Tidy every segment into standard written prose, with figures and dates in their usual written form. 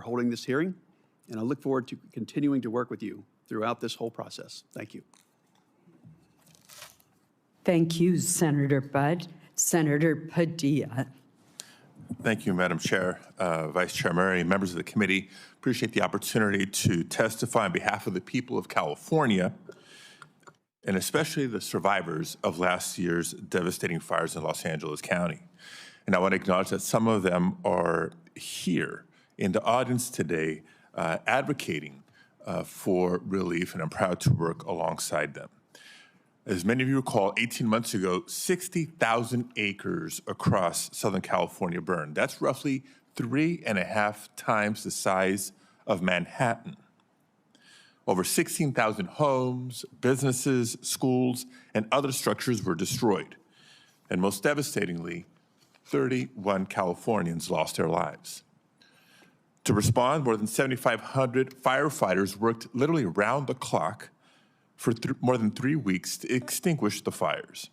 holding this hearing, and I look forward to continuing to work with you throughout this whole process. Thank you. Thank you, Senator Budd. Senator Padilla. Thank you, Madam Chair, Vice Chair Murray, members of the committee. Appreciate the opportunity to testify on behalf of the people of California, and especially the survivors of last year's devastating fires in Los Angeles County. And I want to acknowledge that some of them are here in the audience today advocating for relief, and I'm proud to work alongside them. As many of you recall, 18 months ago, 60,000 acres across Southern California burned. That's roughly 3.5 times the size of Manhattan. Over 16,000 homes, businesses, schools, and other structures were destroyed. And most devastatingly, 31 Californians lost their lives. To respond, more than 7,500 firefighters worked literally around the clock for more than 3 weeks to extinguish the fires.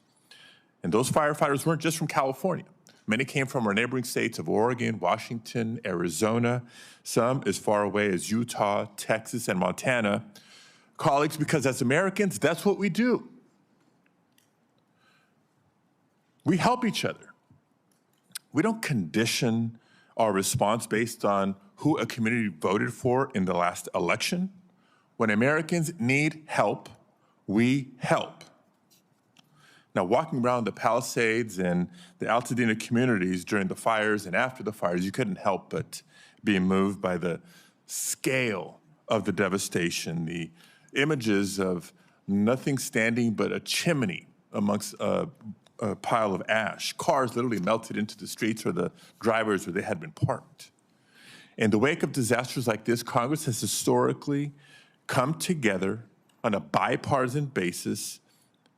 And those firefighters weren't just from California. Many came from our neighboring states of Oregon, Washington, Arizona, some as far away as Utah, Texas, and Montana. Colleagues, because as Americans, that's what we do. We help each other. We don't condition our response based on who a community voted for in the last election. When Americans need help, we help. Now, walking around the Palisades and the Altadena communities during the fires and after the fires, you couldn't help but be moved by the scale of the devastation, the images of nothing standing but a chimney amongst a pile of ash. Cars literally melted into the streets or the driveways where they had been parked. In the wake of disasters like this, Congress has historically come together on a bipartisan basis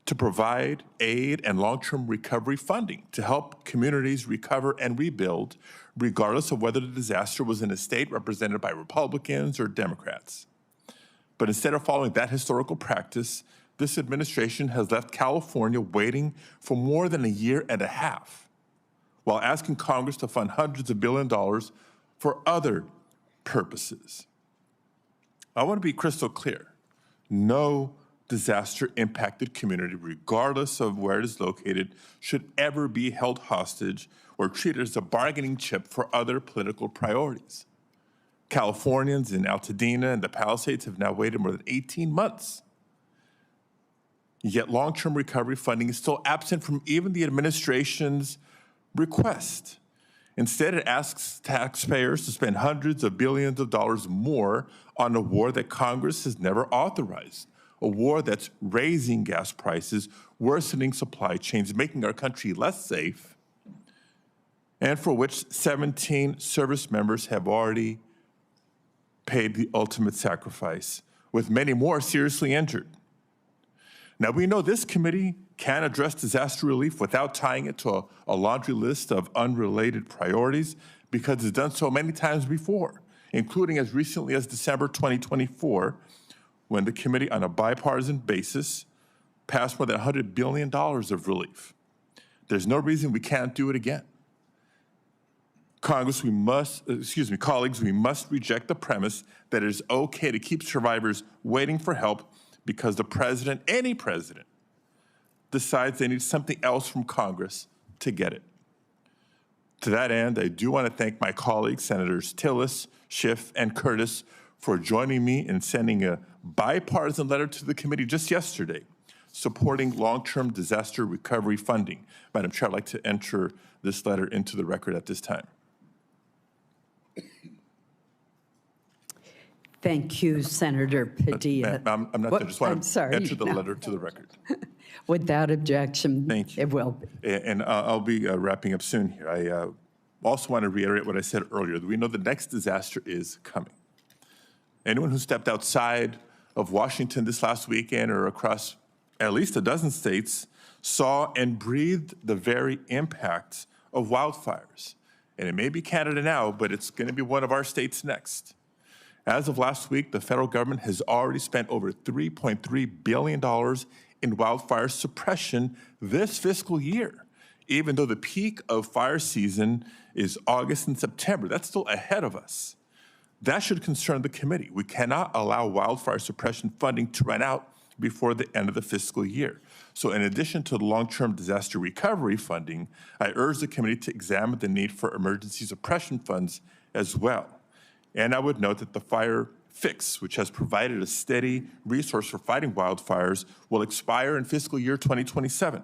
to provide aid and long-term recovery funding to help communities recover and rebuild, regardless of whether the disaster was in a state represented by Republicans or Democrats. But instead of following that historical practice, this administration has left California waiting for more than 1.5 years, while asking Congress to fund hundreds of billions of dollars for other purposes. I want to be crystal clear. No disaster-impacted community, regardless of where it is located, should ever be held hostage or treated as a bargaining chip for other political priorities. Californians in Altadena and the Palisades have now waited more than 18 months. Yet long-term recovery funding is still absent from even the administration's request. Instead, it asks taxpayers to spend hundreds of billions of dollars more on a war that Congress has never authorized, a war that's raising gas prices, worsening supply chains, making our country less safe, and for which 17 service members have already paid the ultimate sacrifice, with many more seriously injured. Now, we know this committee can address disaster relief without tying it to a laundry list of unrelated priorities, because it's done so many times before, including as recently as December 2024, when the committee on a bipartisan basis passed more than $100 billion of relief. There's no reason we can't do it again. Colleagues, we must reject the premise that it is okay to keep survivors waiting for help because the president, any president, decides they need something else from Congress to get it. To that end, I do want to thank my colleagues, Senators Tillis, Schiff, and Curtis, for joining me in sending a bipartisan letter to the committee just yesterday, supporting long-term disaster recovery funding. Madam Chair, I'd like to enter this letter into the record at this time. Thank you, Senator Padilla. I'm not done. I just want to enter the letter to the record. Without objection, thank you. It will be. And I'll be wrapping up soon here. I also want to reiterate what I said earlier, that we know the next disaster is coming. Anyone who stepped outside of Washington this last weekend or across at least a dozen states saw and breathed the very impact of wildfires. And it may be Canada now, but it's going to be one of our states next. As of last week, the federal government has already spent over $3.3 billion in wildfire suppression this fiscal year, even though the peak of fire season is August and September. That's still ahead of us. That should concern the committee. We cannot allow wildfire suppression funding to run out before the end of the fiscal year. So in addition to the long-term disaster recovery funding, I urge the committee to examine the need for emergency suppression funds as well. And I would note that the Fire Fix, which has provided a steady resource for fighting wildfires, will expire in fiscal year 2027.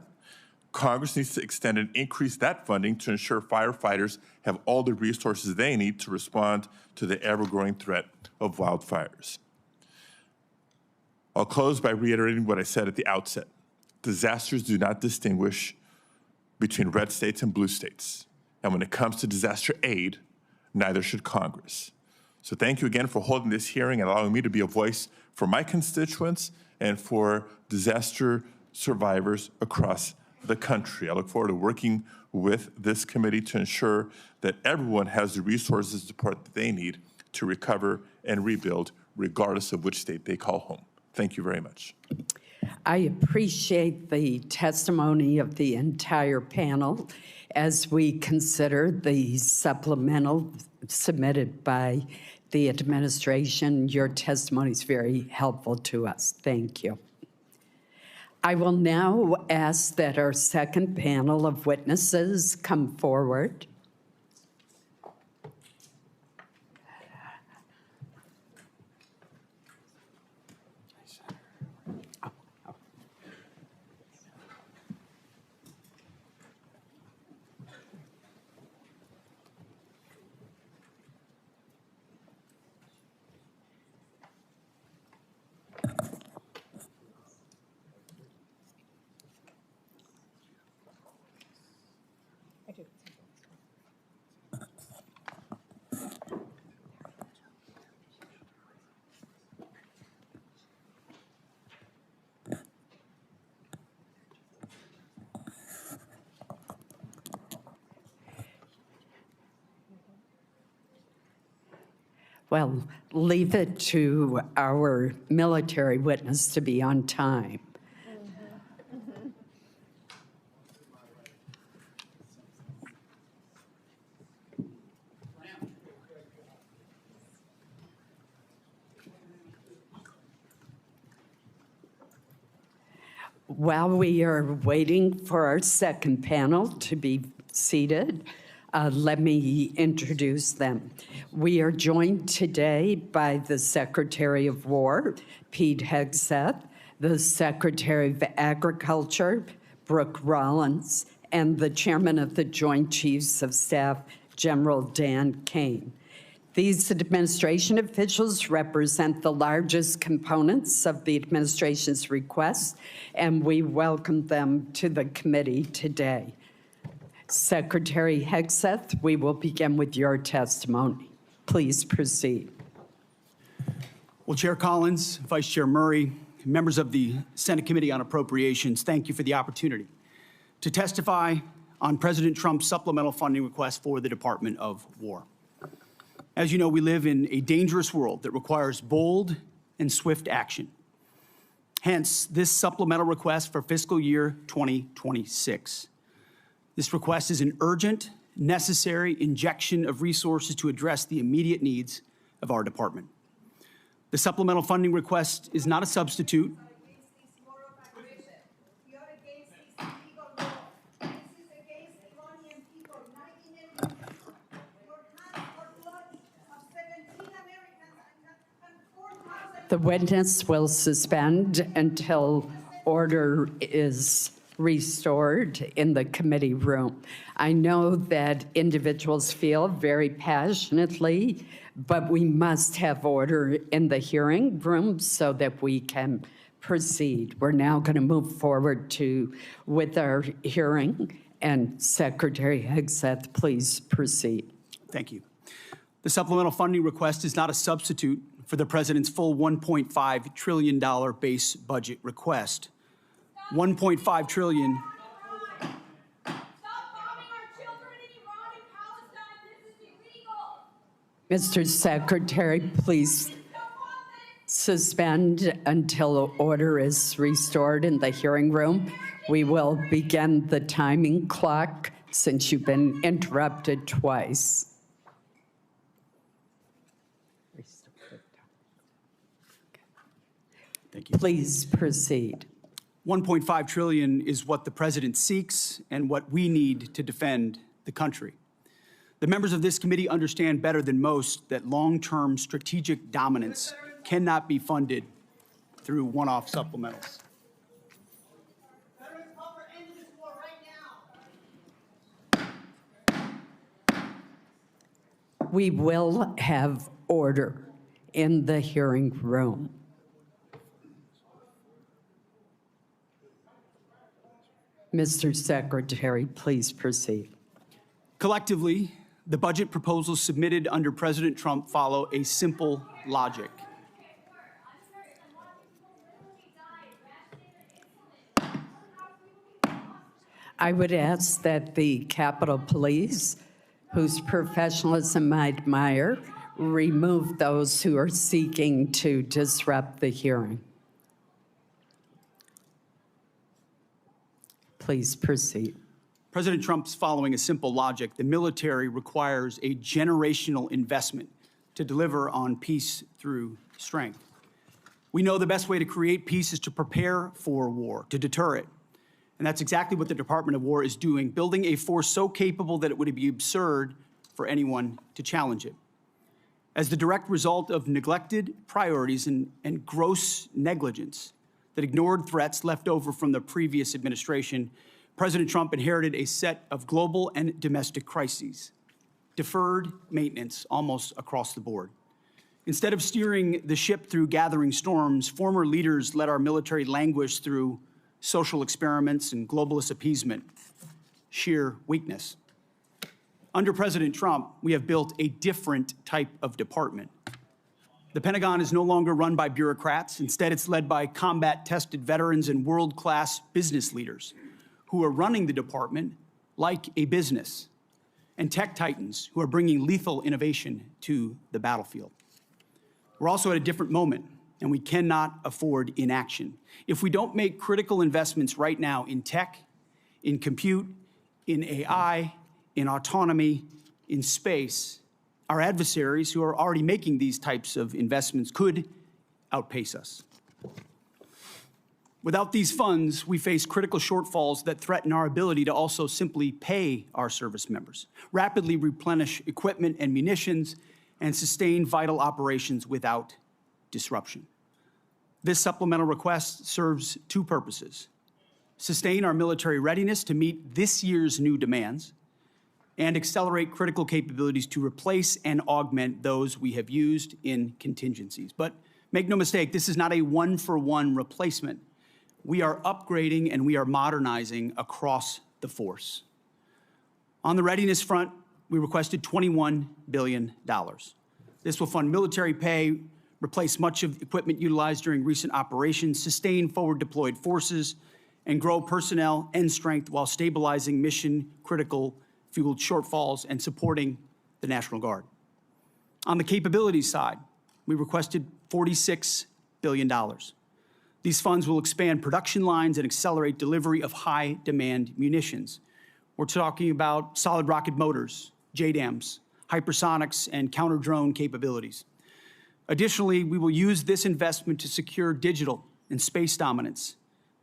Congress needs to extend and increase that funding to ensure firefighters have all the resources they need to respond to the ever-growing threat of wildfires. I'll close by reiterating what I said at the outset. Disasters do not distinguish between red states and blue states. And when it comes to disaster aid, neither should Congress. So thank you again for holding this hearing and allowing me to be a voice for my constituents and for disaster survivors across the country. I look forward to working with this committee to ensure that everyone has the resources and support that they need to recover and rebuild, regardless of which state they call home. Thank you very much. I appreciate the testimony of the entire panel as we consider the supplemental submitted by the administration. Your testimony is very helpful to us. Thank you. I will now ask that our second panel of witnesses come forward. Well, leave it to our military witness to be on time. While we are waiting for our second panel to be seated, let me introduce them. We are joined today by the Secretary of War, Pete Hegseth, the Secretary of Agriculture, Brooke Rollins, and the Chairman of the Joint Chiefs of Staff, General Dan Kane. These administration officials represent the largest components of the administration's request, and we welcome them to the committee today. Secretary Hegseth, we will begin with your testimony. Please proceed. Well, Chair Collins, Vice Chair Murray, members of the Senate Committee on Appropriations, thank you for the opportunity to testify on President Trump's supplemental funding request for the Department of War. As you know, we live in a dangerous world that requires bold and swift action. Hence, this supplemental request for fiscal year 2026. This request is an urgent, necessary injection of resources to address the immediate needs of our department. The supplemental funding request is not a substitute. The witness will suspend until order is restored in the committee room. I know that individuals feel very passionately, but we must have order in the hearing room so that we can proceed. We're now going to move forward with our hearing, and Secretary Hegseth, please proceed. Thank you. The supplemental funding request is not a substitute for the President's full $1.5 trillion base budget request. $1.5 trillion. Stop bombing our children in Iran and Palestine. This is illegal. Mr. Secretary, please suspend until order is restored in the hearing room. We will begin the timing clock since you've been interrupted twice. Thank you. Please proceed. 1.5 trillion is what the president seeks and what we need to defend the country. The members of this committee understand better than most that long-term strategic dominance cannot be funded through one-off supplementals. Veterans call for end to this war right now. We will have order in the hearing room. Mr. Secretary, please proceed. Collectively, the budget proposals submitted under President Trump follow a simple logic. I would ask that the Capitol Police, whose professionalism I admire, remove those who are seeking to disrupt the hearing. Please proceed. President Trump's following a simple logic. The military requires a generational investment to deliver on peace through strength. We know the best way to create peace is to prepare for war, to deter it. And that's exactly what the Department of War is doing, building a force so capable that it would be absurd for anyone to challenge it. As the direct result of neglected priorities and gross negligence that ignored threats left over from the previous administration, President Trump inherited a set of global and domestic crises, deferred maintenance almost across the board. Instead of steering the ship through gathering storms, former leaders let our military languish through social experiments and globalist appeasement, sheer weakness. Under President Trump, we have built a different type of department. The Pentagon is no longer run by bureaucrats. Instead, it's led by combat-tested veterans and world-class business leaders who are running the department like a business, and tech titans who are bringing lethal innovation to the battlefield. We're also at a different moment, and we cannot afford inaction. If we don't make critical investments right now in tech, in compute, in AI, in autonomy, in space, our adversaries who are already making these types of investments could outpace us. Without these funds, we face critical shortfalls that threaten our ability to also simply pay our service members, rapidly replenish equipment and munitions, and sustain vital operations without disruption. This supplemental request serves two purposes: sustain our military readiness to meet this year's new demands, and accelerate critical capabilities to replace and augment those we have used in contingencies. But make no mistake, this is not a one-for-one replacement. We are upgrading and we are modernizing across the force. On the readiness front, we requested $21 billion. This will fund military pay, replace much of the equipment utilized during recent operations, sustain forward-deployed forces, and grow personnel and strength while stabilizing mission-critical fueled shortfalls and supporting the National Guard. On the capabilities side, we requested $46 billion. These funds will expand production lines and accelerate delivery of high-demand munitions. We're talking about solid rocket motors, JDAMs, hypersonics, and counter-drone capabilities. Additionally, we will use this investment to secure digital and space dominance,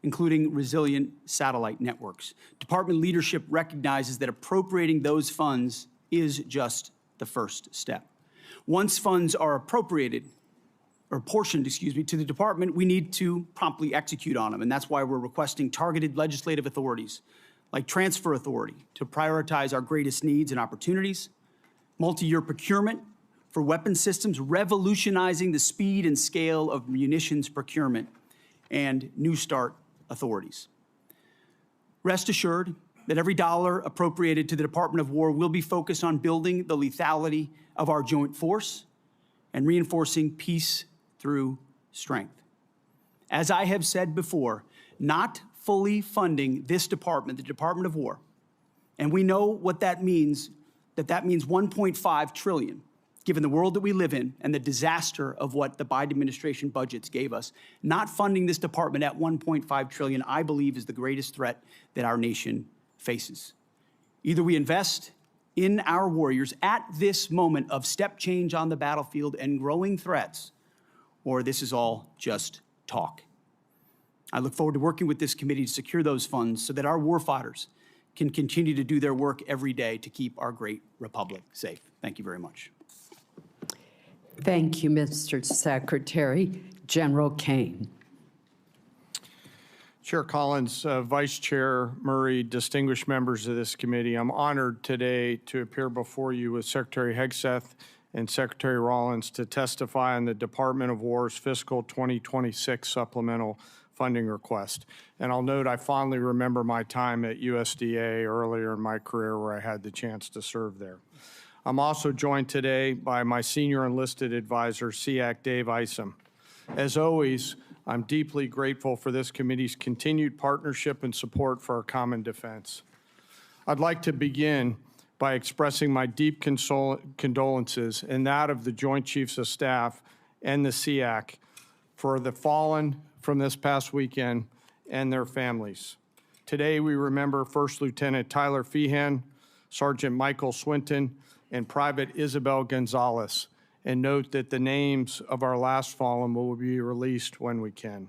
including resilient satellite networks. Department leadership recognizes that appropriating those funds is just the first step. Once funds are appropriated, or apportioned, to the department, we need to promptly execute on them, and that's why we're requesting targeted legislative authorities, like transfer authority, to prioritize our greatest needs and opportunities, multi-year procurement for weapon systems, revolutionizing the speed and scale of munitions procurement, and New START authorities. Rest assured that every dollar appropriated to the Department of War will be focused on building the lethality of our joint force and reinforcing peace through strength. As I have said before, not fully funding this department, the Department of War, and we know what that means, that means $1.5 trillion, given the world that we live in and the disaster of what the Biden administration budgets gave us. Not funding this department at $1.5 trillion, I believe, is the greatest threat that our nation faces. Either we invest in our warriors at this moment of step change on the battlefield and growing threats, or this is all just talk. I look forward to working with this committee to secure those funds so that our warfighters can continue to do their work every day to keep our great republic safe. Thank you very much. Thank you, Mr. Secretary. General Kane. Chair Collins, Vice Chair Murray, distinguished members of this committee, I'm honored today to appear before you with Secretary Hegseth and Secretary Rollins to testify on the Department of War's fiscal 2026 supplemental funding request. And I'll note I fondly remember my time at USDA earlier in my career where I had the chance to serve there. I'm also joined today by my senior enlisted advisor, SEAC Dave Isom. As always, I'm deeply grateful for this committee's continued partnership and support for our common defense. I'd like to begin by expressing my deep condolences and that of the Joint Chiefs of Staff and the SEAC for the fallen from this past weekend and their families. Today, we remember First Lieutenant Tyler Feehan, Sergeant Michael Swinton, and Private Isabel Gonzalez, and note that the names of our last fallen will be released when we can.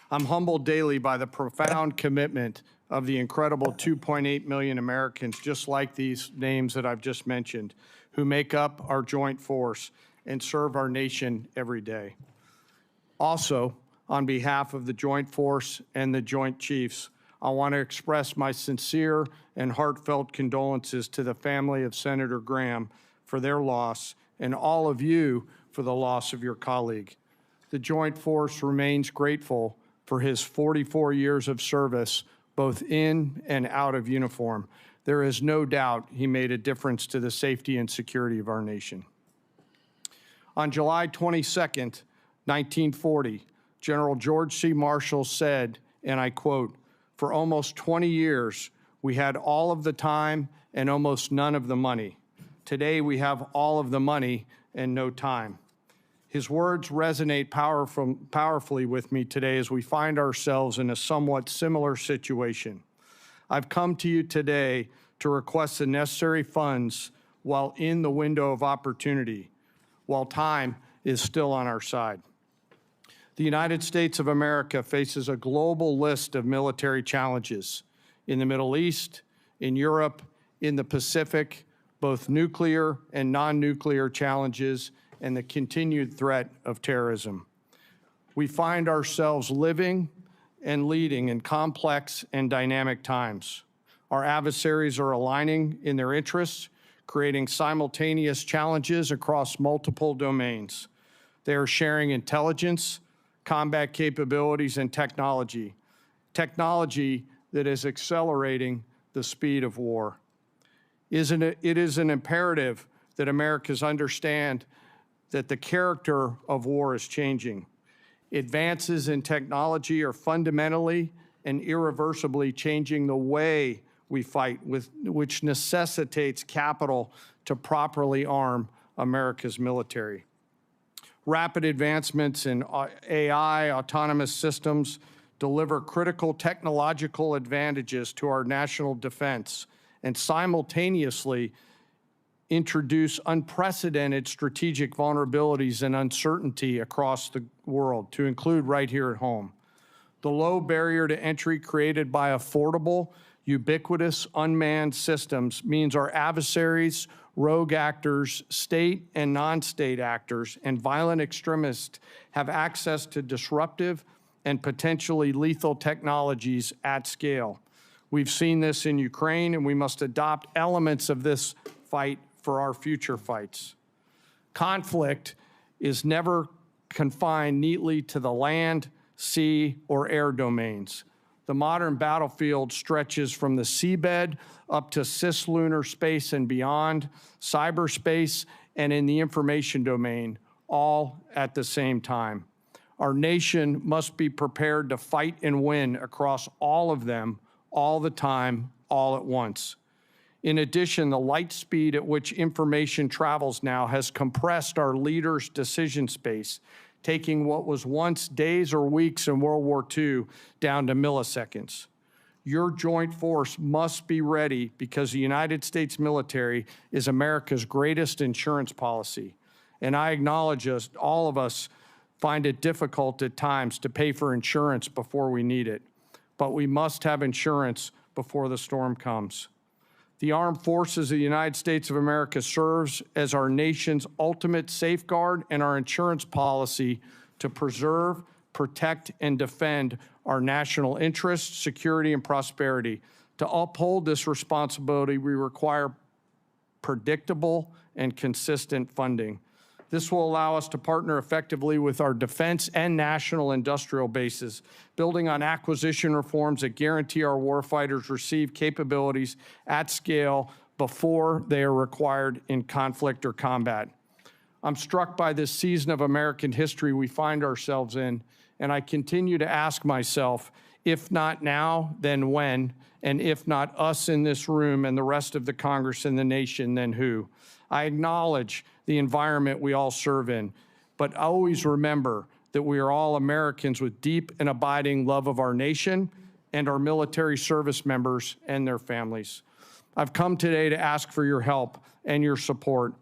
I'm humbled daily by the profound commitment of the incredible 2.8 million Americans, just like these names that I've just mentioned, who make up our joint force and serve our nation every day. Also, on behalf of the Joint Force and the Joint Chiefs, I want to express my sincere and heartfelt condolences to the family of Senator Graham for their loss and all of you for the loss of your colleague. The Joint Force remains grateful for his 44 years of service, both in and out of uniform. There is no doubt he made a difference to the safety and security of our nation. On July 22nd, 1940, General George C. Marshall said, and I quote, "For almost 20 years, we had all of the time and almost none of the money. Today, we have all of the money and no time." His words resonate powerfully with me today as we find ourselves in a somewhat similar situation. I've come to you today to request the necessary funds while in the window of opportunity, while time is still on our side. The United States of America faces a global list of military challenges in the Middle East, in Europe, in the Pacific, both nuclear and non-nuclear challenges, and the continued threat of terrorism. We find ourselves living and leading in complex and dynamic times. Our adversaries are aligning in their interests, creating simultaneous challenges across multiple domains. They are sharing intelligence, combat capabilities, and technology that is accelerating the speed of war. It is an imperative that Americans understand that the character of war is changing. Advances in technology are fundamentally and irreversibly changing the way we fight, which necessitates capital to properly arm America's military. Rapid advancements in AI, autonomous systems, deliver critical technological advantages to our national defense and simultaneously introduce unprecedented strategic vulnerabilities and uncertainty across the world, to include right here at home. The low barrier to entry created by affordable, ubiquitous, unmanned systems means our adversaries, rogue actors, state and non-state actors, and violent extremists have access to disruptive and potentially lethal technologies at scale. We've seen this in Ukraine, and we must adopt elements of this fight for our future fights. Conflict is never confined neatly to the land, sea, or air domains. The modern battlefield stretches from the seabed up to cislunar space and beyond, cyberspace, and in the information domain, all at the same time. Our nation must be prepared to fight and win across all of them, all the time, all at once. In addition, the light speed at which information travels now has compressed our leaders' decision space, taking what was once days or weeks in World War II down to milliseconds. Your joint force must be ready because the United States military is America's greatest insurance policy. And I acknowledge all of us find it difficult at times to pay for insurance before we need it. But we must have insurance before the storm comes. The Armed Forces of the United States of America serves as our nation's ultimate safeguard and our insurance policy to preserve, protect, and defend our national interests, security, and prosperity. To uphold this responsibility, we require predictable and consistent funding. This will allow us to partner effectively with our defense and national industrial bases, building on acquisition reforms that guarantee our warfighters receive capabilities at scale before they are required in conflict or combat. I'm struck by this season of American history we find ourselves in, and I continue to ask myself, if not now, then when? And if not us in this room and the rest of the Congress and the nation, then who? I acknowledge the environment we all serve in, but always remember that we are all Americans with deep and abiding love of our nation and our military service members and their families. I've come today to ask for your help and your support.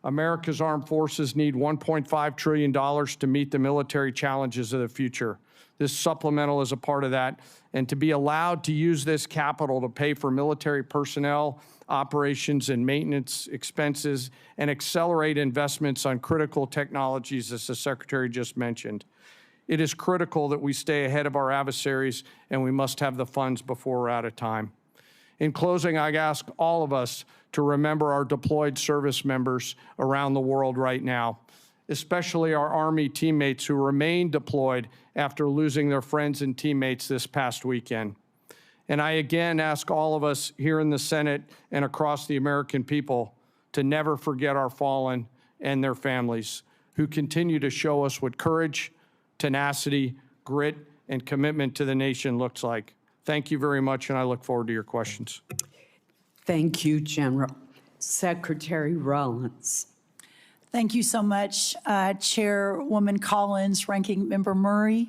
America's armed forces need $1.5 trillion to meet the military challenges of the future. This supplemental is a part of that, and to be allowed to use this capital to pay for military personnel, operations and maintenance expenses, and accelerate investments on critical technologies, as the Secretary just mentioned. It is critical that we stay ahead of our adversaries, and we must have the funds before we're out of time. In closing, I ask all of us to remember our deployed service members around the world right now, especially our Army teammates who remain deployed after losing their friends and teammates this past weekend. And I again ask all of us here in the Senate and across the American people to never forget our fallen and their families who continue to show us what courage, tenacity, grit, and commitment to the nation looks like. Thank you very much, and I look forward to your questions. Thank you, General. Secretary Rollins. Thank you so much, Chairwoman Collins, Ranking Member Murray,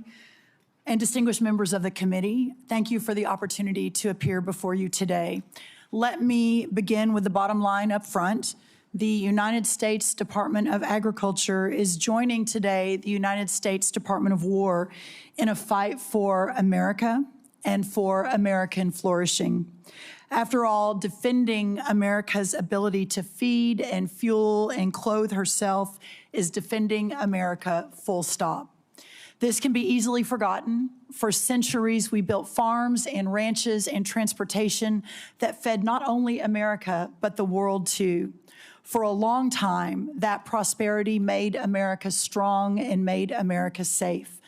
and distinguished members of the committee. Thank you for the opportunity to appear before you today. Let me begin with the bottom line up front. The United States Department of Agriculture is joining today the United States Department of War in a fight for America and for American flourishing. After all, defending America's ability to feed and fuel and clothe herself is defending America, full stop. This can be easily forgotten. For centuries, we built farms and ranches and transportation that fed not only America, but the world too. For a long time, that prosperity made America strong and made America safe.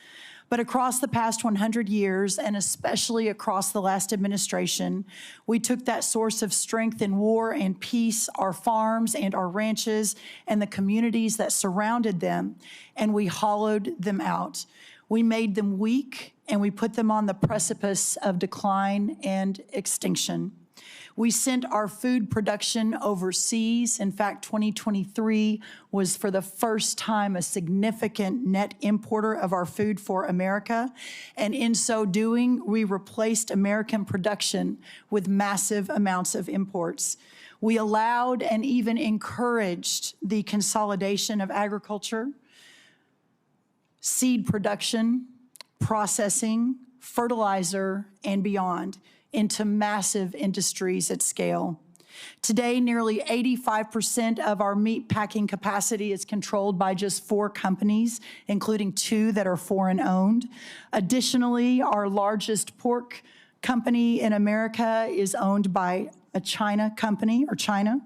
But across the past 100 years, and especially across the last administration, we took that source of strength in war and peace, our farms and our ranches, and the communities that surrounded them, and we hollowed them out. We made them weak, and we put them on the precipice of decline and extinction. We sent our food production overseas. In fact, 2023 was for the first time a significant net importer of our food for America. And in so doing, we replaced American production with massive amounts of imports. We allowed and even encouraged the consolidation of agriculture, seed production, processing, fertilizer, and beyond, into massive industries at scale. Today, nearly 85% of our meat packing capacity is controlled by just 4 companies, including 2 that are foreign-owned. Additionally, our largest pork company in America is owned by a China company, or China.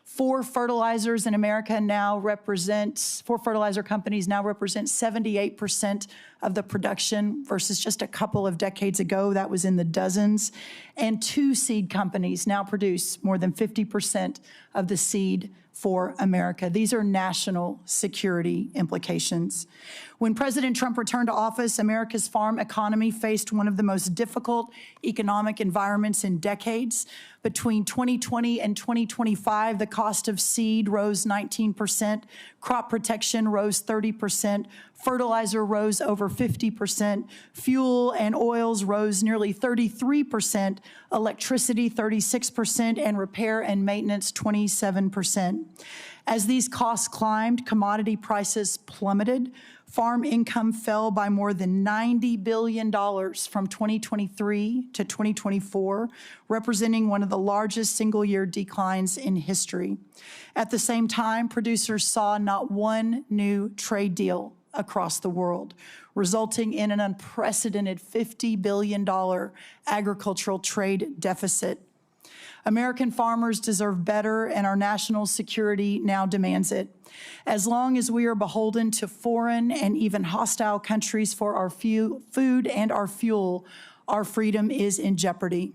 4 fertilizer companies now represent 78% of the production versus just a couple of decades ago, that was in the dozens. And 2 seed companies now produce more than 50% of the seed for America. These are national security implications. When President Trump returned to office, America's farm economy faced one of the most difficult economic environments in decades. Between 2020 and 2025, the cost cost of seed rose 19%, crop protection rose 30%, fertilizer rose over 50%, fuel and oils rose nearly 33%, electricity 36%, and repair and maintenance 27%. As these costs climbed, commodity prices plummeted. Farm income fell by more than $90 billion from 2023 to 2024, representing one of the largest single-year declines in history. At the same time, producers saw not one new trade deal across the world, resulting in an unprecedented $50 billion agricultural trade deficit. American farmers deserve better, and our national security now demands it. As long as we are beholden to foreign and even hostile countries for our food and our fuel, our freedom is in jeopardy.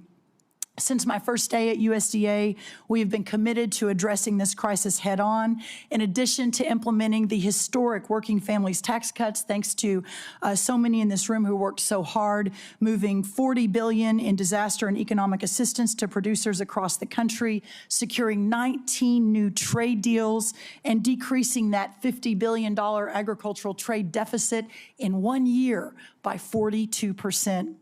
Since my first day at USDA, we have been committed to addressing this crisis head-on. In addition to implementing the historic Working Families tax cuts, thanks to so many in this room who worked so hard, moving $40 billion in disaster and economic assistance to producers across the country, securing 19 new trade deals, and decreasing that $50 billion agricultural trade deficit in 1 year by 42%.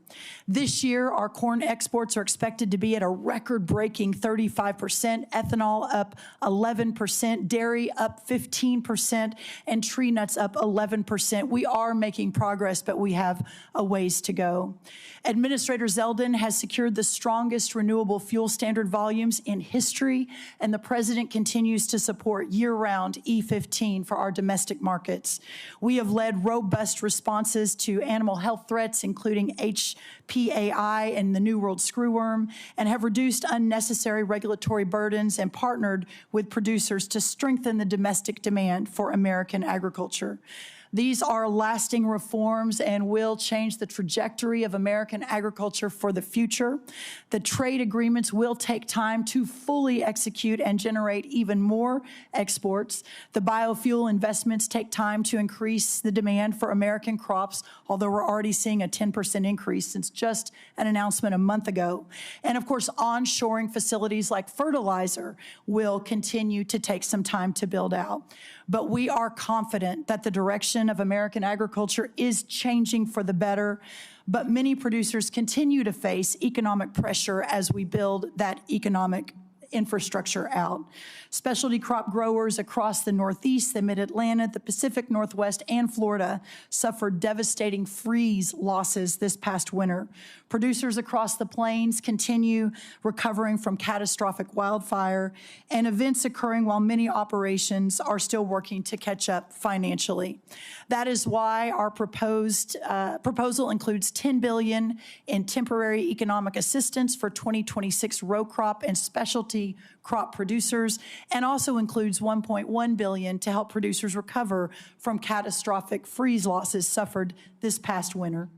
This year, our corn exports are expected to be at a record-breaking 35%, ethanol up 11%, dairy up 15%, and tree nuts up 11%. We are making progress, but we have a ways to go. Administrator Zeldin has secured the strongest renewable fuel standard volumes in history, and the President continues to support year-round E15 for our domestic markets. We have led robust responses to animal health threats, including HPAI and the New World screwworm, and have reduced unnecessary regulatory burdens and partnered with producers to strengthen the domestic demand for American agriculture. These are lasting reforms and will change the trajectory of American agriculture for the future. The trade agreements will take time to fully execute and generate even more exports. The biofuel investments take time to increase the demand for American crops, although we're already seeing a 10% increase since just an announcement a month ago. And of course, onshoring facilities like fertilizer will continue to take some time to build out. But we are confident that the direction of American agriculture is changing for the better, but many producers continue to face economic pressure as we build that economic infrastructure out. Specialty crop growers across the Northeast, the Mid-Atlantic, the Pacific Northwest, and Florida suffered devastating freeze losses this past winter. Producers across the plains continue recovering from catastrophic wildfire and events occurring while many operations are still working to catch up financially. That is why our proposal includes $10 billion in temporary economic assistance for 2026 row crop and specialty crop producers, and also includes $1.1 billion to help producers recover from catastrophic freeze losses suffered this past winter.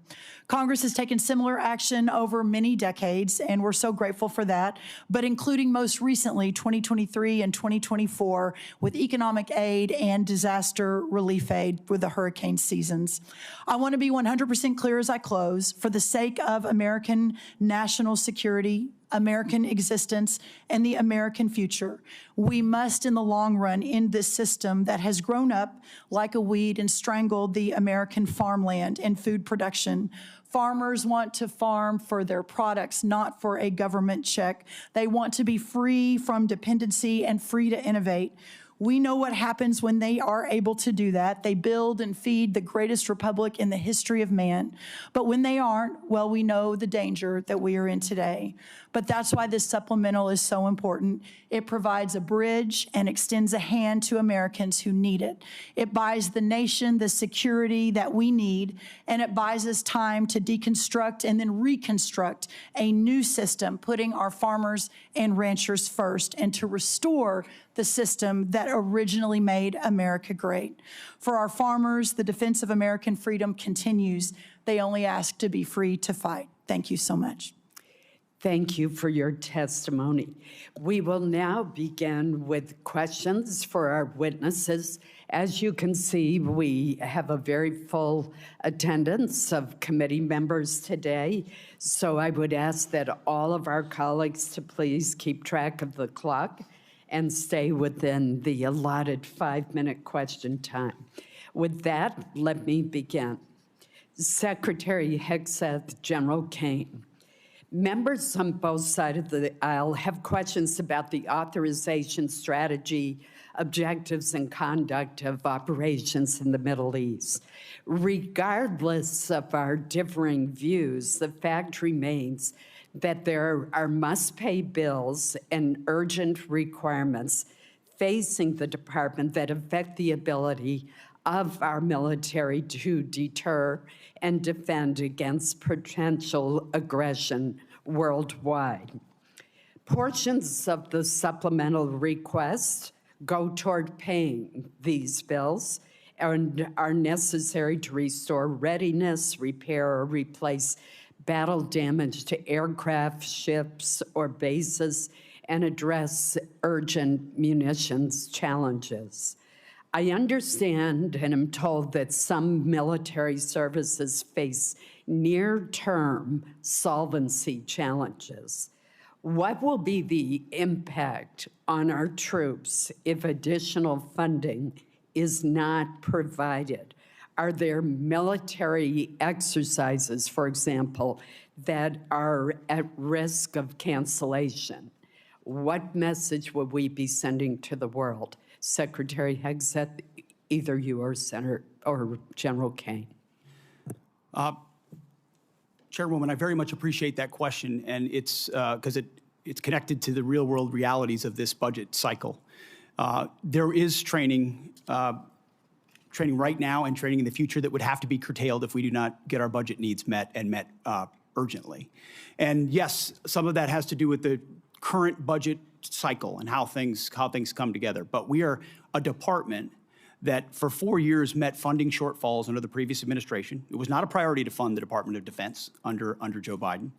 Congress has taken similar action over many decades, and we're so grateful for that, but including most recently 2023 and 2024 with economic aid and disaster relief aid with the hurricane seasons. I want to be 100% clear as I close. For the sake of American national security, American existence, and the American future, we must, in the long run, end this system that has grown up like a weed and strangled the American farmland and food production. Farmers want to farm for their products, not for a government check. They want to be free from dependency and free to innovate. We know what happens when they are able to do that. They build and feed the greatest republic in the history of man. But when they aren't, well, we know the danger that we are in today. But that's why this supplemental is so important. It provides a bridge and extends a hand to Americans who need it. It buys the nation the security that we need, and it buys us time to deconstruct and then reconstruct a new system, putting our farmers and ranchers first, and to restore the system that originally made America great. For our farmers, the defense of American freedom continues. They only ask to be free to fight. Thank you so much. Thank you for your testimony. We will now begin with questions for our witnesses. As you can see, we have a very full attendance of committee members today, so I would ask that all of our colleagues to please keep track of the clock and stay within the allotted 5-minute question time. With that, let me begin. Secretary Hegseth, General Kane. Members on both sides of the aisle have questions about the authorization strategy, objectives, and conduct of operations in the Middle East. Regardless of our differing views, the fact remains that there are must-pay bills and urgent requirements facing the department that affect the ability of our military to deter and defend against potential aggression worldwide. Portions of the supplemental request go toward paying these bills and are necessary to restore readiness, repair, or replace battle damage to aircraft, ships, or bases, and address urgent munitions challenges. I understand and am told that some military services face near-term solvency challenges. What will be the impact on our troops if additional funding is not provided? Are there military exercises, for example, that are at risk of cancellation? What message will we be sending to the world? Secretary Hegseth, either you or Senator or General Kane. Chairwoman, I very much appreciate that question, and it's because it's connected to the real-world realities of this budget cycle. There is training right now and training in the future that would have to be curtailed if we do not get our budget needs met and met urgently. And yes, some of that has to do with the current budget cycle and how things come together. But we are a department that for 4 years met funding shortfalls under the previous administration. It was not a priority to fund the Department of Defense under Joe Biden.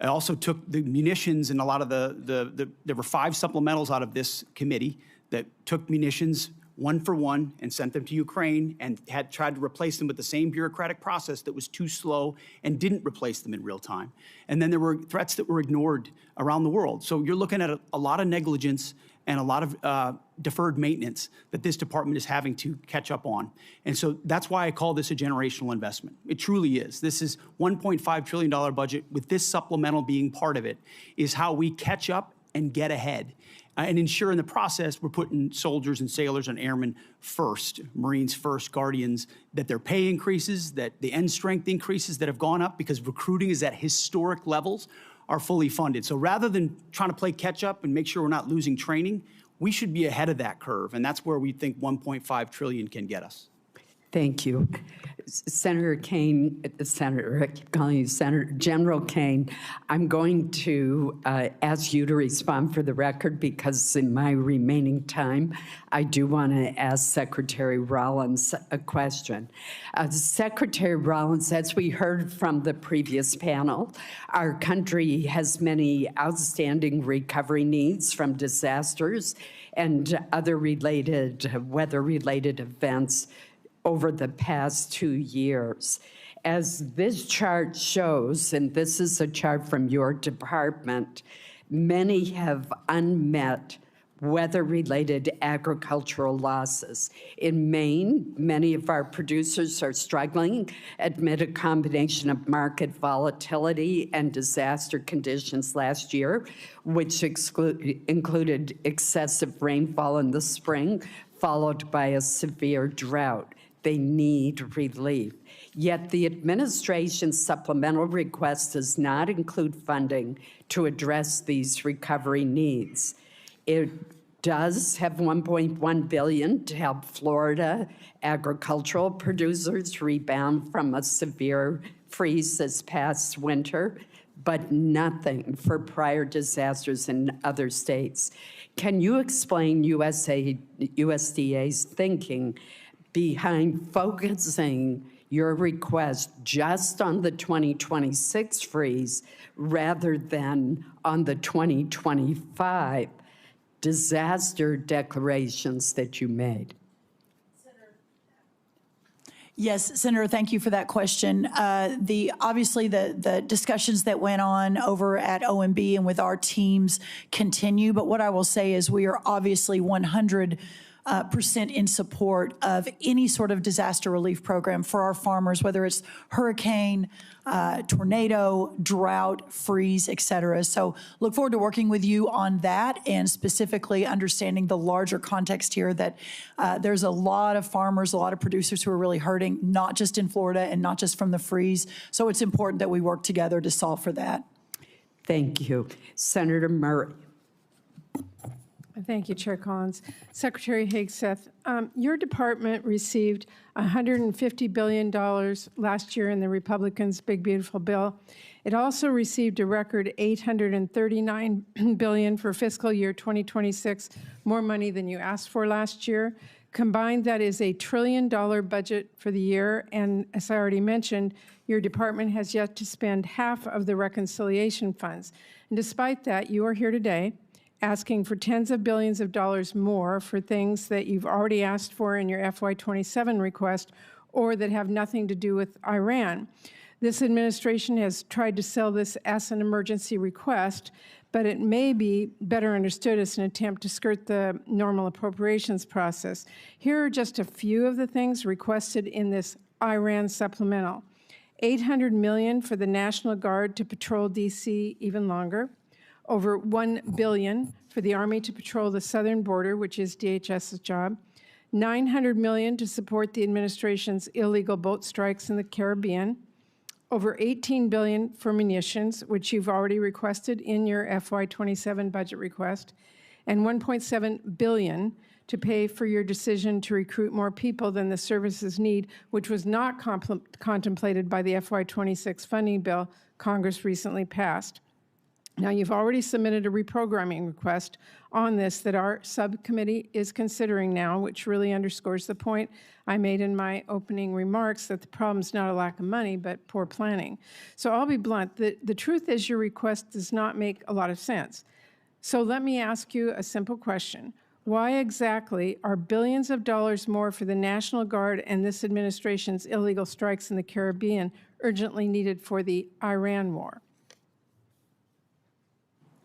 It also took the munitions and a lot of there were 5 supplementals out of this committee that took munitions one for one and sent them to Ukraine and had tried to replace them with the same bureaucratic process that was too slow and didn't replace them in real time. And then there were threats that were ignored around the world. So you're looking at a lot of negligence and a lot of deferred maintenance that this department is having to catch up on. And so that's why I call this a generational investment. It truly is. This is $1.5 trillion budget with this supplemental being part of it is how we catch up and get ahead. And ensure in the process we're putting soldiers and sailors and airmen first, Marines first, Guardians, that their pay increases, that the end strength increases that have gone up because recruiting is at historic levels are fully funded. So rather than trying to play catch up and make sure we're not losing training, we should be ahead of that curve. And that's where we think $1.5 trillion can get us. Thank you. Senator Kane, I keep calling you Senator General Kane, I'm going to ask you to respond for the record because in my remaining time, I do want to ask Secretary Rollins a question. Secretary Rollins, as we heard from the previous panel, our country has many outstanding recovery needs from disasters and other weather-related events over the past 2 years. As this chart shows, and this is a chart from your department, many have unmet weather-related agricultural losses. In Maine, many of our producers are struggling amid a combination of market volatility and disaster conditions last year, which included excessive rainfall in the spring, followed by a severe drought. They need relief. Yet the administration's supplemental request does not include funding to address these recovery needs. It does have $1.1 billion to help Florida agricultural producers rebound from a severe freeze this past winter, but nothing for prior disasters in other states. Can you explain USDA's thinking behind focusing your request just on the 2026 freeze rather than on the 2025 disaster declarations that you made? Yes, Senator, thank you for that question. Obviously, the discussions that went on over at OMB and with our teams continue, but what I will say is we are obviously 100% in support of any sort of disaster relief program for our farmers, whether it's hurricane, tornado, drought, freeze, et cetera. So look forward to working with you on that and specifically understanding the larger context here that there's a lot of farmers, a lot of producers who are really hurting, not just in Florida and not just from the freeze. So it's important that we work together to solve for that. Thank you. Senator Murray. Thank you, Chair Collins. Secretary Hegseth, your department received $150 billion last year in the Republicans' Big Beautiful Bill. It also received a record $839 billion for fiscal year 2026, more money than you asked for last year. Combined, that is $1 trillion budget for the year, and as I already mentioned, your department has yet to spend half of the reconciliation funds. And despite that, you are here today asking for tens of billions of dollars more for things that you've already asked for in your FY27 request or that have nothing to do with Iran. This administration has tried to sell this as an emergency request, but it may be better understood as an attempt to skirt the normal appropriations process. Here are just a few of the things requested in this Iran supplemental. $800 million for the National Guard to patrol D.C. even longer. Over $1 billion for the Army to patrol the southern border, which is DHS's job. $900 million to support the administration's illegal boat strikes in the Caribbean. Over $18 billion for munitions, which you've already requested in your FY27 budget request. And $1.7 billion to pay for your decision to recruit more people than the services need, which was not contemplated by the FY26 funding bill Congress recently passed. Now, you've already submitted a reprogramming request on this that our subcommittee is considering now, which really underscores the point I made in my opening remarks that the problem is not a lack of money, but poor planning. So I'll be blunt. The truth is your request does not make a lot of sense. So let me ask you a simple question. Why exactly are billions of dollars more for the National Guard and this administration's illegal strikes in the Caribbean urgently needed for the Iran war?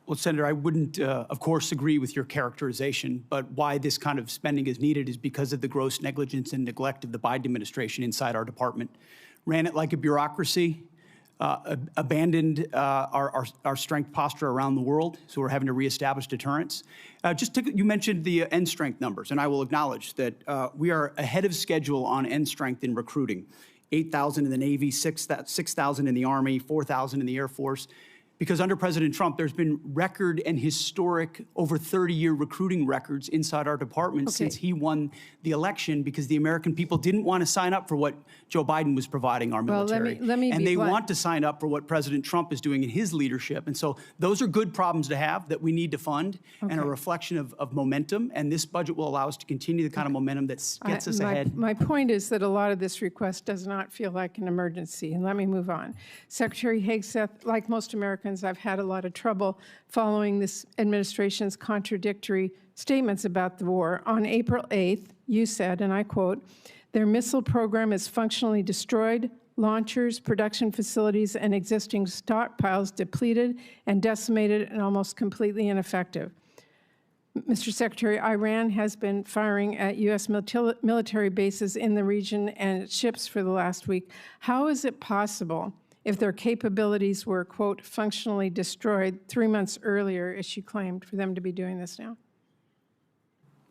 Well, Senator, I wouldn't, of course, agree with your characterization, but why this kind of spending is needed is because of the gross negligence and neglect of the Biden administration inside our department. Ran it like a bureaucracy, abandoned our strength posture around the world, so we're having to reestablish deterrence. You mentioned the end strength numbers, and I will acknowledge that we are ahead of schedule on end strength in recruiting. 8,000 in the Navy, 6,000 in the Army, 4,000 in the Air Force. Because under President Trump, there's been record and historic over 30-year recruiting records inside our department since he won the election because the American people didn't want to sign up for what Joe Biden was providing our military. Let me and be they blunt. want to sign up for what President Trump is doing in his leadership. And so those are good problems to have that we need to fund and a reflection of momentum. And this budget will allow us to continue the kind of momentum that gets us ahead. My point is that a lot of this request does not feel like an emergency. And let me move on. Secretary Hegseth, like most Americans, I've had a lot of trouble following this administration's contradictory statements about the war. On April 8th, you said, and I quote, "Their missile program is functionally destroyed, launchers, production facilities, and existing stockpiles depleted and decimated and almost completely ineffective." Mr. Secretary, Iran has been firing at U.S. military bases in the region and its ships for the last week. How is it possible, if their capabilities were, quote, functionally destroyed 3 months earlier, as she claimed, for them to be doing this now?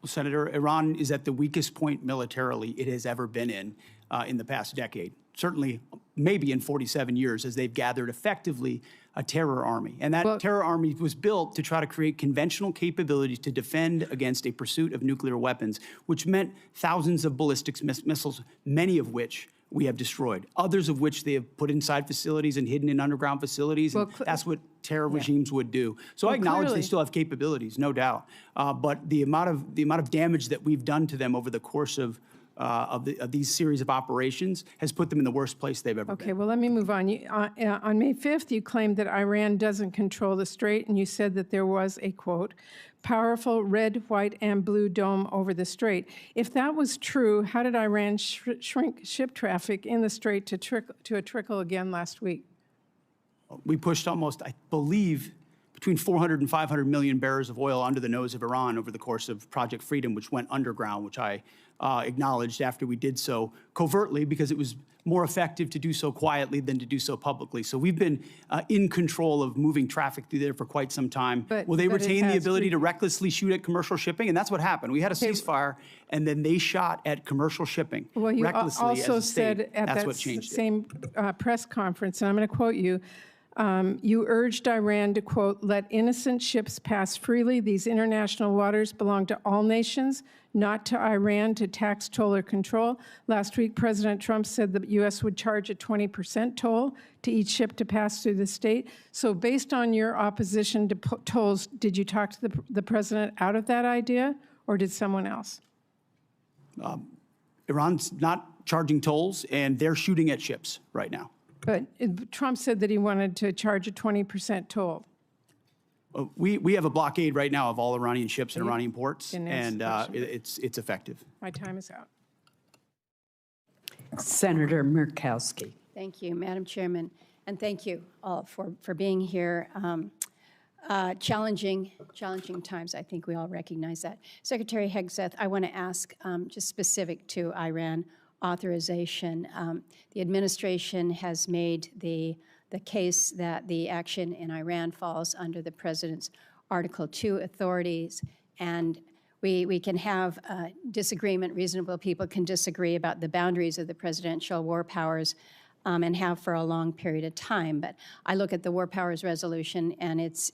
Well, Senator, Iran is at the weakest point militarily it has ever been in the past decade. Certainly, maybe in 47 years, as they've gathered effectively a terror army. And that terror army was built to try to create conventional capabilities to defend against a pursuit of nuclear weapons, which meant thousands of ballistic missiles, many of which we have destroyed, others of which they have put inside facilities and hidden in underground facilities. And that's what terror regimes would do. So I acknowledge they still have capabilities, no doubt. But the amount of damage that we've done to them over the course of of these series of operations has put them in the worst place they've ever Okay, been. well, let me move on. On May 5th, you claimed that Iran doesn't control the strait, and you said that there was a, quote, powerful red, white, and blue dome over the strait. If that was true, how did Iran shrink ship traffic in the strait to a trickle again last week? We pushed almost, I believe, between 400 and 500 million barrels of oil under the nose of Iran over the course of Project Freedom, which went underground, which I acknowledged after we did so covertly because it was more effective to do so quietly than to do so publicly. So we've been in control of moving traffic through there for quite some time. Will they but it retain the has ability to recklessly shoot at commercial shipping? And that's what happened. We had a ceasefire, and then they shot at commercial shipping Well, you recklessly also as a state. said at That's that what changed it. same press conference, and I'm going to quote you, you urged Iran to, quote, let innocent ships pass freely. These international waters belong to all nations, not to Iran to tax, toll, or control. Last week, President Trump said the U.S. would charge a 20% toll to each ship to pass through the state. So based on your opposition to tolls, did you talk to the president out of that idea, or did someone else? Iran's not charging tolls, and they're shooting at ships right now. But Trump said that he wanted to charge a 20% toll. We have a blockade right now of all Iranian ships in Iranian ports, Didn't answer and the question. it's effective. My time is out. Senator Murkowski. Thank you, Madam Chairman, and thank you all for being here. Challenging times, I think we all recognize that. Secretary Hegseth, I want to ask, just specific to Iran authorization, the administration has made the case that the action in Iran falls under the President's Article 2 authorities, and we can have disagreement. Reasonable people can disagree about the boundaries of the presidential war powers, and have for a long period of time. But I look at the War Powers Resolution, and it's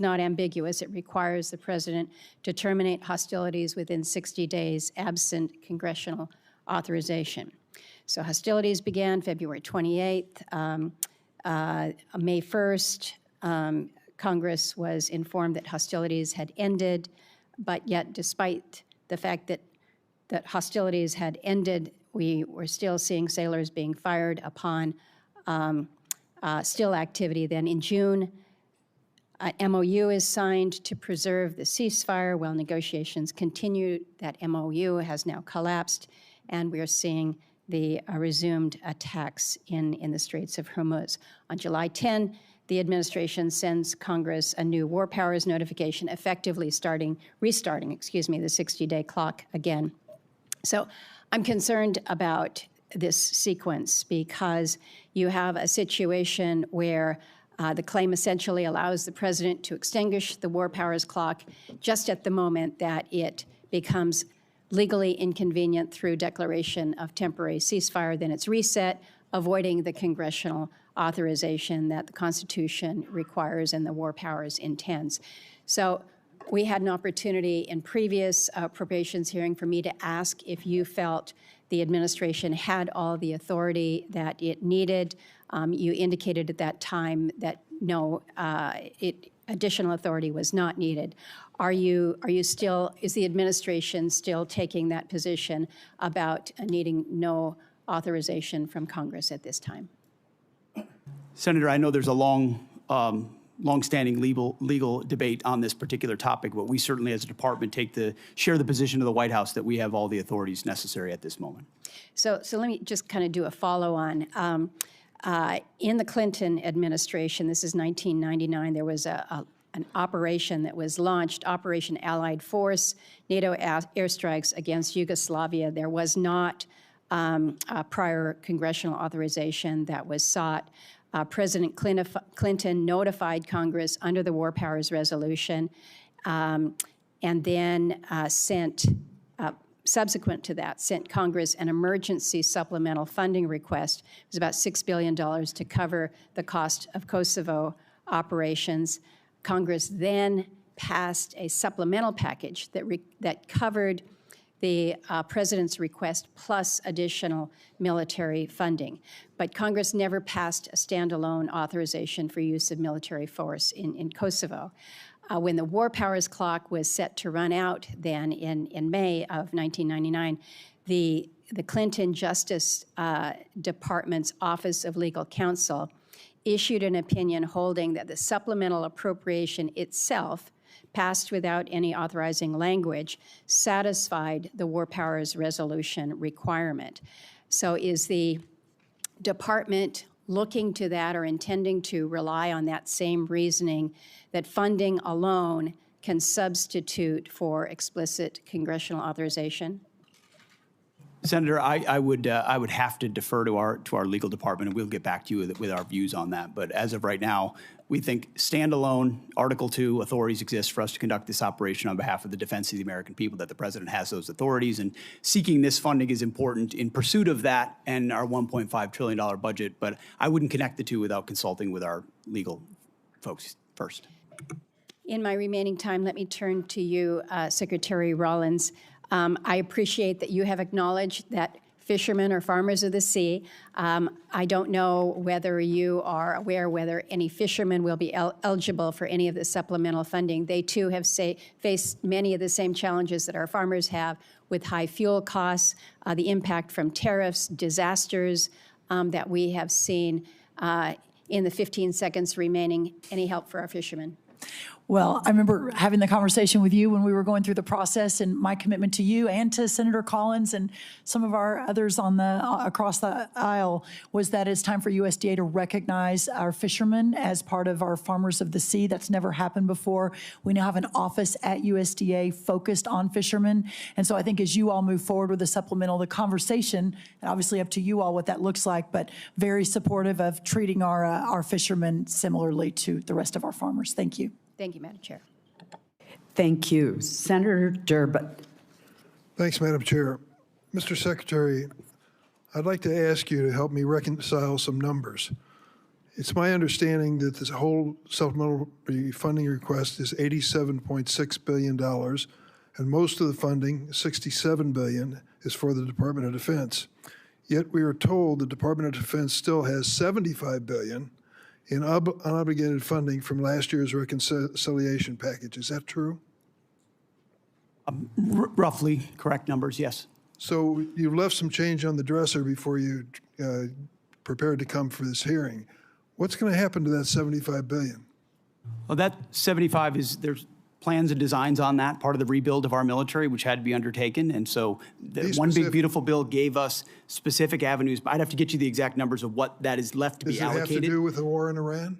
not ambiguous. It requires the President to terminate hostilities within 60 days absent congressional authorization. So hostilities began February 28th. May 1st, Congress was informed that hostilities had ended, but yet despite the fact that hostilities had ended, we were still seeing sailors being fired upon still activity. Then in June, an MOU is signed to preserve the ceasefire while negotiations continue. That MOU has now collapsed, and we are seeing the resumed attacks in the Straits of Hormuz. On July 10, the administration sends Congress a new war powers notification, effectively restarting the 60-day clock again. So I'm concerned about this sequence because you have a situation where the claim essentially allows the president to extinguish the war powers clock just at the moment that it becomes legally inconvenient through declaration of temporary ceasefire. Then it's reset, avoiding the congressional authorization that the Constitution requires and the war powers intends. So we had an opportunity in previous appropriations hearing for me to ask if you felt the administration had all the authority that it needed. You indicated at that time that no, additional authority was not needed. Is the administration still taking that position about needing no authorization from Congress at this time? Senator, I know there's a long-standing legal debate on this particular topic, but we certainly as a department share the position of the White House that we have all the authorities necessary at this moment. So let me just kind of do a follow-on. In the Clinton administration, this is 1999, there was an operation that was launched, Operation Allied Force, NATO airstrikes against Yugoslavia. There was not a prior congressional authorization that was sought. President Clinton notified Congress under the War Powers Resolution, and then subsequent to that, sent Congress an emergency supplemental funding request. It was about $6 billion to cover the cost of Kosovo operations. Congress then passed a supplemental package that covered the president's request plus additional military funding. But Congress never passed a standalone authorization for use of military force in Kosovo. When the war powers clock was set to run out then in May of 1999, the Clinton Justice Department's Office of Legal Counsel issued an opinion holding that the supplemental appropriation itself, passed without any authorizing language, satisfied the War Powers Resolution requirement. So is the department looking to that or intending to rely on that same reasoning that funding alone can substitute for explicit congressional authorization? Senator, I would have to defer to our legal department, and we'll get back to you with our views on that. But as of right now, we think standalone Article 2 authorities exist for us to conduct this operation on behalf of the defense of the American people, that the president has those authorities, and seeking this funding is important in pursuit of that and our $1.5 trillion budget. But I wouldn't connect the two without consulting with our legal folks first. In my remaining time, let me turn to you, Secretary Rollins. I appreciate that you have acknowledged that fishermen are farmers of the sea. I don't know whether you are aware whether any fishermen will be eligible for any of the supplemental funding. They too have faced many of the same challenges that our farmers have with high fuel costs, the impact from tariffs, disasters that we have seen. In the 15 seconds remaining, any help for our fishermen? Well, I remember having the conversation with you when we were going through the process, and my commitment to you and to Senator Collins and some of our others on across the aisle was that it's time for USDA to recognize our fishermen as part of our farmers of the sea. That's never happened before. We now have an office at USDA focused on fishermen. And so I think as you all move forward with the supplemental, the conversation, and obviously up to you all what that looks like, but very supportive of treating our fishermen similarly to the rest of our farmers. Thank you. Thank you, Madam Chair. Thank you. Senator Durbin. Thanks, Madam Chair. Mr. Secretary, I'd like to ask you to help me reconcile some numbers. It's my understanding that this whole supplemental funding request is $87.6 billion, and most of the funding, $67 billion, is for the Department of Defense. Yet we are told the Department of Defense still has $75 billion in unobligated funding from last year's reconciliation package. Is that true? Roughly correct numbers, yes. So you've left some change on the dresser before you prepared to come for this hearing. What's going to happen to that $75 billion? Well, that 75 is, there's plans and designs on that, part of the rebuild of our military, which had to be undertaken. And so the One Big Beautiful Bill gave us specific avenues. I'd have to get you the exact numbers of what that is left to be allocated. Does it have to do with the war in Iran?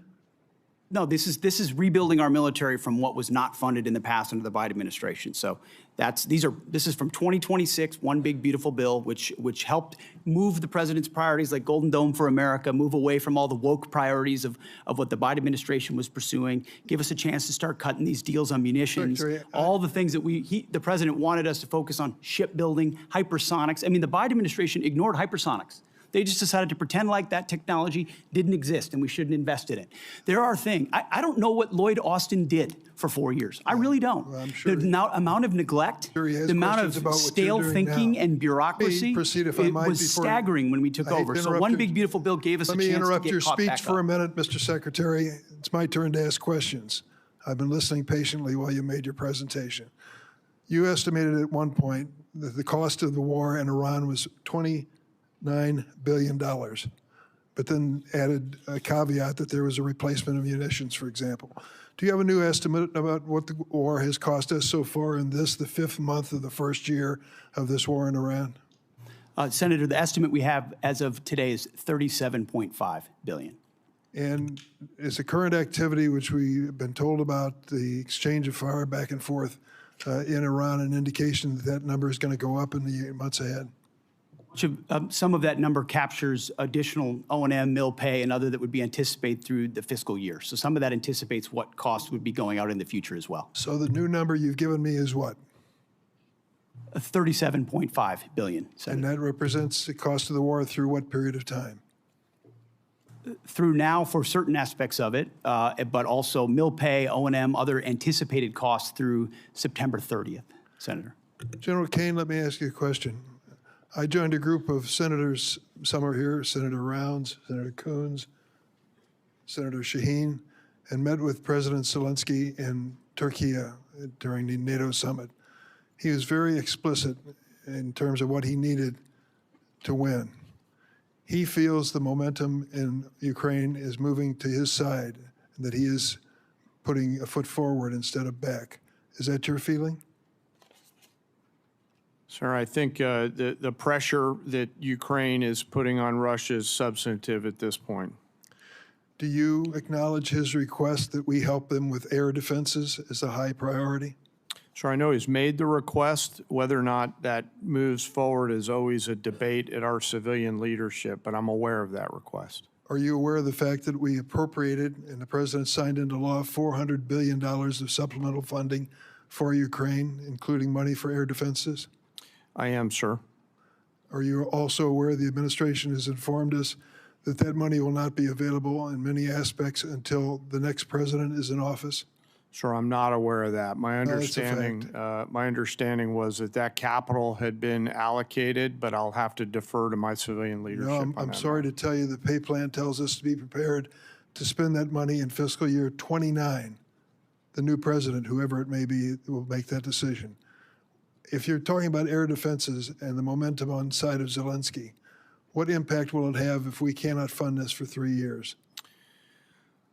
No, this is rebuilding our military from what was not funded in the past under the Biden administration. So this is from 2026, One Big Beautiful Bill, which helped move the president's priorities like Golden Dome for America, move away from all the woke priorities of what the Biden administration was pursuing, give us a chance to start cutting these deals on munitions, all the things that the president wanted us to focus on: shipbuilding, hypersonics. I mean, the Biden administration ignored hypersonics. They just decided to pretend like that technology didn't exist and we shouldn't invest in it. There are things. I don't know what Lloyd Austin did for 4 years. I really don't. Well, I'm sure the amount of neglect, the amount of stale thinking and bureaucracy was staggering when we took over. So One Big Beautiful Bill gave us a chance to get caught back up. Let me interrupt your speech for a minute, Mr. Secretary. It's my turn to ask questions. I've been listening patiently while you made your presentation. You estimated at one point that the cost of the war in Iran was $29 billion, but then added a caveat that there was a replacement of munitions, for example. Do you have a new estimate about what the war has cost us so far in the 5th month of the first year of this war in Iran? Senator, the estimate we have as of today is $37.5 billion. And is the current activity, which we've been told about, the exchange of fire back and forth in Iran, an indication that that number is going to go up in the months ahead? Some of that number captures additional O&M, mill pay, and other that would be anticipated through the fiscal year. So some of that anticipates what costs would be going out in the future as well. So the new number you've given me is what? $37.5 billion. And that represents the cost of the war through what period of time? Through now for certain aspects of it, but also mill pay, O&M, other anticipated costs through September 30th, Senator. General Kane, let me ask you a question. I joined a group of senators, some are here, Senator Rounds, Senator Coons, Senator Shaheen, and met with President Zelensky in Turkey during the NATO summit. He was very explicit in terms of what he needed to win. He feels the momentum in Ukraine is moving to his side and that he is putting a foot forward instead of back. Is that your feeling? Sir, I think the pressure that Ukraine is putting on Russia is substantive at this point. Do you acknowledge his request that we help them with air defenses as a high priority? Sir, I know he's made the request. Whether or not that moves forward is always a debate at our civilian leadership, but I'm aware of that request. Are you aware of the fact that we appropriated and the president signed into law $400 billion of supplemental funding for Ukraine, including money for air defenses? I am, sir. Are you also aware the administration has informed us that that money will not be available in many aspects until the next president is in office? Sir, I'm not aware of that. My that's a understanding was that capital had been allocated, but I'll have to defer to my civilian leadership. No, I'm sorry to tell you the pay plan tells us to be prepared to spend that money in fiscal year 29. The new president, whoever it may be, will make that decision. If you're talking about air defenses and the momentum on the side of Zelensky, what impact will it have if we cannot fund this for 3 years?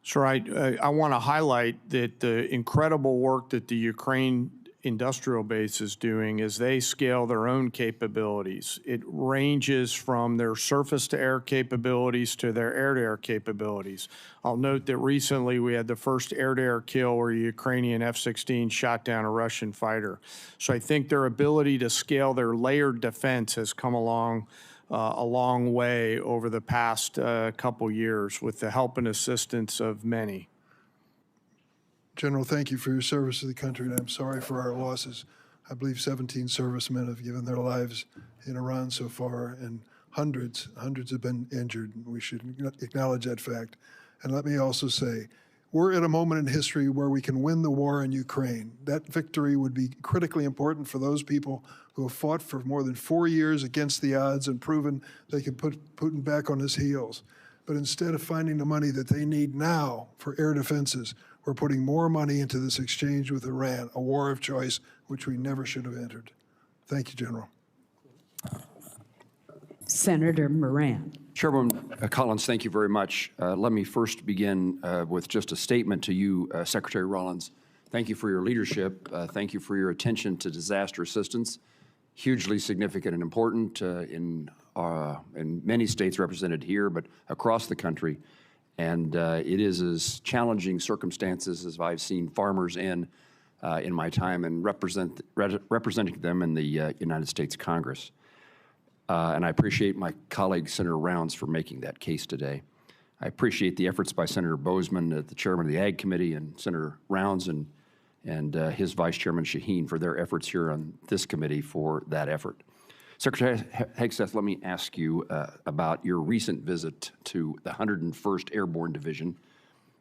Sir, I want to highlight that the incredible work that the Ukraine industrial base is doing as they scale their own capabilities. It ranges from their surface-to-air capabilities to their air-to-air capabilities. I'll note that recently we had the first air-to-air kill where a Ukrainian F-16 shot down a Russian fighter. So I think their ability to scale their layered defense has come along a long way over the past couple years with the help and assistance of many. General, thank you for your service to the country, and I'm sorry for our losses. I believe 17 servicemen have given their lives in Iran so far, and hundreds have been injured. We should acknowledge that fact. And let me also say, we're at a moment in history where we can win the war in Ukraine. That victory would be critically important for those people who have fought for more than 4 years against the odds and proven they can put Putin back on his heels. But instead of finding the money that they need now for air defenses, we're putting more money into this exchange with Iran, a war of choice which we never should have entered. Thank you, General. Senator Moran. Chairwoman Collins, thank you very much. Let me first begin with just a statement to you, Secretary Rollins. Thank you for your leadership. Thank you for your attention to disaster assistance. Hugely significant and important in many states represented here, but across the country. And it is as challenging circumstances as I've seen farmers in my time and representing them in the United States Congress. And I appreciate my colleague, Senator Rounds, for making that case today. I appreciate the efforts by Senator Bozeman, the chairman of the Ag Committee, and Senator Rounds and his Vice Chairman Shaheen for their efforts here on this committee for that effort. Secretary Hegseth, let me ask you about your recent visit to the 101st Airborne Division.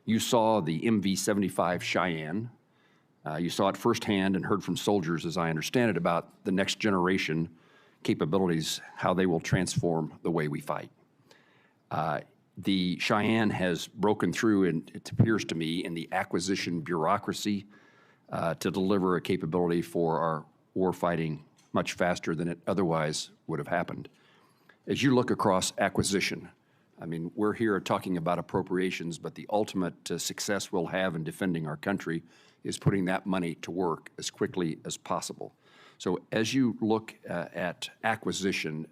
You saw the MV-75 Cheyenne. You saw it firsthand and heard from soldiers, as I understand it, about the next generation capabilities, how they will transform the way we fight. The Cheyenne has broken through, and it appears to me, in the acquisition bureaucracy to deliver a capability for our warfighting much faster than it otherwise would have happened. As you look across acquisition, I mean, we're here talking about appropriations, but the ultimate success we'll have in defending our country is putting that money to work as quickly as possible. So as you look at acquisition,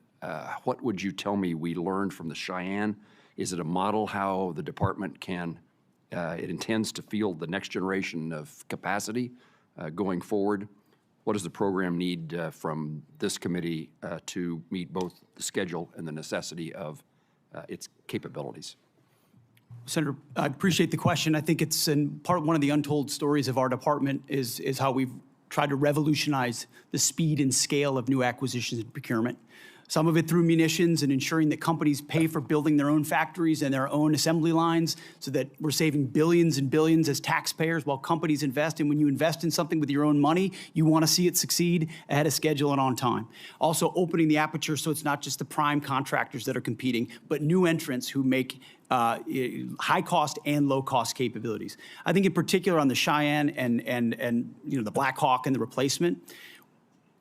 what would you tell me we learned from the Cheyenne? Is it a model how the department it intends to field the next generation of capacity going forward? What does the program need from this committee to meet both the schedule and the necessity of its capabilities? Senator, I appreciate the question. I think it's one of the untold stories of our department is how we've tried to revolutionize the speed and scale of new acquisitions and procurement. Some of it through munitions and ensuring that companies pay for building their own factories and their own assembly lines so that we're saving billions and billions as taxpayers while companies invest. And when you invest in something with your own money, you want to see it succeed ahead of schedule and on time. Also opening the aperture so it's not just the prime contractors that are competing, but new entrants who make high cost and low cost capabilities. I think in particular on the Cheyenne and the Black Hawk and the replacement,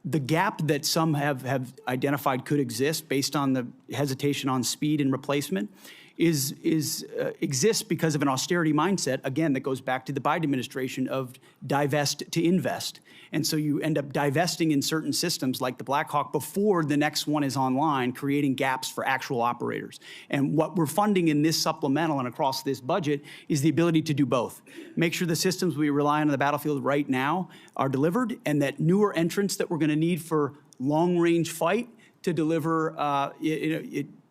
The gap that some have identified could exist based on the hesitation on speed and replacement exists because of an austerity mindset, again, that goes back to the Biden administration of divest to invest. And so you end up divesting in certain systems like the Black Hawk before the next one is online, creating gaps for actual operators. And what we're funding in this supplemental and across this budget is the ability to do both. Make sure the systems we rely on the battlefield right now are delivered, and that newer entrants that we're going to need for long-range fight to deliver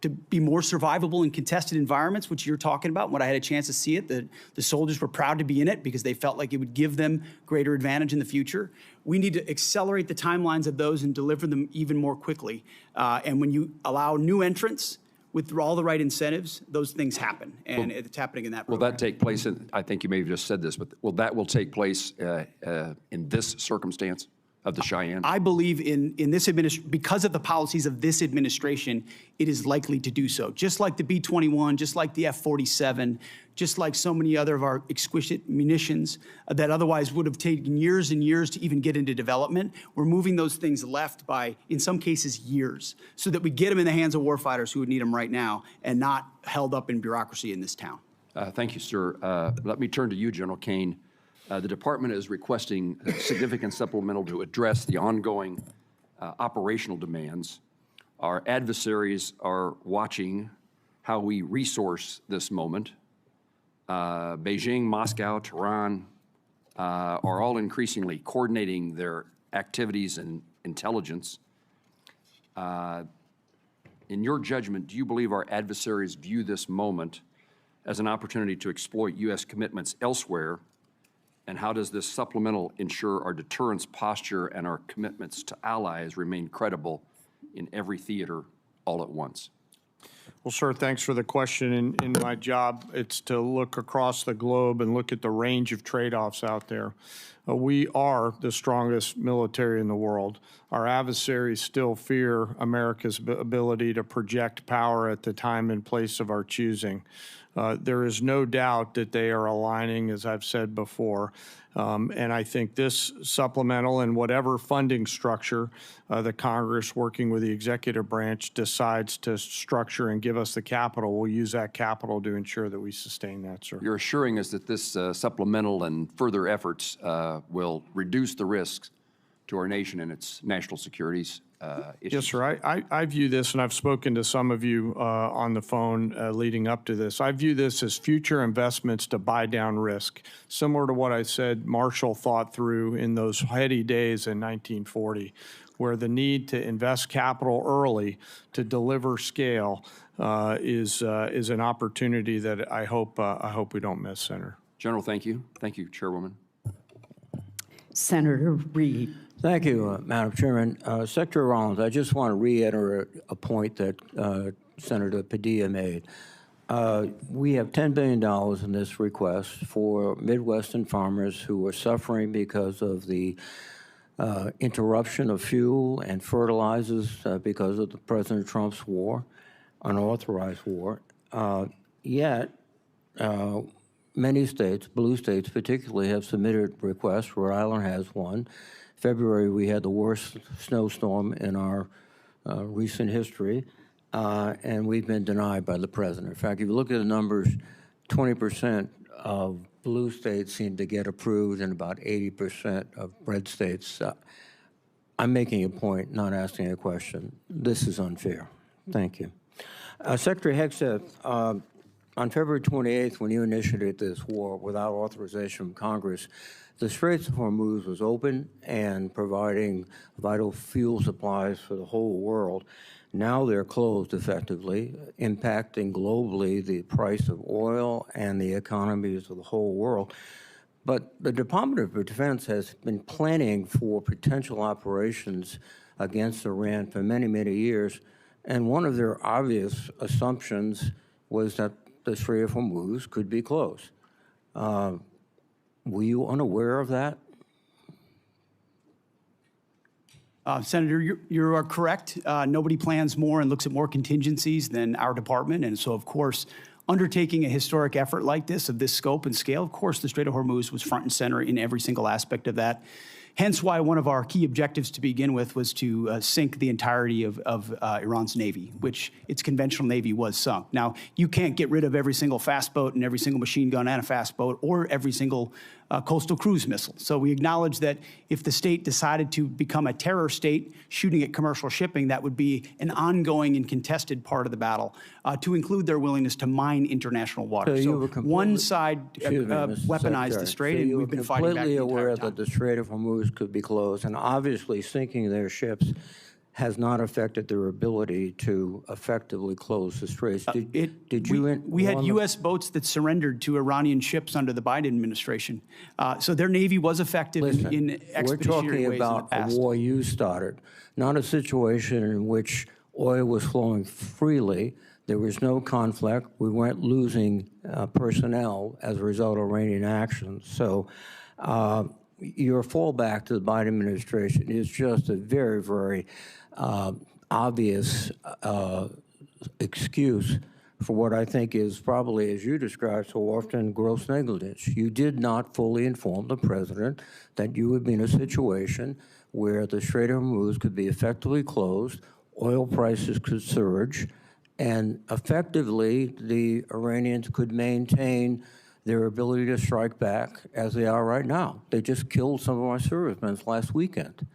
to be more survivable in contested environments, which you're talking about. When I had a chance to see it, the soldiers were proud to be in it because they felt like it would give them greater advantage in the future. We need to accelerate the timelines of those and deliver them even more quickly. And when you allow new entrants with all the right incentives, those things happen, and it's happening in that program. Will that take place, I think you may have just said this, but will take place in this circumstance of the Cheyenne? I believe in this administration, because of the policies of this administration, it is likely to do so. Just like the B-21, just like the F-47, just like so many other of our exquisite munitions that otherwise would have taken years and years to even get into development. We're moving those things left by, in some cases, years, so that we get them in the hands of warfighters who would need them right now and not held up in bureaucracy in this town. Thank you, sir. Let me turn to you, General Kane. The department is requesting a significant supplemental to address the ongoing operational demands. Our adversaries are watching how we resource this moment. Beijing, Moscow, Tehran are all increasingly coordinating their activities and intelligence. In your judgment, do you believe our adversaries view this moment as an opportunity to exploit U.S. commitments elsewhere? And how does this supplemental ensure our deterrence posture and our commitments to allies remain credible in every theater all at once? Well, sir, thanks for the question. In my job, it's to look across the globe and look at the range of trade-offs out there. We are the strongest military in the world. Our adversaries still fear America's ability to project power at the time and place of our choosing. There is no doubt that they are aligning, as I've said before. And I think this supplemental and whatever funding structure the Congress, working with the executive branch, decides to structure and give us the capital, we'll use that capital to ensure that we sustain that, sir. You're assuring us that this supplemental and further efforts will reduce the risks to our nation and its national securities issues. Yes, sir. I view this, and I've spoken to some of you on the phone leading up to this. I view this as future investments to buy down risk, similar to what I said Marshall thought through in those heady days in 1940, where the need to invest capital early to deliver scale is an opportunity that I hope we don't miss, Senator. General, thank you. Thank you, Chairwoman. Senator Reed. Thank you, Madam Chairman. Secretary Rollins, I just want to reiterate a point that Senator Padilla made. We have $10 billion in this request for Midwestern farmers who are suffering because of the interruption of fuel and fertilizers because of President Trump's war, unauthorized war. Yet, many states, blue states particularly, have submitted requests. Rhode Island has one. February, we had the worst snowstorm in our recent history, and we've been denied by the president. In fact, if you look at the numbers, 20% of blue states seem to get approved and about 80% of red states. I'm making a point, not asking a question. This is unfair. Thank you. Secretary Hegseth, on February 28th, when you initiated this war without authorization from Congress, the Straits of Hormuz was open and providing vital fuel supplies for the whole world. Now they're closed effectively, impacting globally the price of oil and the economies of the whole world. But the Department of Defense has been planning for potential operations against Iran for many, many years. And one of their obvious assumptions was that the Strait of Hormuz could be closed. Were you unaware of that? Senator, you are correct. Nobody plans more and looks at more contingencies than our department. And so, of course, undertaking a historic effort like this, of this scope and scale, of course, the Strait of Hormuz was front and center in every single aspect of that. Hence why one of our key objectives to begin with was to sink the entirety of Iran's Navy, which its conventional Navy was sunk. Now, you can't get rid of every single fast boat and every single machine gun and a fast boat or every single coastal cruise missile. So we acknowledge that if the state decided to become a terror state shooting at commercial shipping, that would be an ongoing and contested part of the battle, to include their willingness to mine international water. So one side weaponized the strait, and we've been fighting back the entire time. So you were completely aware that the Strait of Hormuz could be closed, and obviously sinking their ships has not affected their ability to effectively close the straits. We had U.S. boats that surrendered to Iranian ships under the Biden administration. So their Navy was effective in expeditionary ways in the past. We're talking about a war you started, not a situation in which oil was flowing freely. There was no conflict. We weren't losing personnel as a result of Iranian actions. So your fallback to the Biden administration is just a very, very obvious excuse for what I think is probably, as you described so often, gross negligence. You did not fully inform the president that you would be in a situation where the Strait of Hormuz could be effectively closed, oil prices could surge, and effectively the Iranians could maintain their ability to strike back as they are right now. They just killed some of our servicemen last weekend.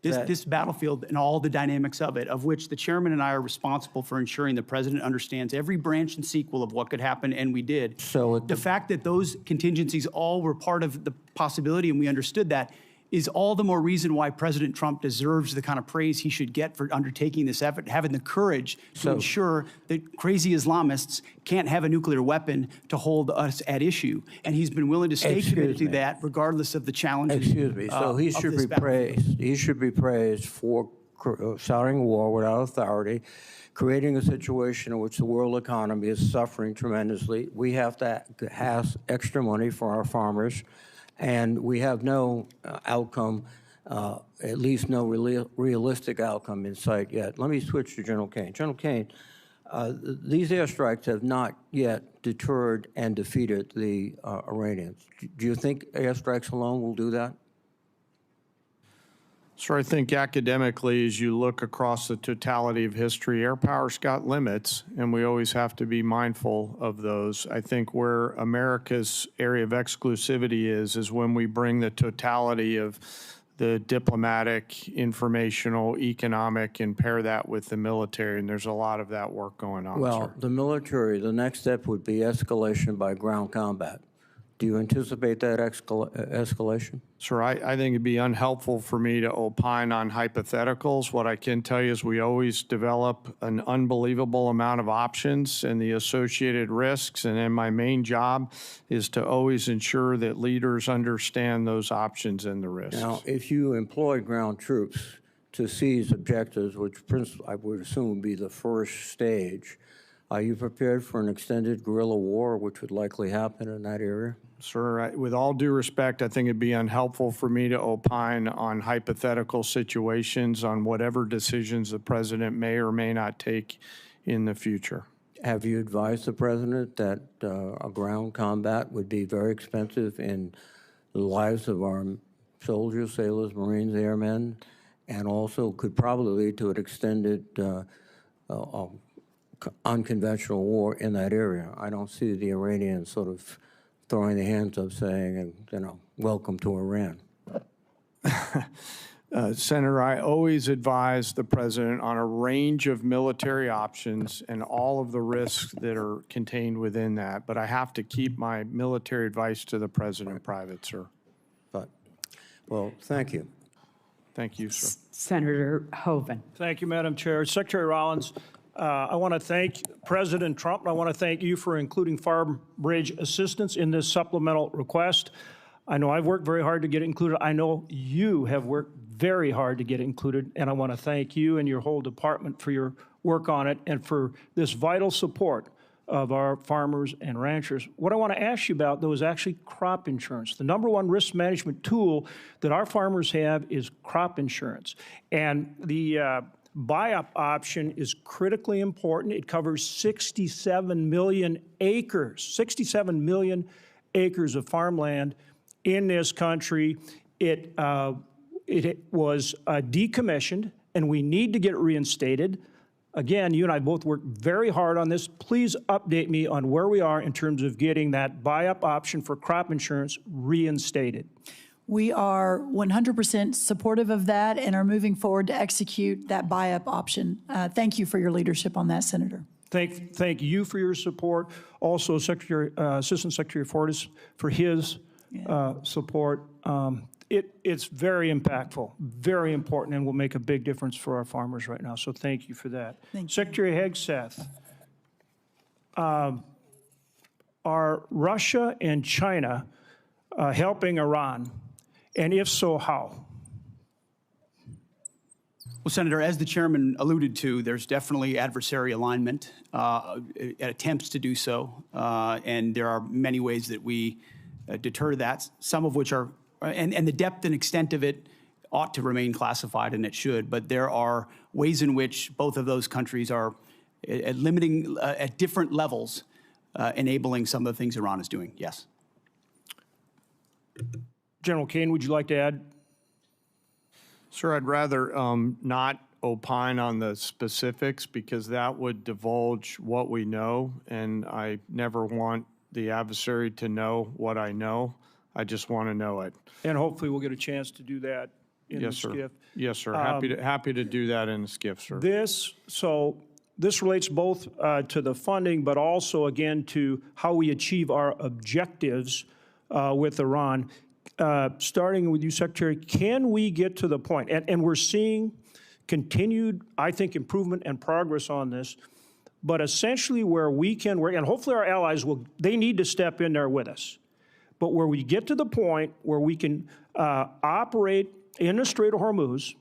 This battlefield and all the dynamics of it, of which the chairman and I are responsible for ensuring the president understands every branch and sequel of what could happen, and we did. So the fact that those contingencies all were part of the possibility, and we understood that, is all the more reason why President Trump deserves the kind of praise he should get for undertaking this effort, having the courage to ensure that crazy Islamists can't have a nuclear weapon to hold us at issue. And he's been willing to stay committed to that regardless of the challenges. Excuse me. So he should be praised. He should be praised for starting war without authority, creating a situation in which the world economy is suffering tremendously. We have to have extra money for our farmers. And we have no outcome, at least no realistic outcome in sight yet. Let me switch to General Kane. General Kane, these airstrikes have not yet deterred and defeated the Iranians. Do you think airstrikes alone will do that? So I think academically, as you look across the totality of history, air power's got limits, and we always have to be mindful of those. I think where America's area of exclusivity is when we bring the totality of the diplomatic, informational, economic, and pair that with the military, and there's a lot of that work going on, Well, the military, the next step would be escalation by ground combat. Do you anticipate that escalation? Sir, I think it'd be unhelpful for me to opine on hypotheticals. What I can tell you is we always develop an unbelievable amount of options and the associated risks, and then my main job is to always ensure that leaders understand those options and the risks. Now, if you employ ground troops to seize objectives, which I would assume would be the first stage, are you prepared for an extended guerrilla war, which would likely happen in that area? Sir, with all due respect, I think it'd be unhelpful for me to opine on hypothetical situations on whatever decisions the president may or may not take in the future. Have you advised the president that a ground combat would be very expensive in the lives of our soldiers, sailors, Marines, airmen, and also could probably lead to an extended unconventional war in that area? I don't see the Iranians sort of throwing their hands up saying, welcome to Iran. Senator, I always advise the president on a range of military options and all of the risks that are contained within that, but I have to keep my military advice to the president private, sir. Well, thank you. Thank you, sir. Senator Hoeven. Thank you, Madam Chair. Secretary Rollins, I want to thank President Trump, and I want to thank you for including farm bridge assistance in this supplemental request. I know I've worked very hard to get it included. I know you have worked very hard to get it included, and I want to thank you and your whole department for your work on it and for this vital support of our farmers and ranchers. What I want to ask you about, though, is actually crop insurance. The number one risk management tool that our farmers have is crop insurance. And the buy-up option is critically important. It covers 67 million acres, 67 million acres of farmland in this country. It was decommissioned, and we need to get it reinstated. Again, you and I both worked very hard on this. Please update me on where we are in terms of getting that buy-up option for crop insurance reinstated. We are 100% supportive of that and are moving forward to execute that buy-up option. Thank you for your leadership on that, Senator. Thank you for your support. Also, Assistant Secretary Fortas for his support. It's very impactful, very important, and will make a big difference for our farmers right now. So thank you for that. Thank you. Secretary Hegseth, are Russia and China helping Iran? And if so, how? Well, Senator, as the chairman alluded to, there's definitely adversary alignment, attempts to do so, and there are many ways that we deter that, some of which are, and the depth and extent of it ought to remain classified, and it should, but there are ways in which both of those countries are limiting at different levels, enabling some of the things Iran is doing. Yes. General Kane, would you like to add? Sir, I'd rather not opine on the specifics because that would divulge what we know, and I never want the adversary to know what I know. I just want to know it. And hopefully we'll get a chance to do that in the SCIF. Yes, sir. Happy to do that in the SCIF, sir. This relates both to the funding, but also, again, to how we achieve our objectives with Iran. Starting with you, Secretary, can we get to the point, and we're seeing continued, I think, improvement and progress on this, but essentially where we can work, and hopefully our allies they need to step in there with us, but where we get to the point where we can operate in the Strait of Hormuz,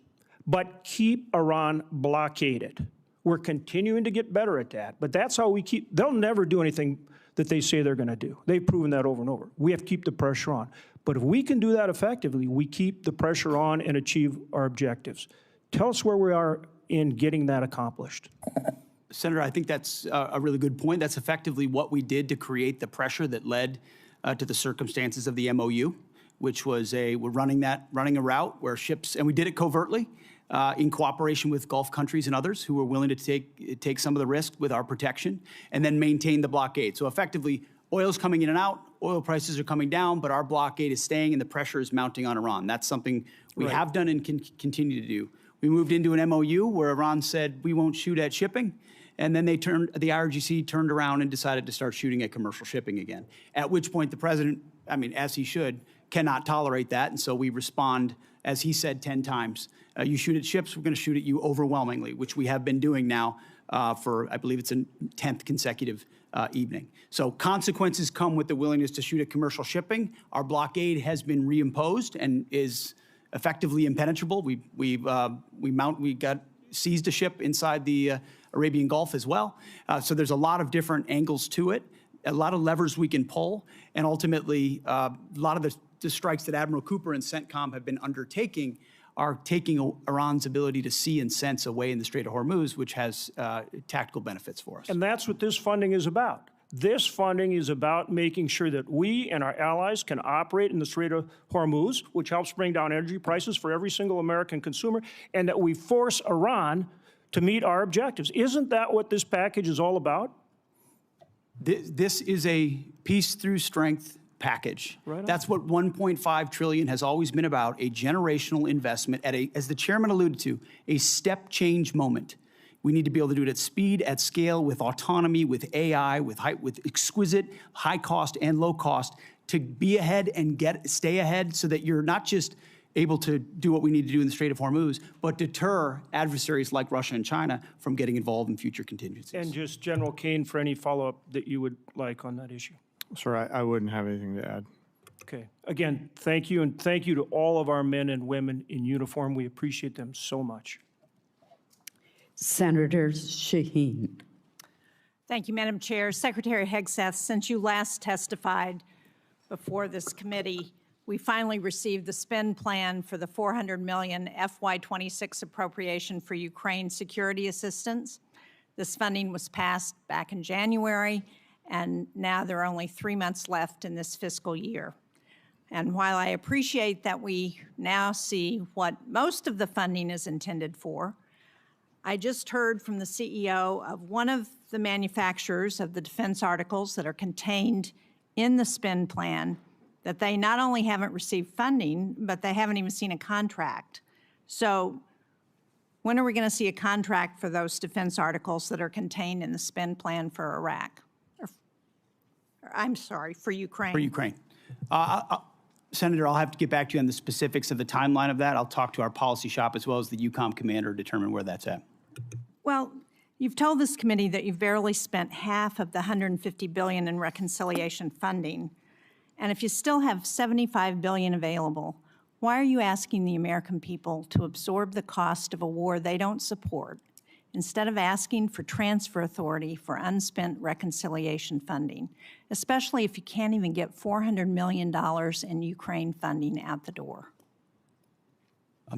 but keep Iran blockaded. We're continuing to get better at that, but that's how we they'll never do anything that they say they're going to do. They've proven that over and over. We have to keep the pressure on. But if we can do that effectively, we keep the pressure on and achieve our objectives. Tell us where we are in getting that accomplished. Senator, I think that's a really good point. That's effectively what we did to create the pressure that led to the circumstances of the MOU, which was we're running a route where ships, and we did it covertly in cooperation with Gulf countries and others who were willing to take some of the risk with our protection and then maintain the blockade. So effectively, oil's coming in and out, oil prices are coming down, but our blockade is staying and the pressure is mounting on Iran. That's something we have done and can continue to do. We moved into an MOU where Iran said we won't shoot at shipping, and then the IRGC turned around and decided to start shooting at commercial shipping again, at which point the president, I mean, as he should, cannot tolerate that, and so we respond, as he said 10 times, you shoot at ships, we're going to shoot at you overwhelmingly, which we have been doing now for, I believe it's a 10th consecutive evening. So consequences come with the willingness to shoot at commercial shipping. Our blockade has been reimposed and is effectively impenetrable. We got seized a ship inside the Arabian Gulf as well. So there's a lot of different angles to it, a lot of levers we can pull, and ultimately a lot of the strikes that Admiral Cooper and CENTCOM have been undertaking are taking Iran's ability to see and sense away in the Strait of Hormuz, which has tactical benefits for us. And that's what this funding is about. This funding is about making sure that we and our allies can operate in the Strait of Hormuz, which helps bring down energy prices for every single American consumer, and that we force Iran to meet our objectives. Isn't that what this package is all about? This is a peace through strength package. Right. That's what 1.5 trillion has always been about, a generational investment at as the chairman alluded to, a step change moment. We need to be able to do it at speed, at scale, with autonomy, with AI, with exquisite high cost and low cost to be ahead and stay ahead so that you're not just able to do what we need to do in the Strait of Hormuz, but deter adversaries like Russia and China from getting involved in future contingencies. And just General Kane for any follow-up that you would like on that issue. Sir, I wouldn't have anything to add. Okay. Again, thank you, and thank you to all of our men and women in uniform. We appreciate them so much. Senator Shaheen. Thank you, Madam Chair. Secretary Hegseth, since you last testified before this committee, we finally received the spend plan for the $400 million FY26 appropriation for Ukraine security assistance. This funding was passed back in January, and now there are only 3 months left in this fiscal year. And while I appreciate that we now see what most of the funding is intended for, I just heard from the CEO of one of the manufacturers of the defense articles that are contained in the spend plan that they not only haven't received funding, but they haven't even seen a contract. So when are we going to see a contract for those defense articles that are contained in the spend plan for Iraq? I'm sorry, for Ukraine. For Ukraine. Senator, I'll have to get back to you on the specifics of the timeline of that. I'll talk to our policy shop as well as the EUCOM commander to determine where that's at. Well, you've told this committee that you've barely spent half of the $150 billion in reconciliation funding. And if you still have $75 billion available, why are you asking the American people to absorb the cost of a war they don't support instead of asking for transfer authority for unspent reconciliation funding, especially if you can't even get $400 million in Ukraine funding out the door?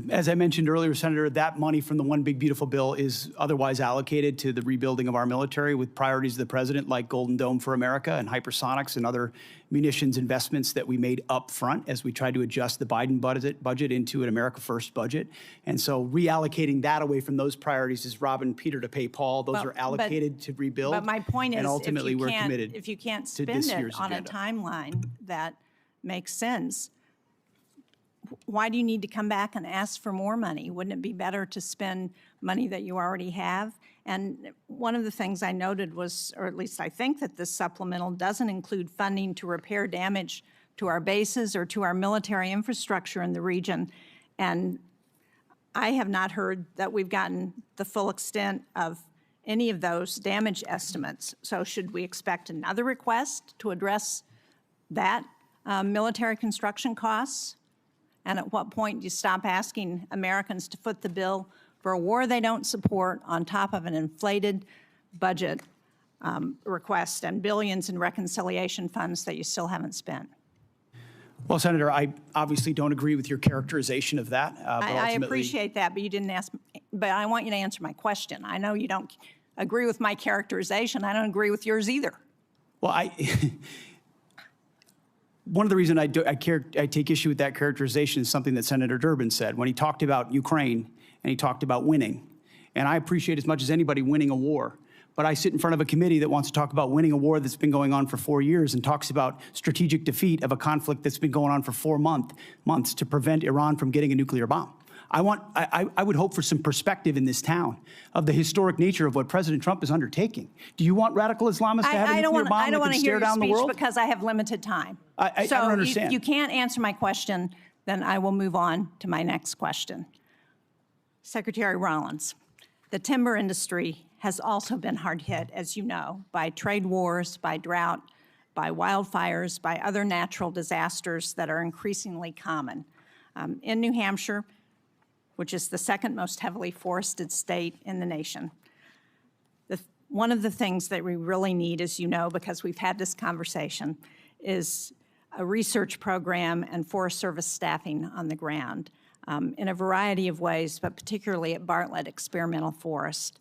As I mentioned earlier, Senator, that money from the One Big Beautiful Bill is otherwise allocated to the rebuilding of our military with priorities of the president like Golden Dome for America and hypersonics and other munitions investments that we made up front as we tried to adjust the Biden budget into an America First budget. And so reallocating that away from those priorities is robbing Peter to pay Paul. Those are allocated to rebuild. But my point is, and ultimately we're committed if you can't to spend this it year's on agenda. a timeline that makes sense, why do you need to come back and ask for more money? Wouldn't it be better to spend money that you already have? And one of the things I noted was, or at least I think that this supplemental doesn't include funding to repair damage to our bases or to our military infrastructure in the region. And I have not heard that we've gotten the full extent of any of those damage estimates. So should we expect another request to address that military construction costs? And at what point do you stop asking Americans to foot the bill for a war they don't support on top of an inflated budget request and billions in reconciliation funds that you still haven't spent? Well, Senator, I obviously don't agree with your characterization of that. But I ultimately, appreciate that, but you didn't ask, but I want you to answer my question. I know you don't agree with my characterization. I don't agree with yours either. Well, one of the reasons I take issue with that characterization is something that Senator Durbin said when he talked about Ukraine and he talked about winning. And I appreciate as much as anybody winning a war. But I sit in front of a committee that wants to talk about winning a war that's been going on for 4 years and talks about strategic defeat of a conflict that's been going on for 4 months to prevent Iran from getting a nuclear bomb. I would hope for some perspective in this town of the historic nature of what President Trump is undertaking. Do you want radical Islamists to have a nuclear bomb that can stare down the world? Because I have limited time. I don't understand. If you can't answer my question, then I will move on to my next question. Secretary Rollins, the timber industry has also been hard hit, as you know, by trade wars, by drought, by wildfires, by other natural disasters that are increasingly common. In New Hampshire, which is the second most heavily forested state in the nation, one of the things that we really need, as you know, because we've had this conversation, is a research program and Forest Service staffing on the ground in a variety of ways, but particularly at Bartlett Experimental Forest.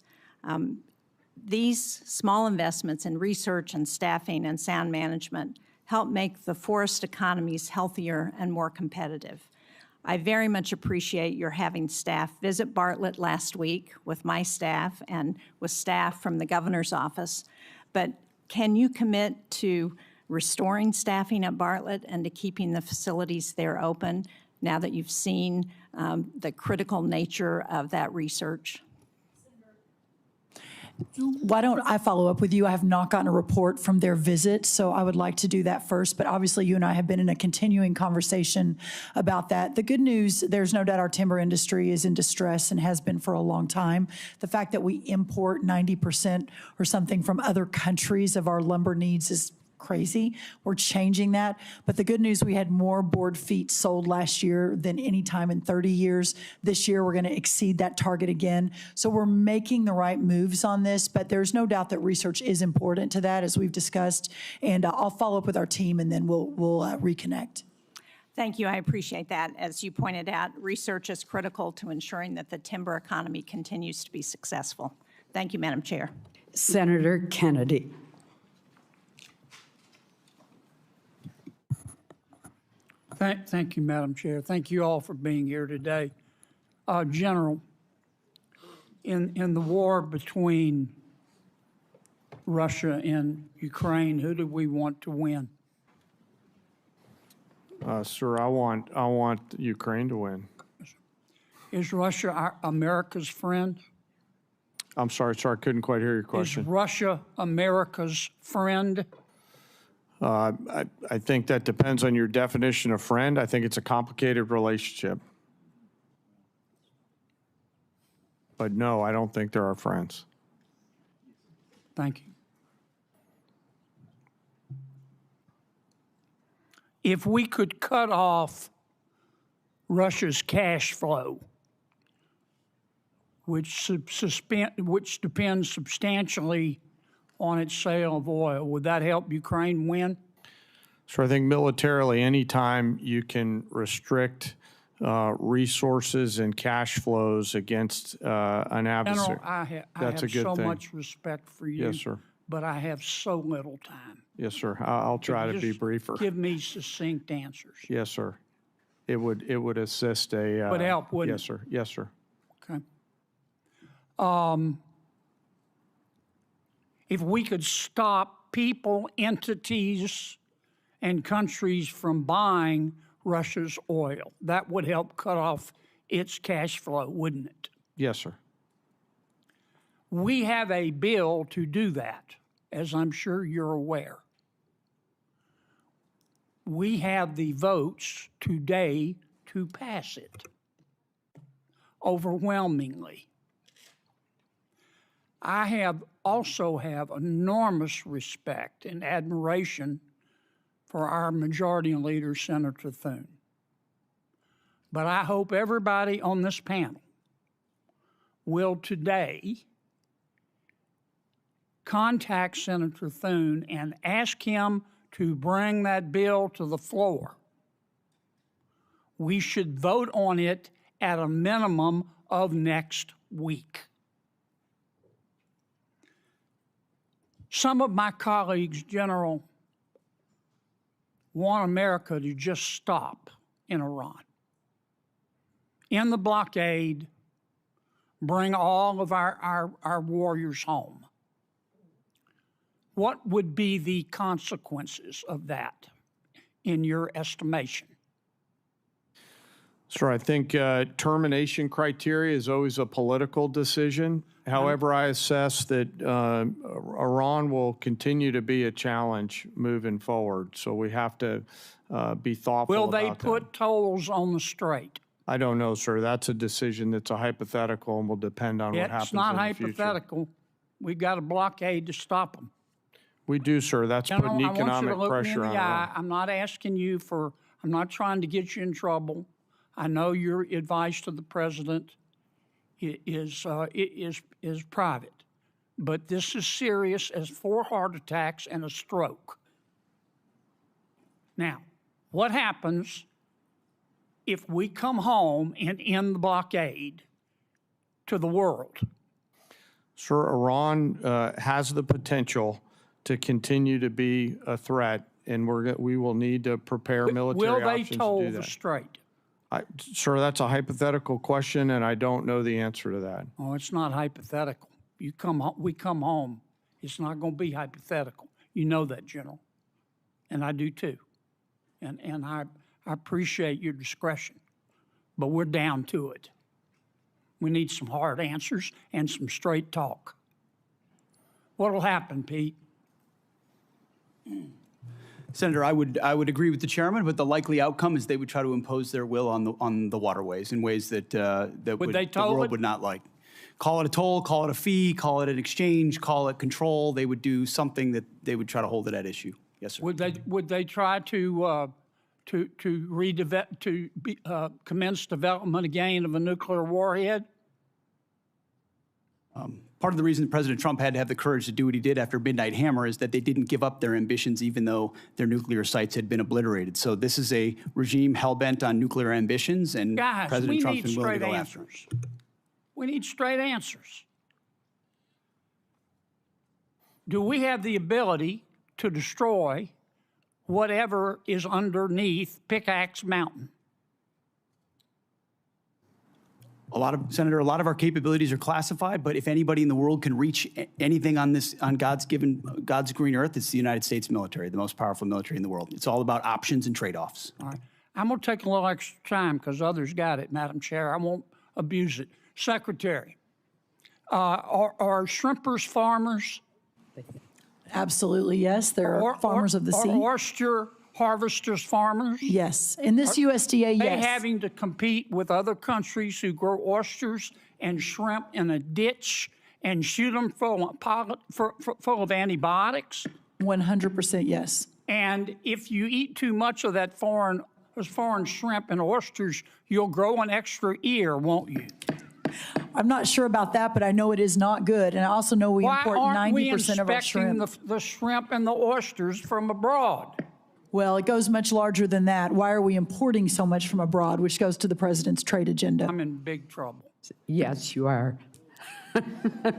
These small investments in research and staffing and sound management help make the forest economies healthier and more competitive. I very much appreciate your having staff visit Bartlett last week with my staff and with staff from the governor's office. But can you commit to restoring staffing at Bartlett and to keeping the facilities there open now that you've seen the critical nature of that research? Why don't I follow up with you? I have not gotten a report from their visit, so I would like to do that first. But obviously, you and I have been in a continuing conversation about that. The good news, there's no doubt our timber industry is in distress and has been for a long time. The fact that we import 90% or something from other countries of our lumber needs is crazy. We're changing that. But the good news, we had more board feet sold last year than any time in 30 years. This year, we're going to exceed that target again. So we're making the right moves on this, but there's no doubt that research is important to that, as we've discussed. And I'll follow up with our team, and then we'll reconnect. Thank you. I appreciate that. As you pointed out, research is critical to ensuring that the timber economy continues to be successful. Thank you, Madam Chair. Senator Kennedy. Thank you, Madam Chair. Thank you all for being here today. General, in the war between Russia and Ukraine, who do we want to win? Sir, I want Ukraine to win. Is Russia America's friend? I'm sorry, sir, I couldn't quite hear your question. Is Russia America's friend? I think that depends on your definition of friend. I think it's a complicated relationship. But no, I don't think they're our friends. Thank you. If we could cut off Russia's cash flow, which depends substantially on its sale of oil, would that help Ukraine win? So I think militarily, anytime you can restrict resources and cash flows against an adversary, General, I that's a have good so thing. much respect for you. Yes, sir. But I have so little time. Yes, sir. I'll try to be Just briefer. Give me succinct answers. Yes, sir. It would assist a. Would help, wouldn't yes, sir. Yes, sir. Okay. If we could stop people, entities, and countries from buying Russia's oil, that would help cut off its cash flow, wouldn't it? Yes, sir. We have a bill to do that, as I'm sure you're aware. We have the votes today to pass it overwhelmingly. I also have enormous respect and admiration for our majority leader, Senator Thune. But I hope everybody on this panel will today contact Senator Thune and ask him to bring that bill to the floor. We should vote on it at a minimum of next week. Some of my colleagues, General, want America to just stop in Iran. End the blockade, bring all of our warriors home. What would be the consequences of that, in your estimation? Sir, I think termination criteria is always a political decision. However, I assess that Iran will continue to be a challenge moving forward, so we have to be thoughtful Will about they that. put tolls on the strait? I don't know, sir. That's a decision that's a hypothetical and will depend on what happens It's not in the future. hypothetical. We've got a blockade to stop them. We do, sir. That's General, putting I want you economic to look me in pressure the on eye. Iran. I'm not asking you for, I'm not trying to get you in trouble. I know your advice to the president is private, but this is serious as 4 heart attacks and a stroke. Now, what happens if we come home and end the blockade to the world? Sir, Iran has the potential to continue to be a threat, and we will need to prepare military Will they options to toll do the that. strait? Sir, that's a hypothetical question, and I don't know the answer to that. Oh, it's not hypothetical. We come home. It's not going to be hypothetical. You know that, General, and I do too. And I appreciate your discretion, but we're down to it. We need some hard answers and some straight talk. What'll happen, Pete? Senator, I would agree with the chairman, but the likely outcome is they would try to impose their will on the waterways in ways that the world would not like. Call it a toll, call it a fee, call it an exchange, call it control. They would do something that they would try to hold it at issue. Yes, sir. Would they try to commence development again of a nuclear warhead? Part of the reason President Trump had to have the courage to do what he did after Midnight Hammer is that they didn't give up their ambitions even though their nuclear sites had been obliterated. So this is a regime hell-bent on nuclear ambitions, and Guys, President Trump's we need been willing to straight go after answers. We need straight answers. Do we have the ability to destroy whatever is underneath Pickaxe Mountain? Senator, a lot of our capabilities are classified, but if anybody in the world can reach anything on God's green earth, it's the United States military, the most powerful military in the world. It's all about options and trade-offs. All right. I'm going to take a little extra time because others got it, Madam Chair. I won't abuse it. Secretary, are shrimpers farmers? Absolutely, yes. There are farmers of the sea. Are oyster harvesters farmers? Yes. In this USDA, They yes. having to compete with other countries who grow oysters and shrimp in a ditch and shoot them full of antibiotics? 100% yes. And if you eat too much of that foreign shrimp and oysters, you'll grow an extra ear, won't you? I'm not sure about that, but I know it is not good. And I also know we import 90% of our shrimp. Why aren't we inspecting the shrimp and the oysters from abroad? Well, it goes much larger than that. Why are we importing so much from abroad, which goes to the president's trade agenda? I'm in big trouble. Yes, you are.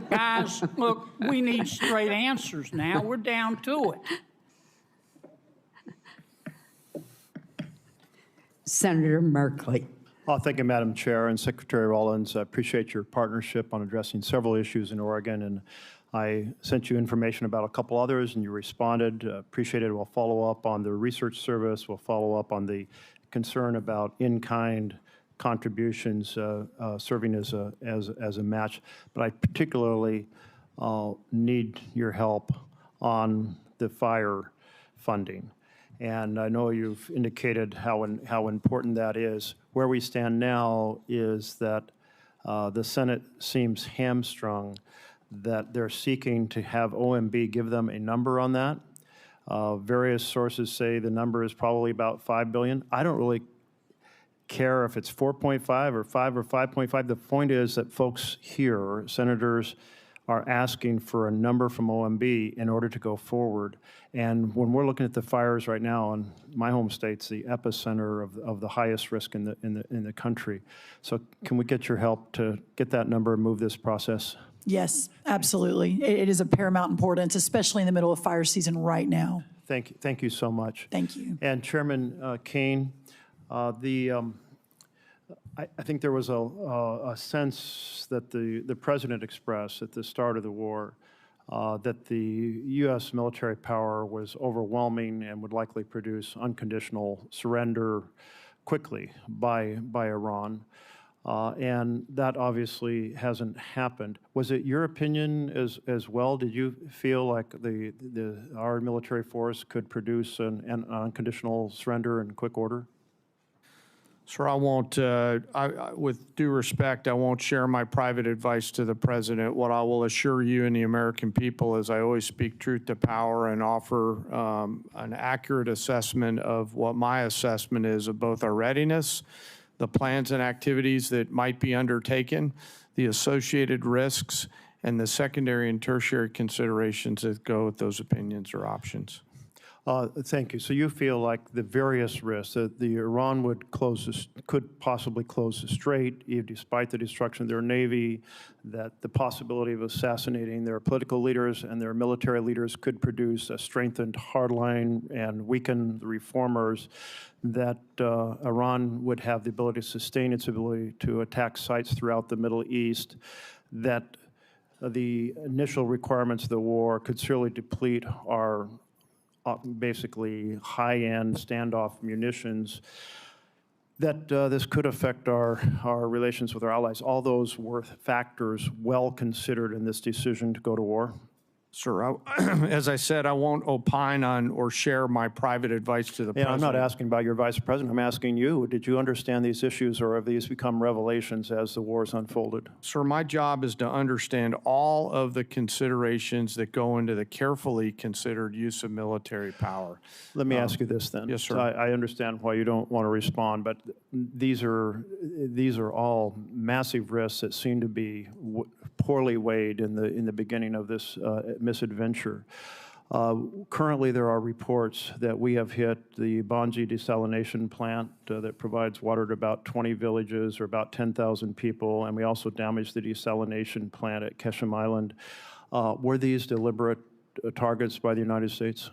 Guys, look, we need straight answers now. We're down to it. Senator Merkley. Thank you, Madam Chair, and Secretary Rollins. I appreciate your partnership on addressing several issues in Oregon, and I sent you information about a couple others, and you responded. Appreciate it. We'll follow up on the research service. We'll follow up on the concern about in-kind contributions serving as a match. But I particularly need your help on the fire funding. And I know you've indicated how important that is. Where we stand now is that the Senate seems hamstrung, that they're seeking to have OMB give them a number on that. Various sources say the number is probably about $5 billion. I don't really care if it's 4.5 or 5 or 5.5. The point is that folks here, senators, are asking for a number from OMB in order to go forward. And when we're looking at the fires right now, in my home state's the epicenter of the highest risk in the country. So can we get your help to get that number and move this process? Yes, absolutely. It is of paramount importance, especially in the middle of fire season right now. Thank you so much. Thank you. And Chairman Kane, I think there was a sense that the President expressed at the start of the war that the U.S. military power was overwhelming and would likely produce unconditional surrender quickly by Iran. And that obviously hasn't happened. Was it your opinion as well? Did you feel like our military force could produce an unconditional surrender in quick order? Sir, I won't, with due respect, I won't share my private advice to the President. What I will assure you and the American people is I always speak truth to power and offer an accurate assessment of what my assessment is of both our readiness, the plans and activities that might be undertaken, the associated risks, and the secondary and tertiary considerations that go with those opinions or options. Thank you. So you feel like the various risks that the Iran could possibly close the strait, despite the destruction of their navy, that the possibility of assassinating their political leaders and their military leaders could produce a strengthened hardline and weaken the reformers, that Iran would have the ability to sustain its ability to attack sites throughout the Middle East, that the initial requirements of the war could surely deplete our basically high-end standoff munitions, that this could affect our relations with our allies. All those were factors well considered in this decision to go to war? Sir, as I said, I won't opine on or share my private advice to the President. I'm not asking about your Vice President. I'm asking you. Did you understand these issues, or have these become revelations as the war's unfolded? Sir, my job is to understand all of the considerations that go into the carefully considered use of military power. Let me ask you this then. Yes, sir. I understand why you don't want to respond, but these are all massive risks that seem to be poorly weighed in the beginning of this misadventure. Currently, there are reports that we have hit the Bonji desalination plant that provides water to about 20 villages or about 10,000 people, and we also damaged the desalination plant at Ketchum Island. Were these deliberate targets by the United States?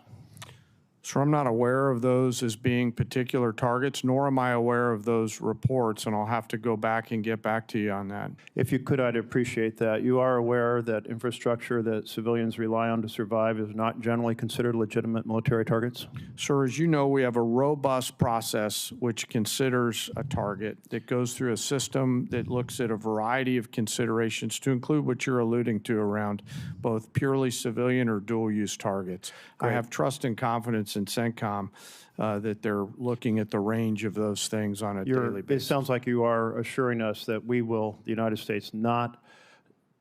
So I'm not aware of those as being particular targets, nor am I aware of those reports, and I'll have to go back and get back to you on that. If you could, I'd appreciate that. You are aware that infrastructure that civilians rely on to survive is not generally considered legitimate military targets? Sir, as you know, we have a robust process which considers a target that goes through a system that looks at a variety of considerations to include what you're alluding to around both purely civilian or dual-use targets. I have trust and confidence in CENTCOM that they're looking at the range of those things on a daily basis. It sounds like you are assuring us that we will, the United States, not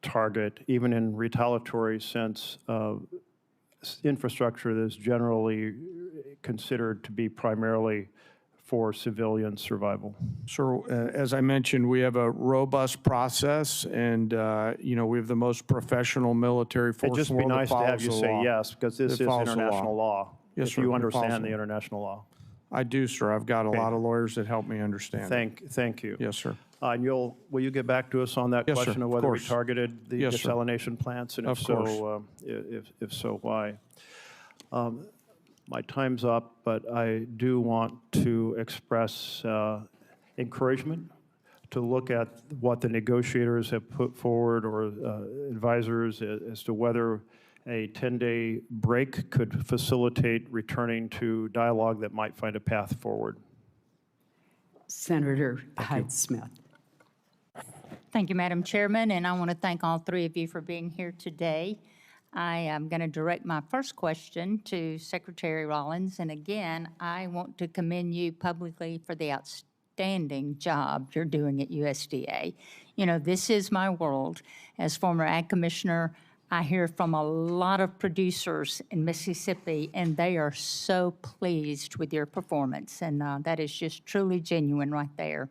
target, even in retaliatory sense, infrastructure that is generally considered to be primarily for civilian survival. So, as I mentioned, we have a robust process, and you know, we have the most professional military force. It'd just be nice to have you say yes, because this is international law. Yes, if sir. you understand the international law. I do, sir. I've got a lot of lawyers that help me understand. Thank you. Yes, sir. And will you get back to us on that Yes, sir. question of Of whether we course. targeted the Yes, sir. desalination plants, and Of if so, why? My time's up, but I do want to express encouragement to look at what the negotiators have put forward, or advisors, as to whether a 10-day break could facilitate returning to dialogue that might find a path forward. Senator Hegseth. Thank you, Madam Chairman, and I want to thank all three of you for being here today. I am going to direct my first question to Secretary Rollins, and again, I want to commend you publicly for the outstanding job you're doing at USDA. You know, this is my world. As former Ag Commissioner, I hear from a lot of producers in Mississippi, and they are so pleased with your performance, and that is just truly genuine right there.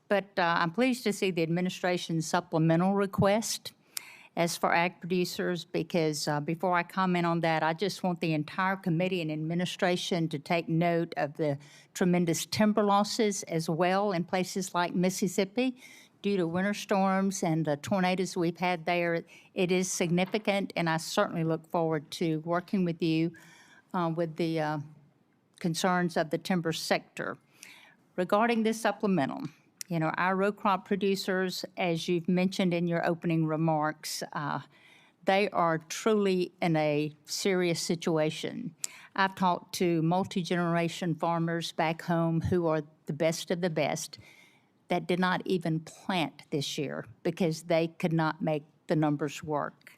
But I'm pleased to see the administration's supplemental request as for ag producers, because before I comment on that, I just want the entire committee and administration to take note of the tremendous timber losses as well in places like Mississippi due to winter storms and the tornadoes we've had there. It is significant, and I certainly look forward to working with you with the concerns of the timber sector. Regarding this supplemental, you know, our row crop producers, as you've mentioned in your opening remarks, they are truly in a serious situation. I've talked to multi-generation farmers back home who are the best of the best that did not even plant this year because they could not make the numbers work.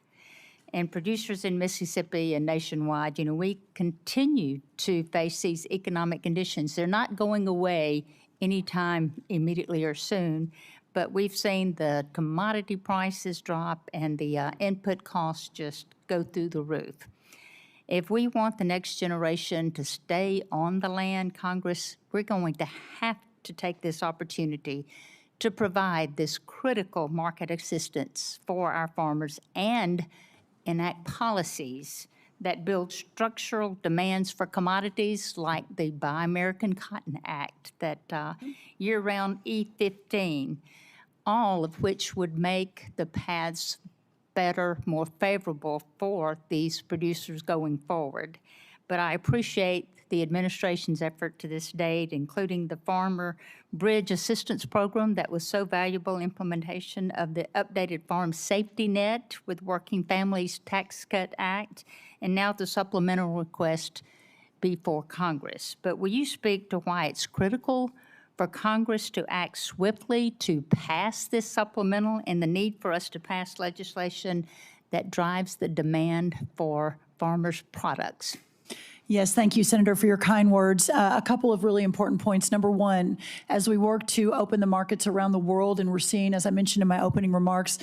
And producers in Mississippi and nationwide, you know, we continue to face these economic conditions. They're not going away anytime immediately or soon, but we've seen the commodity prices drop and the input costs just go through the roof. If we want the next generation to stay on the land, Congress, we're going to have to take this opportunity to provide this critical market assistance for our farmers and enact policies that build structural demands for commodities like the Buy American Cotton Act, that year-round E15, all of which would make the paths better, more favorable for these producers going forward. But I appreciate the administration's effort to this date, including the Farmer Bridge Assistance Program that was so valuable, implementation of the updated Farm Safety Net with Working Families Tax Cut Act, and now the supplemental request before Congress. But will you speak to why it's critical for Congress to act swiftly to pass this supplemental and the need for us to pass legislation that drives the demand for farmers' products? Yes, thank you, Senator, for your kind words. A couple of really important points. Number one, as we work to open the markets around the world, and we're seeing, as I mentioned in my opening remarks,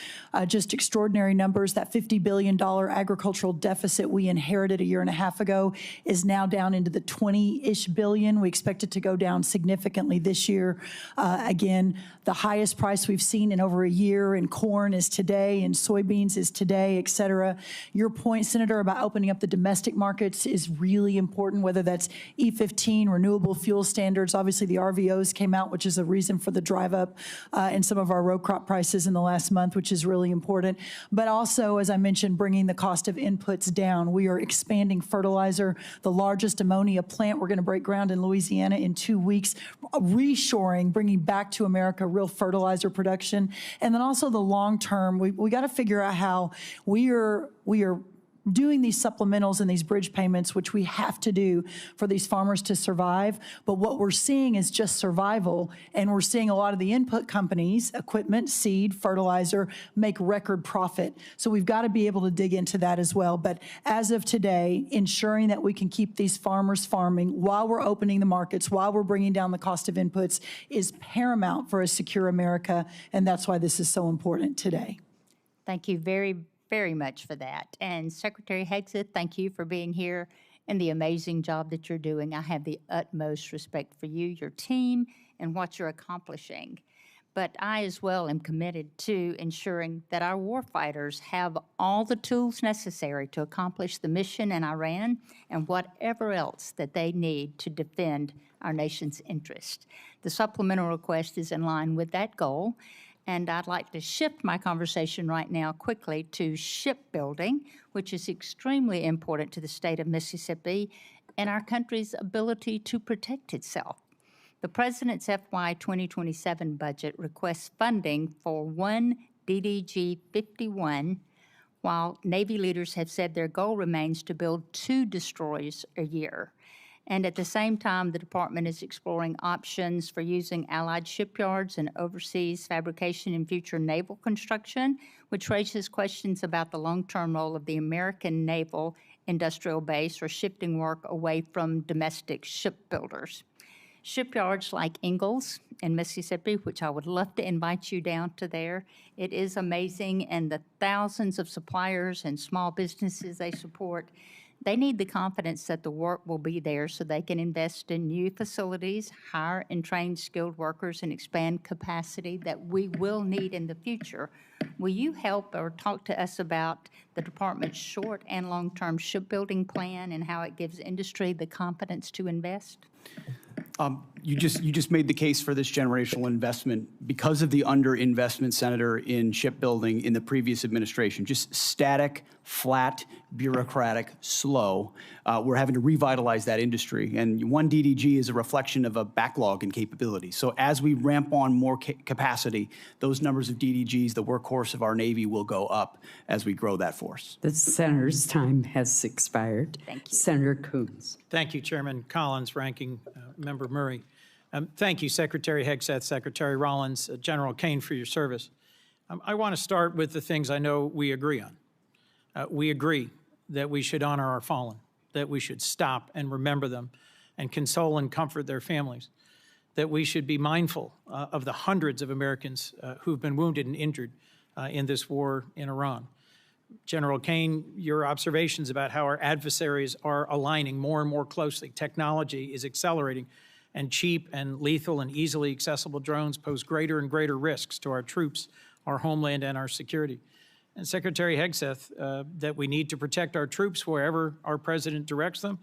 just extraordinary numbers. That $50 billion agricultural deficit we inherited a year and a half ago is now down into the 20-ish billion. We expect it to go down significantly this year. Again, the highest price we've seen in over a year in corn is today, in soybeans is today, et cetera. Your point, Senator, about opening up the domestic markets is really really important, whether that's E15, renewable fuel standards. Obviously, the RVOs came out, which is a reason for the drive up in some of our row crop prices in the last month, which is really important. But also, as I mentioned, bringing the cost of inputs down. We are expanding fertilizer, the largest ammonia plant. We're going to break ground in Louisiana in 2 weeks, reshoring, bringing back to America real fertilizer production. And then also the long term, we got to figure out how we are doing these supplementals and these bridge payments, which we have to do for these farmers to survive. But what we're seeing is just survival. And we're seeing a lot of the input companies, equipment, seed, fertilizer, make record profit. So we've got to be able to dig into that as well. But as of today, ensuring that we can keep these farmers farming while we're opening the markets, while we're bringing down the cost of inputs, is paramount for a secure America. And that's why this is so important today. Thank you very much for that. And Secretary Hegseth, thank you for being here and the amazing job that you're doing. I have the utmost respect for you, your team, and what you're accomplishing. But I as well am committed to ensuring that our warfighters have all the tools necessary to accomplish the mission in Iran and whatever else that they need to defend our nation's interest. The supplemental request is in line with that goal. And I'd like to shift my conversation right now quickly to shipbuilding, which is extremely important to the state of Mississippi and our country's ability to protect itself. The President's FY 2027 budget requests funding for one DDG 51, while Navy leaders have said their goal remains to build 2 destroyers a year. And at the same time, the department is exploring options for using allied shipyards and overseas fabrication in future naval construction, which raises questions about the long-term role of the American naval industrial base or shifting work away from domestic shipbuilders. Shipyards like Ingalls in Mississippi, which I would love to invite you down to there. It is amazing, and the thousands of suppliers and small businesses they support, they need the confidence that the work will be there so they can invest in new facilities, hire and train skilled workers, and expand capacity that we will need in the future. Will you help or talk to us about the department's short and long-term shipbuilding plan and how it gives industry the confidence to invest? You just made the case for this generational investment because of the underinvestment, Senator, in shipbuilding in the previous administration. Just static, flat, bureaucratic, slow. We're having to revitalize that industry. And one DDG is a reflection of a backlog in capability. So as we ramp on more capacity, those numbers of DDGs, the workhorse of our Navy, will go up as we grow that force. The senator's time has expired. Thank you. Senator Coons. Thank you, Chairman Collins, Ranking Member Murray. Thank you, Secretary Hegseth, Secretary Rollins, General Kane, for your service. I want to start with the things I know we agree on. We agree that we should honor our fallen, that we should stop and remember them and console and comfort their families, that we should be mindful of the hundreds of Americans who've been wounded and injured in this war in Iran. General Kane, your observations about how our adversaries are aligning more and more closely. Technology is accelerating, and cheap and lethal and easily accessible drones pose greater and greater risks to our troops, our homeland, and our security. And Secretary Hegseth, that we need to protect our troops wherever our president directs them,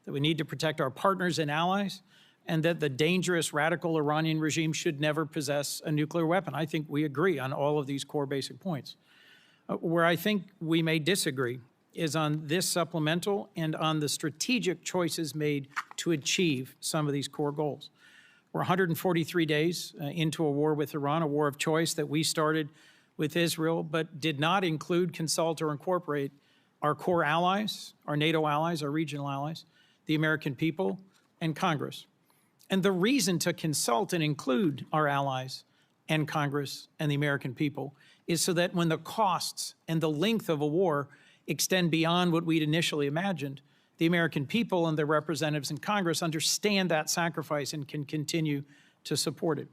that we need to protect our partners and allies, and that the dangerous radical Iranian regime should never possess a nuclear weapon. I think we agree on all of these core basic points. Where I think we may disagree is on this supplemental and on the strategic choices made to achieve some of these core goals. We're 143 days into a war with Iran, a war of choice that we started with Israel, but did not include, consult, or incorporate our core allies, our NATO allies, our regional allies, the American people, and Congress. And the reason to consult and include our allies and Congress and the American people is so that when the costs and the length of a war extend beyond what we'd initially imagined, the American people and their representatives in Congress understand that sacrifice and can continue to support it.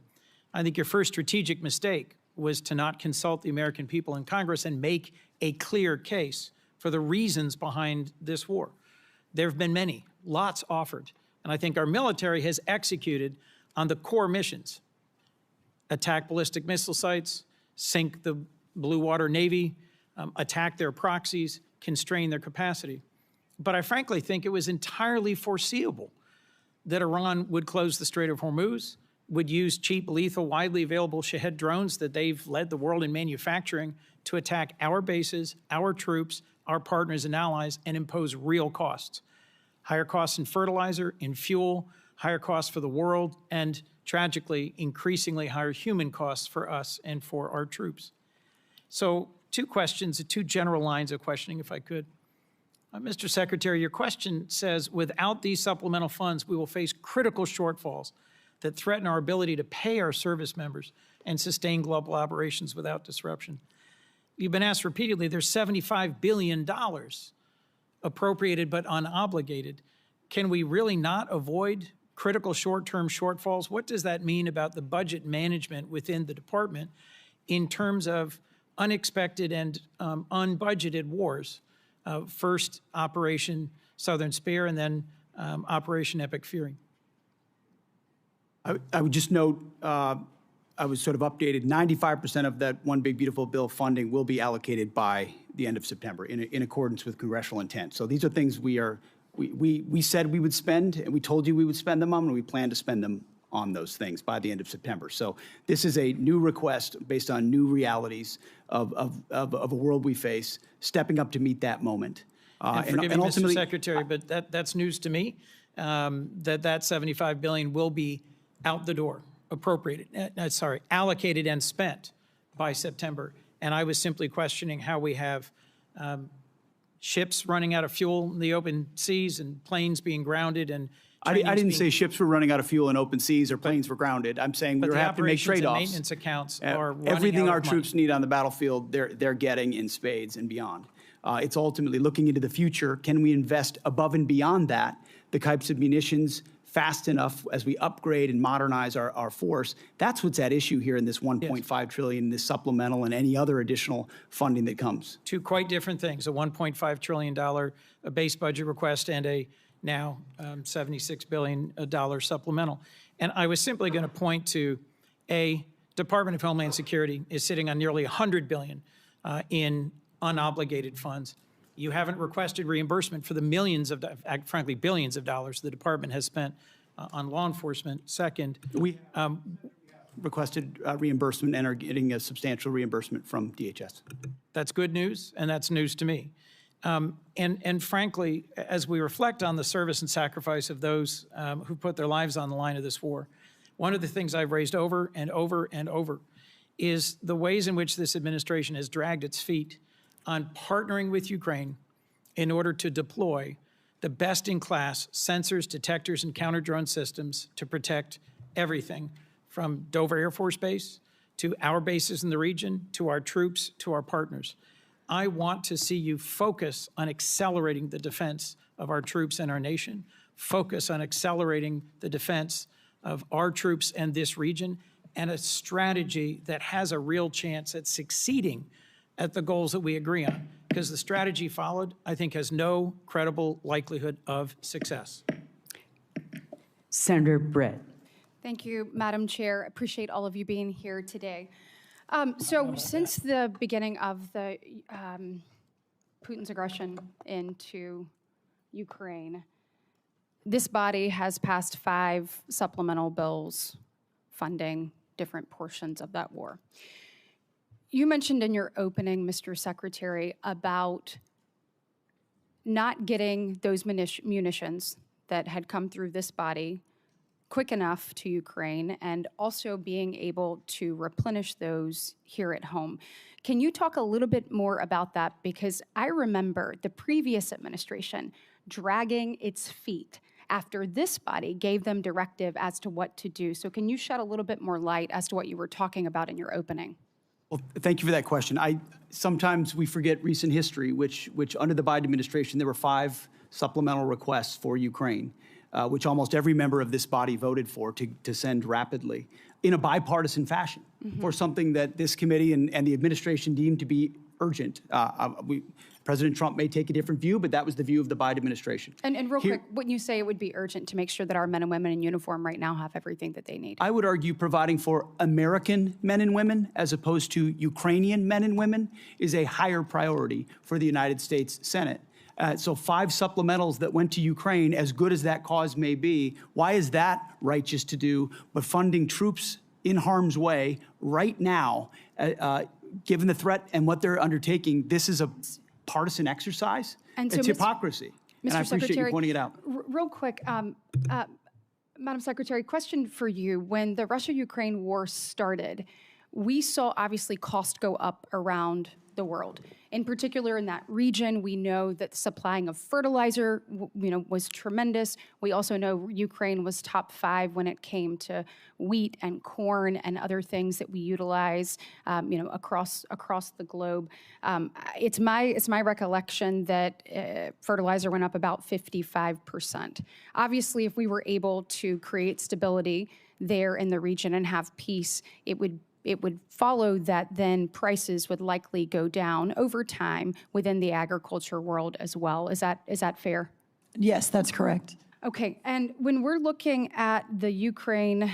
I think your first strategic mistake was to not consult the American people in Congress and make a clear case for the reasons behind this war. There have been many, lots offered, and I think our military has executed on the core missions: attack ballistic missile sites, sink the Blue Water Navy, attack their proxies, constrain their capacity. But I frankly think it was entirely foreseeable that Iran would close the Strait of Hormuz, would use cheap, lethal, widely available Shahed drones that they've led the world in manufacturing to attack our bases, our troops, our partners and allies, and impose real costs. Higher costs in fertilizer, in fuel, higher costs for the world, and tragically, increasingly higher human costs for us and for our troops. So 2 questions, 2 general lines of questioning, if I could. Mr. Secretary, your question says, without these supplemental funds, we will face critical shortfalls that threaten our ability to pay our service members and sustain global operations without disruption. You've been asked repeatedly, there's $75 billion appropriated but unobligated. Can we really not avoid critical short-term shortfalls? What does that mean about the budget management within the department in terms of unexpected and unbudgeted wars? First, Operation Southern Spear, and then Operation Epic Fury. I would just note, I was sort of updated, 95% of that One Big Beautiful Bill funding will be allocated by the end of September in accordance with congressional intent. So these are things we said we would spend, and we told you we would spend them on, and we plan to spend them on those things by the end of September. So this is a new request based on new realities of a world we face, stepping up to meet that moment. And forgive me, Mr. Secretary, but that's news to me, that $75 billion will be out the door, allocated and spent by September. And I was simply questioning how we have ships running out of fuel in the open seas and planes being grounded and I didn't say ships were running out of fuel in open seas or planes were grounded. I'm saying we have to make trade-offs. Maintenance accounts are running everything out our of money. troops need on the battlefield, they're getting in spades and beyond. It's ultimately looking into the future. Can we invest above and beyond that, the types of munitions fast enough as we upgrade and modernize our force? That's what's at issue here in this $1.5 trillion, this supplemental and any other additional funding that comes. 2 quite different things, a $1.5 trillion base budget request and a now $76 billion supplemental. And I was simply going to point to Department of Homeland Security is sitting on nearly $100 billion in unobligated funds. You haven't requested reimbursement for the millions of, frankly, billions of dollars the department has spent on law enforcement. Second, we requested reimbursement and are getting a substantial reimbursement from DHS. That's good news, and that's news to me. And frankly, as we reflect on the service and sacrifice of those who put their lives on the line of this war, one of the things I've raised over and over and over is the ways in which this administration has dragged its feet on partnering with Ukraine in order to deploy the best-in-class sensors, detectors, and counter-drone systems to protect everything from Dover Air Force Base to our bases in the region, to our troops, to our partners. I want to see you focus on accelerating the defense of our troops and our nation, focus on accelerating the defense of our troops and this region, and a strategy that has a real chance at succeeding at the goals that we agree on. Because the strategy followed, I think, has no credible likelihood of success. Senator Britt. Thank you, Madam Chair. Appreciate all of you being here today. So since the beginning of the Putin's aggression into Ukraine, this body has passed 5 supplemental bills funding different portions of that war. You mentioned in your opening, Mr. Secretary, about not getting those munitions that had come through this body quick enough to Ukraine and also being able to replenish those here at home. Can you talk a little bit more about that? Because I remember the previous administration dragging its feet after this body gave them directive as to what to do. So can you shed a little bit more light as to what you were talking about in your opening? Well, thank you for that question. Sometimes we forget recent history, which under the Biden administration, there were 5 supplemental requests for Ukraine, which almost every member of this body voted for to send rapidly in a bipartisan fashion for something that this committee and the administration deemed to be urgent. President Trump may take a different view, but that was the view of the Biden administration. And real quick, wouldn't you say it would be urgent to make sure that our men and women in uniform right now have everything that they need? I would argue providing for American men and women as opposed to Ukrainian men and women is a higher priority for the United States Senate. So 5 supplementals that went to Ukraine, as good as that cause may be, why is that righteous to do? But funding troops in harm's way right now, given the threat and what they're undertaking, this is a partisan exercise. And so, it's hypocrisy. And I appreciate you pointing it out. Real quick, Madam Secretary, question for you. When the Russia-Ukraine war started, we saw obviously cost go up around the world. In particular, in that region, we know that the supplying of fertilizer, was tremendous. We also know Ukraine was top 5 when it came to wheat and corn and other things that we utilize, across the globe. It's my recollection that fertilizer went up about 55%. Obviously, if we were able to create stability there in the region and have peace, it would follow that then prices would likely go down over time within the agriculture world as well. Is that fair? Yes, that's correct. Okay, and when we're looking at the Ukraine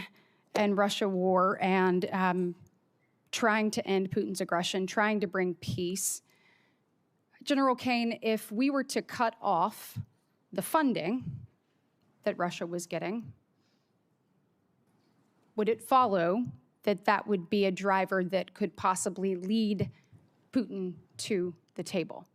and Russia war and trying to end Putin's aggression, trying to bring peace, General Kane, if we were to cut off the funding that Russia was getting, would it follow that would be a driver that could possibly lead Putin to the table?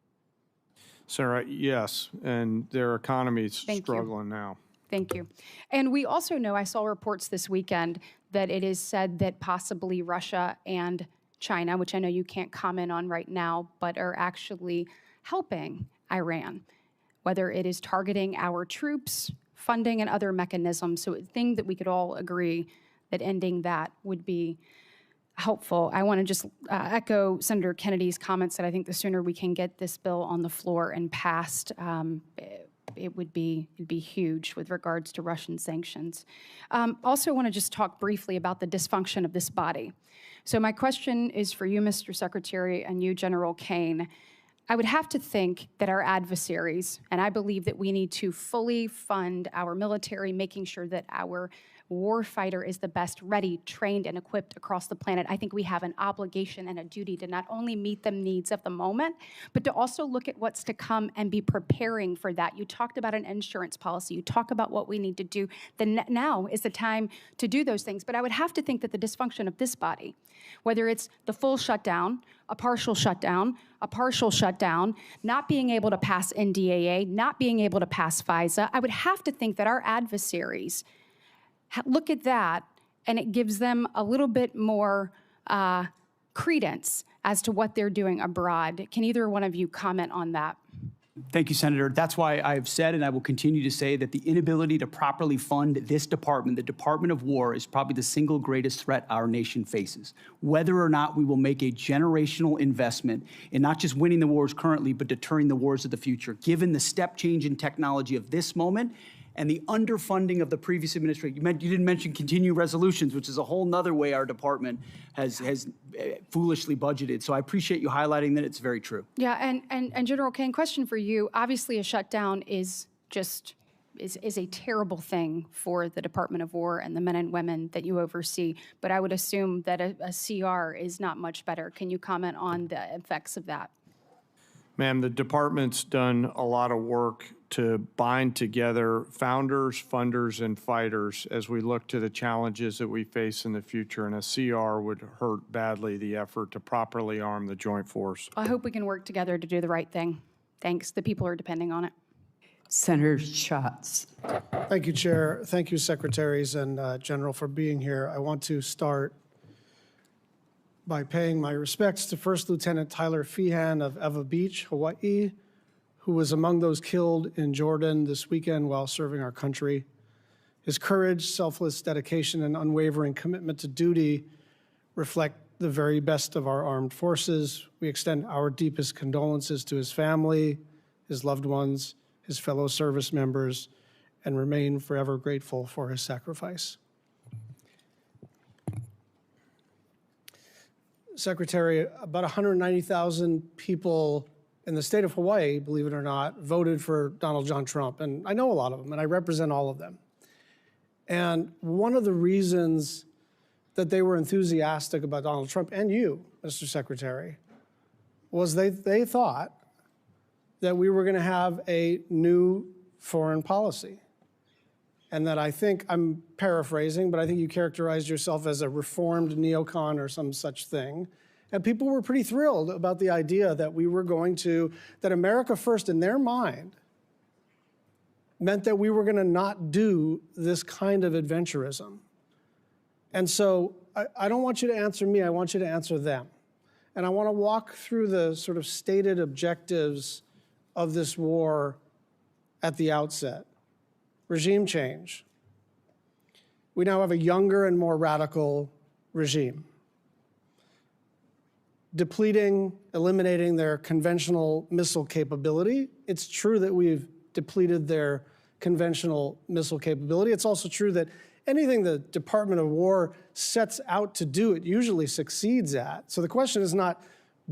Sarah, yes, and their economy's struggling now. Thank you. And we also know, I saw reports this weekend, that it is said that possibly Russia and China, which I know you can't comment on right now, but are actually helping Iran, whether it is targeting our troops, funding, and other mechanisms. So a thing that we could all agree that ending that would be helpful. I want to just echo Senator Kennedy's comments that I think the sooner we can get this bill on the floor and passed, it'd be huge with regards to Russian sanctions. Also want to just talk briefly about the dysfunction of this body. So my question is for you, Mr. Secretary, and you, General Kane. I would have to think that our adversaries, and I believe that we need to fully fund our military, making sure that our warfighter is the best ready, trained, and equipped across the planet. I think we have an obligation and a duty to not only meet the needs of the moment, but to also look at what's to come and be preparing for that. You talked about an insurance policy. You talk about what we need to do. Now is the time to do those things. But I would have to think that the dysfunction of this body, whether it's the full shutdown, a partial shutdown, not being able to pass NDAA, not being able to pass FISA, I would have to think that our adversaries look at that, and it gives them a little bit more credence as to what they're doing abroad. Can either one of you comment on that? Thank you, Senator. That's why I've said, and I will continue to say, that the inability to properly fund this department, the Department of War, is probably the single greatest threat our nation faces. Whether or not we will make a generational investment in not just winning the wars currently, but deterring the wars of the future, given the step change in technology of this moment and the underfunding of the previous administration. You didn't mention continuing resolutions, which is a whole nother way our department has foolishly budgeted. So I appreciate you highlighting that. It's very true. Yeah, and General Kane, question for you. Obviously, a shutdown is a terrible thing for the Department of War and the men and women that you oversee. But I would assume that a CR is not much better. Can you comment on the effects of that? Ma'am, the department's done a lot of work to bind together founders, funders, and fighters as we look to the challenges that we face in the future, and a CR would hurt badly the effort to properly arm the joint force. I hope we can work together to do the right thing. Thanks. The people are depending on it. Senator Schatz. Thank you, Chair. Thank you, Secretaries and General, for being here. I want to start by paying my respects to First Lieutenant Tyler Feehan of Eva Beach, Hawaii, who was among those killed in Jordan this weekend while serving our country. His courage, selfless dedication, and unwavering commitment to duty reflect the very best of our armed forces. We extend our deepest condolences to his family, his loved ones, his fellow service members, and remain forever grateful for his sacrifice. Secretary, about 190,000 people in the state of Hawaii, believe it or not, voted for Donald John Trump. And I know a lot of them, and I represent all of them. And one of the reasons that they were enthusiastic about Donald Trump, and you, Mr. Secretary, was they thought that we were going to have a new foreign policy. And that I think, I'm paraphrasing, but I think you characterized yourself as a reformed neocon or some such thing. And people were pretty thrilled about the idea that we were going to, that America First in their mind meant that we were going to not do this kind of adventurism. And so I don't want you to answer me, I want you to answer them. And I want to walk through the sort of stated objectives of this war at the outset. Regime change. We now have a younger and more radical regime. Depleting, eliminating their conventional missile capability. It's true that we've depleted their conventional missile capability. It's also true that anything the Department of War sets out to do, it usually succeeds at. So the question is not,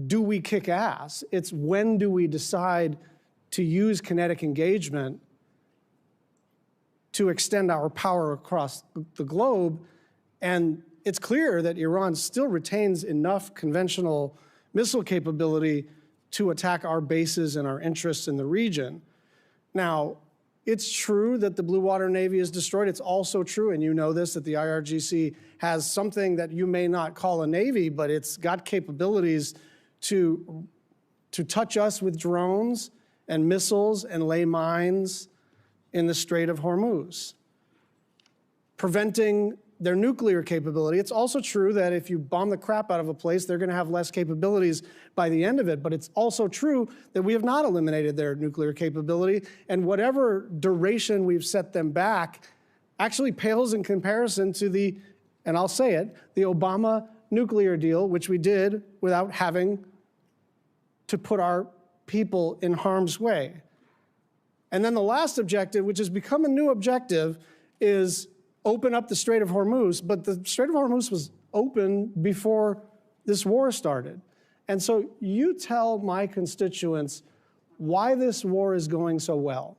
do we kick ass? It's when do we decide to use kinetic engagement to extend our power across the globe. And it's clear that Iran still retains enough conventional missile capability to attack our bases and our interests in the region. Now, it's true that the Blue Water Navy is destroyed. It's also true, and you know this, that the IRGC has something that you may not call a navy, but it's got capabilities to touch us with drones and missiles and lay mines in the Strait of Hormuz, preventing their nuclear capability. It's also true that if you bomb the crap out of a place, they're going to have less capabilities by the end of it. But it's also true that we have not eliminated their nuclear capability, and whatever duration we've set them back actually pales in comparison to the, and I'll say it, the Obama nuclear deal, which we did without having to put our people in harm's way. And then the last objective, which has become a new objective, is open up the Strait of Hormuz. But the Strait of Hormuz was open before this war started. And so you tell my constituents why this war is going so well.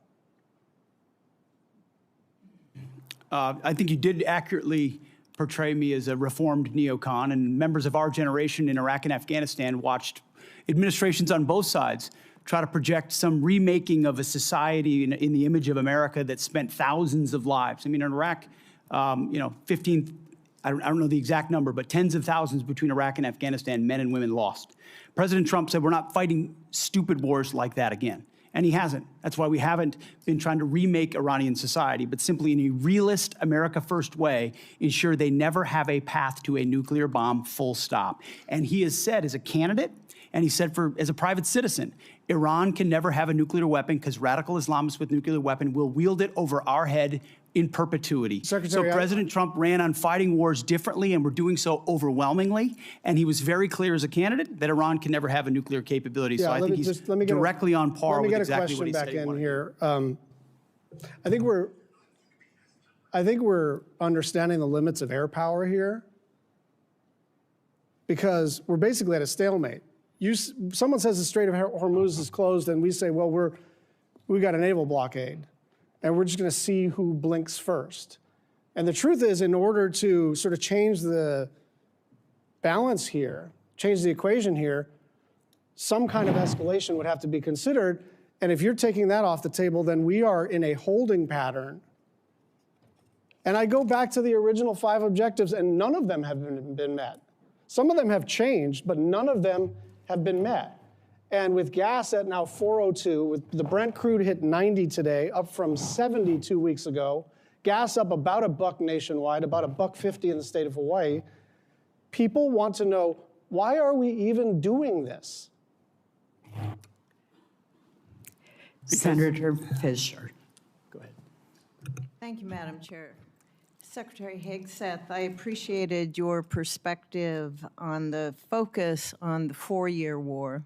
I think you did accurately portray me as a reformed neocon, and members of our generation in Iraq and Afghanistan watched administrations on both sides try to project some remaking of a society in the image of America that spent thousands of lives. I mean, in Iraq, 15, I don't know the exact number, but tens of thousands between Iraq and Afghanistan, men and women lost. President Trump said, we're not fighting stupid wars like that again. And he hasn't. That's why we haven't been trying to remake Iranian society, but simply in a realist, America First way, ensure they never have a path to a nuclear bomb, full stop. And he has said as a candidate, and he said as a private citizen, Iran can never have a nuclear weapon because radical Islamists with nuclear weapon will wield it over our head in perpetuity. Secretary, so President Trump ran on fighting wars differently, and we're doing so overwhelmingly. And he was very clear as a candidate that Iran can never have a nuclear capability. So I think he's directly on par with exactly what he said. Let me get a question back in here. I think we're understanding the limits of air power here, because we're basically at a stalemate. Someone says the Strait of Hormuz is closed, and we say, well, we got a naval blockade, and we're just going to see who blinks first. And the truth is, in order to sort of change the balance here, change the equation here, some kind of escalation would have to be considered. And if you're taking that off the table, then we are in a holding pattern. And I go back to the original 5 objectives, and none of them have been met. Some of them have changed, but none of them have been met. And with gas at now 402, with the Brent crude hit 90 today, up from 70 2 weeks ago, gas up about $1 nationwide, about $1.50 in the state of Hawaii, people want to know, why are we even doing this? Senator Fisher. Go ahead. Thank you, Madam Chair. Secretary Hegseth, I appreciated your perspective on the focus on the 4-year war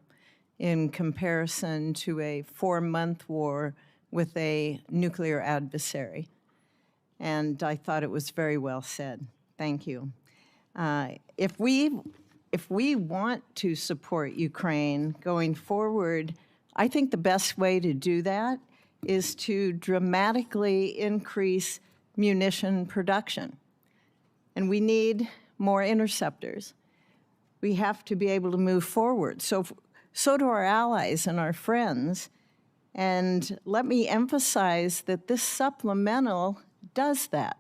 in comparison to a 4-month war with a nuclear adversary. And I thought it was very well said. Thank you. If we want to support Ukraine going forward, I think the best way to do that is to dramatically increase munition production. And we need more interceptors. We have to be able to move forward. So do our allies and our friends. And let me emphasize that this supplemental does that.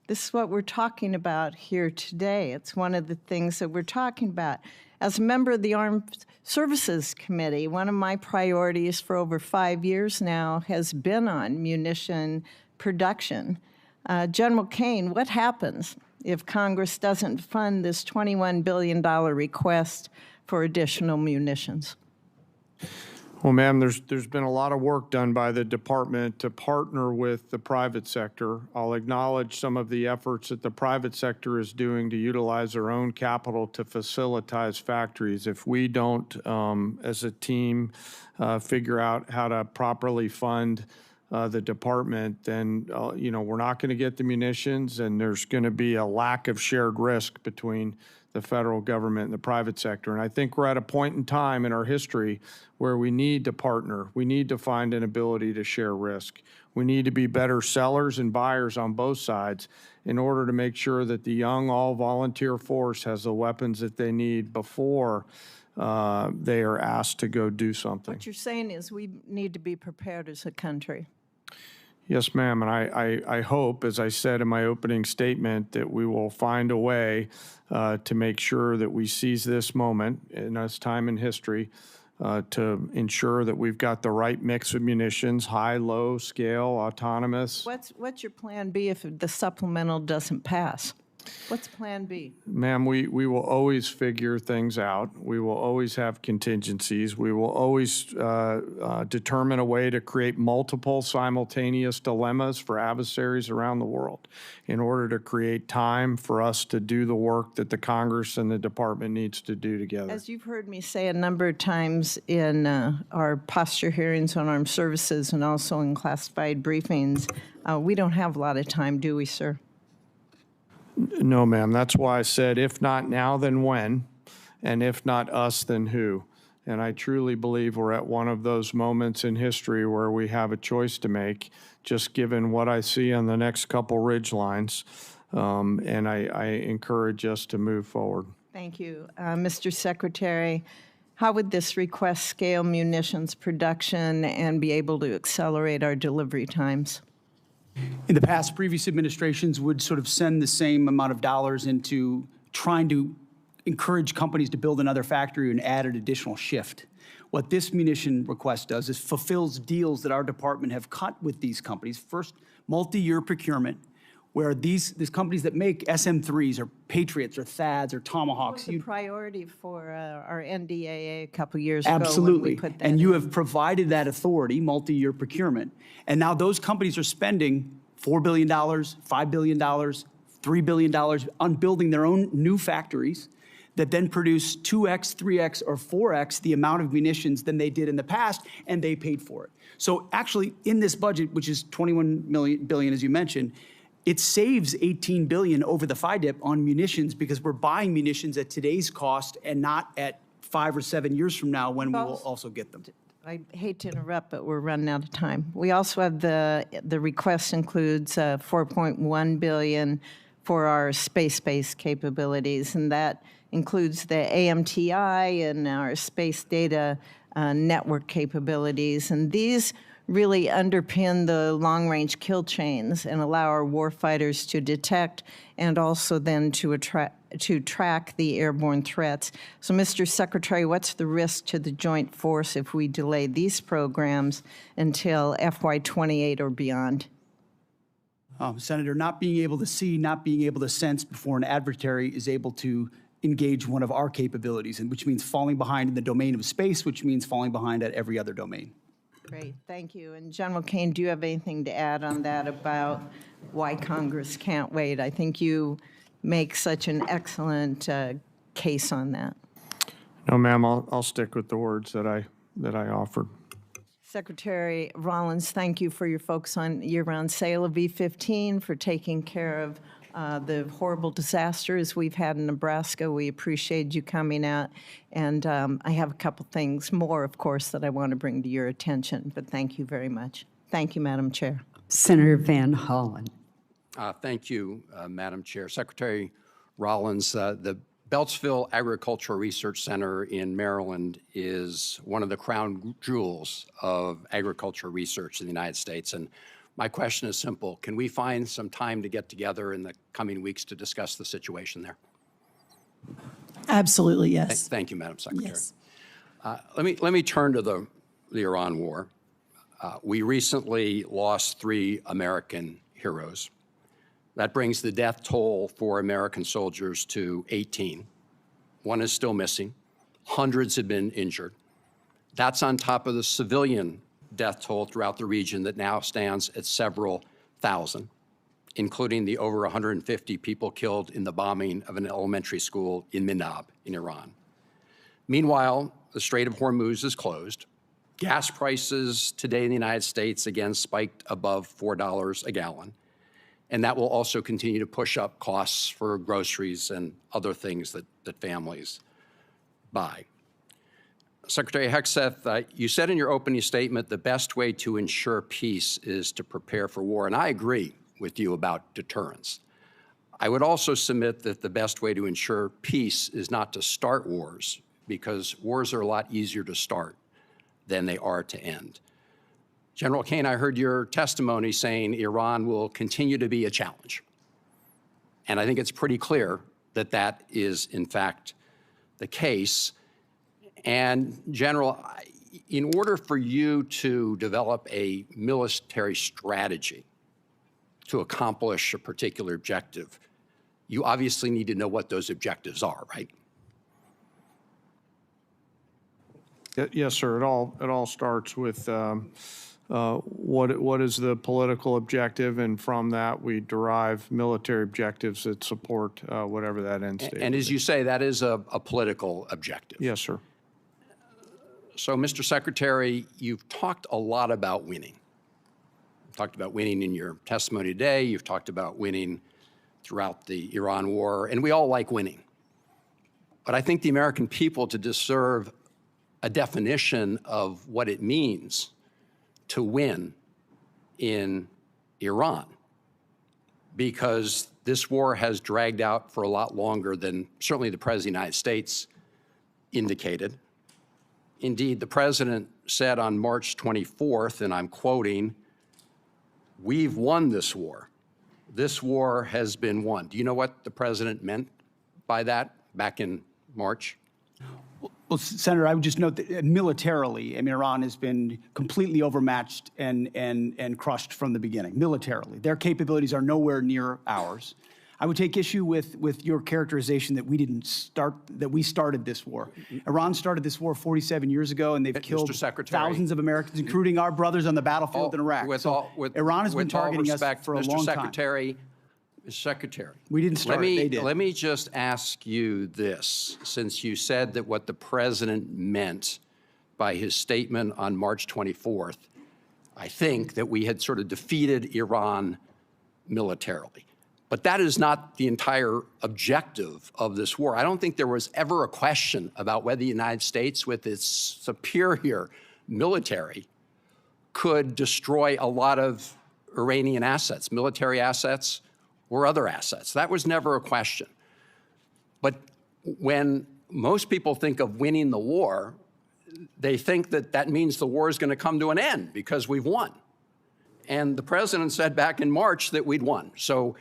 This is what we're talking about here today. It's one of the things that we're talking about. As a member of the Armed Services Committee, one of my priorities for over 5 years now has been on munition production. General Kane, what happens if Congress doesn't fund this $21 billion request for additional munitions? Well, ma'am, there's been a lot of work done by the department to partner with the private sector. I'll acknowledge some of the efforts that the private sector is doing to utilize their own capital to facilitate factories. If we don't, as a team, figure out how to properly fund the department, then we're not going to get the munitions, and there's going to be a lack of shared risk between the federal government and the private sector. And I think we're at a point in time in our history where we need to partner. We need to find an ability to share risk. We need to be better sellers and buyers on both sides in order to make sure that the young all-volunteer force has the weapons that they need before they are asked to go do something. What you're saying is we need to be prepared as a country. Yes, ma'am, and I hope, as I said in my opening statement, that we will find a way to make sure that we seize this moment in this time in history to ensure that we've got the right mix of munitions, high, low scale, autonomous. What's your plan B if the supplemental doesn't pass? What's plan B? Ma'am, we will always figure things out. We will always have contingencies. We will always determine a way to create multiple simultaneous dilemmas for adversaries around the world in order to create time for us to do the work that the Congress and the department needs to do together. As you've heard me say a number of times in our posture hearings on armed services and also in classified briefings, we don't have a lot of time, do we, sir? No, ma'am. That's why I said, if not now, then when? And if not us, then who? And I truly believe we're at one of those moments in history where we have a choice to make, just given what I see on the next couple ridge lines. And I encourage us to move forward. Thank you. Mr. Secretary, how would this request scale munitions production and be able to accelerate our delivery times? In the past, previous administrations would sort of send the same amount of dollars into trying to encourage companies to build another factory and add an additional shift. What this munition request does is fulfills deals that our department have cut with these companies. First, multi-year procurement, where these companies that make SM-3s or Patriots or THAADs or Tomahawks. It was a priority for our NDAA a couple years ago. Absolutely. When we put that and you in. have provided that authority, multi-year procurement. And now those companies are spending $4 billion, $5 billion, $3 billion on building their own new factories that then produce 2x, 3x, or 4x the amount of munitions than they did in the past, and they paid for it. So actually, in this budget, which is $21 billion, as you mentioned, it saves $18 billion over the FYDP on munitions because we're buying munitions at today's cost and not at 5 or 7 years from now when we will also get them. I hate to interrupt, but we're running out of time. We also have the request includes $4.1 billion for our space-based capabilities, and that includes the AMTI and our space data network capabilities. And these really underpin the long-range kill chains and allow our warfighters to detect and also then to track the airborne threats. So, Mr. Secretary, what's the risk to the joint force if we delay these programs until FY28 or beyond? Senator, not being able to see, not being able to sense before an adversary is able to engage one of our capabilities, and which means falling behind in the domain of space, which means falling behind at every other domain. Great, thank you. And General Kane, do you have anything to add on that about why Congress can't wait? I think you make such an excellent case on that. No, ma'am, I'll stick with the words that I offered. Secretary Rollins, thank you for your focus on year-round sale of E-15, for taking care of the horrible disasters we've had in Nebraska. We appreciate you coming out. And I have a couple things more, of course, that I want to bring to your attention, but thank you very much. Thank you, Madam Chair. Senator Van Hollen. Thank you, Madam Chair. Secretary Rollins, the Beltsville Agricultural Research Center in Maryland is one of the crown jewels of agricultural research in the United States. And my question is simple. Can we find some time to get together in the coming weeks to discuss the situation there? Absolutely, yes. Thank you, Madam Secretary. Yes. Let me turn to the Iran war. We recently lost 3 American heroes. That brings the death toll for American soldiers to 18. 1 is still missing. Hundreds have been injured. That's on top of the civilian death toll throughout the region that now stands at several thousand, including the over 150 people killed in the bombing of an elementary school in Minab in Iran. Meanwhile, the Strait of Hormuz is closed. Gas prices today in the United States again spiked above $4 a gallon. And that will also continue to push up costs for groceries and other things that families buy. Secretary Hegseth, you said in your opening statement the best way to ensure peace is to prepare for war, and I agree with you about deterrence. I would also submit that the best way to ensure peace is not to start wars, because wars are a lot easier to start than they are to end. General Kane, I heard your testimony saying Iran will continue to be a challenge. And I think it's pretty clear that that is, in fact, the case. And General, in order for you to develop a military strategy to accomplish a particular objective, you obviously need to know what those objectives are, right? Yes, sir. It all starts with what is the political objective, and from that we derive military objectives that support whatever that end state. And as you say, that is a political objective. Yes, sir. So, Mr. Secretary, you've talked a lot about winning. You've talked about winning in your testimony today. You've talked about winning throughout the Iran war, and we all like winning. But I think the American people deserve a definition of what it means to win in Iran, because this war has dragged out for a lot longer than certainly the President of the United States indicated. Indeed, the President said on March 24th, and I'm quoting, "We've won this war. This war has been won." Do you know what the President meant by that back in March? Well, Senator, I would just note that militarily, I mean, Iran has been completely overmatched and crushed from the beginning, militarily. Their capabilities are nowhere near ours. I would take issue with your characterization that we started this war. Iran started this war 47 years ago, and they've killed thousands of Americans, including our brothers on the battlefield in Iraq. Iran has been targeting us for a long time. Mr. Secretary, we didn't start it, they did. Let me just ask you this, since you said that what the President meant by his statement on March 24th, I think that we had sort of defeated Iran militarily. But that is not the entire objective of this war. I don't think there was ever a question about whether the United States, with its superior military, could destroy a lot of Iranian assets, military assets, or other assets. That was never a question. But when most people think of winning the war, they think that that means the war is going to come to an end because we've won. And the President said back in March that we'd won. So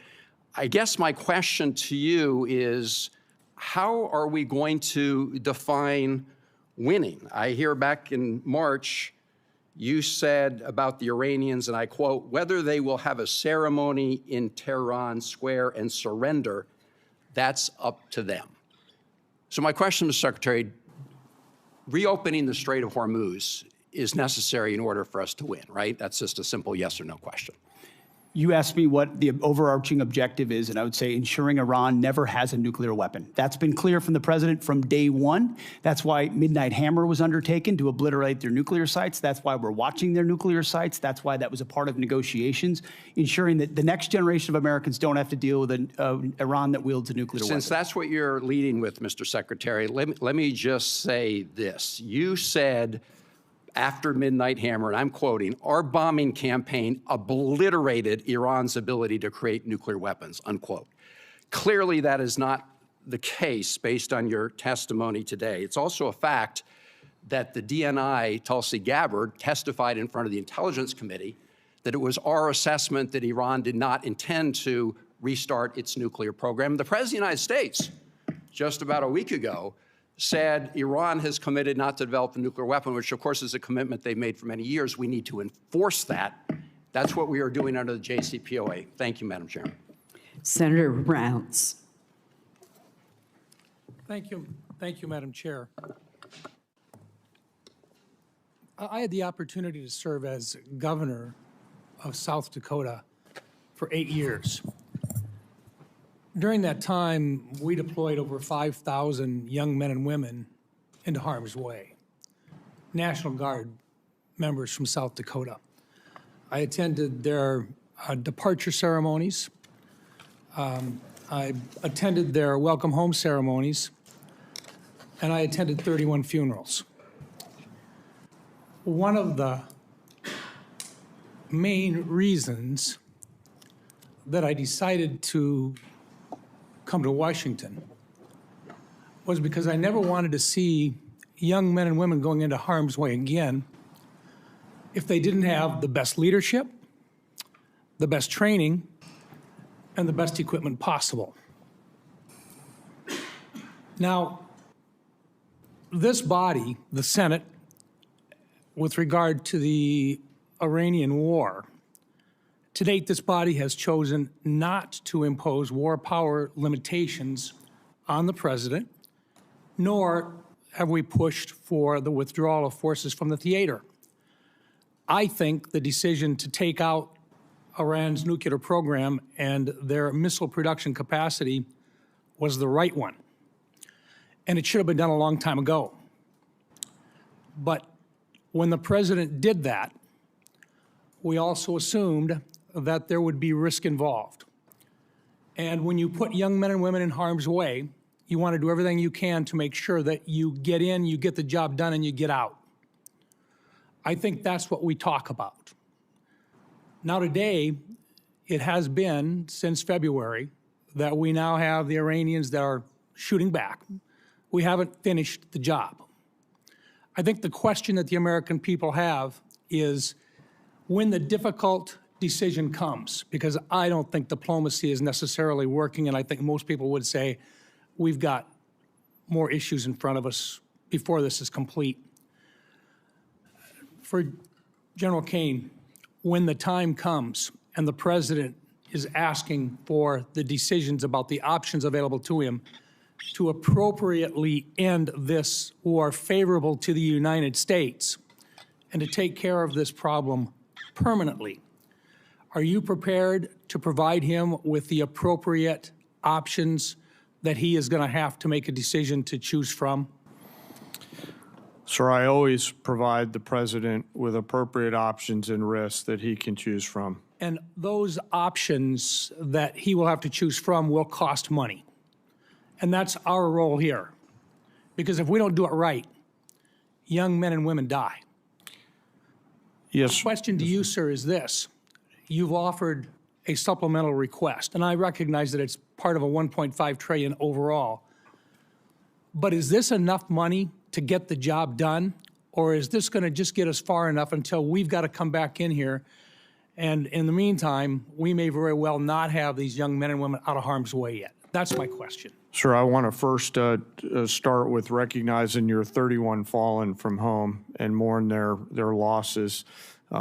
I guess my question to you is, how are we going to define winning? I hear back in March, you said about the Iranians, and I quote, "Whether they will have a ceremony in Tehran Square and surrender, that's up to them." So my question, Mr. Secretary, reopening the Strait of Hormuz is necessary in order for us to win, right? That's just a simple yes or no question. You asked me what the overarching objective is, and I would say ensuring Iran never has a nuclear weapon. That's been clear from the President from day one. That's why Midnight Hammer was undertaken, to obliterate their nuclear sites. That's why we're watching their nuclear sites. That's why that was a part of negotiations, ensuring that the next generation of Americans don't have to deal with an Iran that wields a nuclear weapon. Since that's what you're leading with, Mr. Secretary, let me just say this. You said after Midnight Hammer, and I'm quoting, "Our bombing campaign obliterated Iran's ability to create nuclear weapons," unquote. Clearly, that is not the case based on your testimony today. It's also a fact that the DNI, Tulsi Gabbard, testified in front of the Intelligence Committee that it was our assessment that Iran did not intend to restart its nuclear program. The President of the United States, just about a week ago, said Iran has committed not to develop a nuclear weapon, which of course is a commitment they've made for many years. We need to enforce that. That's what we are doing under the JCPOA. Thank you, Madam Chairman. Senator Rounds. Thank you, Madam Chair. I had the opportunity to serve as governor of South Dakota for 8 years. During that time, we deployed over 5,000 young men and women into harm's way, National Guard members from South Dakota. I attended their departure ceremonies. I attended their welcome home ceremonies, and I attended 31 funerals. One of the main reasons that I decided to come to Washington was because I never wanted to see young men and women going into harm's way again if they didn't have the best leadership, the best training, and the best equipment possible. Now, this body, the Senate, with regard to the Iranian war, to date, this body has chosen not to impose war power limitations on the president, nor have we pushed for the withdrawal of forces from the theater. I think the decision to take out Iran's nuclear program and their missile production capacity was the right one. And it should have been done a long time ago. But when the president did that, we also assumed that there would be risk involved. And when you put young men and women in harm's way, you want to do everything you can to make sure that you get in, you get the job done, and you get out. I think that's what we talk about. Now today, it has been since February that we now have the Iranians that are shooting back. We haven't finished the job. I think the question that the American people have is when the difficult decision comes, because I don't think diplomacy is necessarily working, and I think most people would say we've got more issues in front of us before this is complete. For General Kane, when the time comes and the president is asking for the decisions about the options available to him to appropriately end this war favorable to the United States and to take care of this problem permanently, are you prepared to provide him with the appropriate options that he is going to have to make a decision to choose from? Sir, I always provide the president with appropriate options and risks that he can choose from. And those options that he will have to choose from will cost money. And that's our role here. Because if we don't do it right, young men and women die. Yes. The question to you, sir, is this. You've offered a supplemental request, and I recognize that it's part of a $1.5 trillion overall. But is this enough money to get the job done, or is this going to just get us far enough until we've got to come back in here, and in the meantime, we may very well not have these young men and women out of harm's way yet? That's my question. Sir, I want to first start with recognizing your 31 fallen from home and mourn their losses.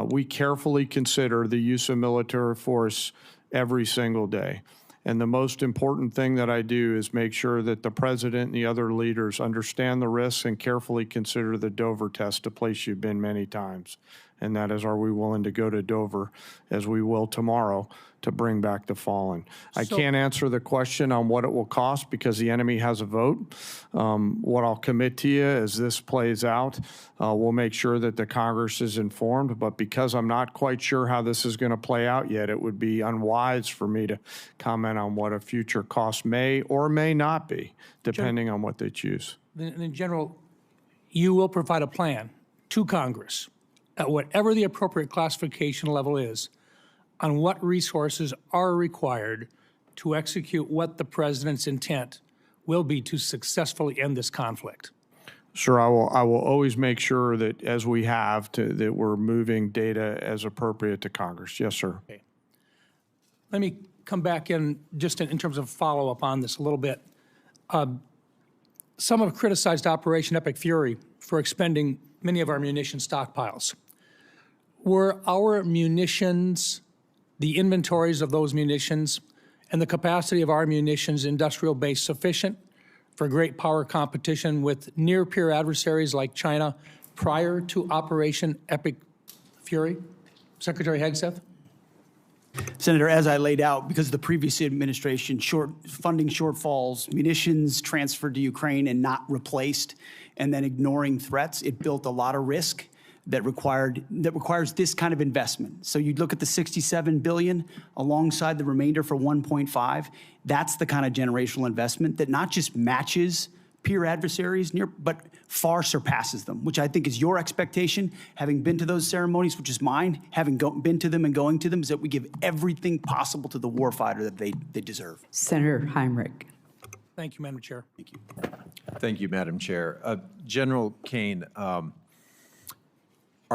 We carefully consider the use of military force every single day. And the most important thing that I do is make sure that the president and the other leaders understand the risks and carefully consider the Dover test, a place you've been many times. And that is, are we willing to go to Dover, as we will tomorrow, to bring back the fallen? I can't answer the question on what it will cost because the enemy has a vote. What I'll commit to you as this plays out, we'll make sure that the Congress is informed. But because I'm not quite sure how this is going to play out yet, it would be unwise for me to comment on what a future cost may or may not be, depending on what they choose. Then, General, you will provide a plan to Congress at whatever the appropriate classification level is on what resources are required to execute what the president's intent will be to successfully end this conflict. Sir, I will always make sure that, as we have, that we're moving data as appropriate to Congress. Yes, sir. Okay. Let me come back in just in terms of follow-up on this a little bit. Some have criticized Operation Epic Fury for expending many of our munition stockpiles. Were our munitions, the inventories of those munitions, and the capacity of our munitions industrial base sufficient for great power competition with near-peer adversaries like China prior to Operation Epic Fury? Secretary Hegseth? Senator, as I laid out, because of the previous administration, funding shortfalls, munitions transferred to Ukraine and not replaced, and then ignoring threats, it built a lot of risk that requires this kind of investment. So you'd look at the $67 billion alongside the remainder for 1.5. That's the kind of generational investment that not just matches peer adversaries, but far surpasses them, which I think is your expectation, having been to those ceremonies, which is mine, having been to them and going to them, is that we give everything possible to the warfighter that they deserve. Senator Heinrich. Thank you, Madam Chair. Thank you. Thank you, Madam Chair. General Kane, our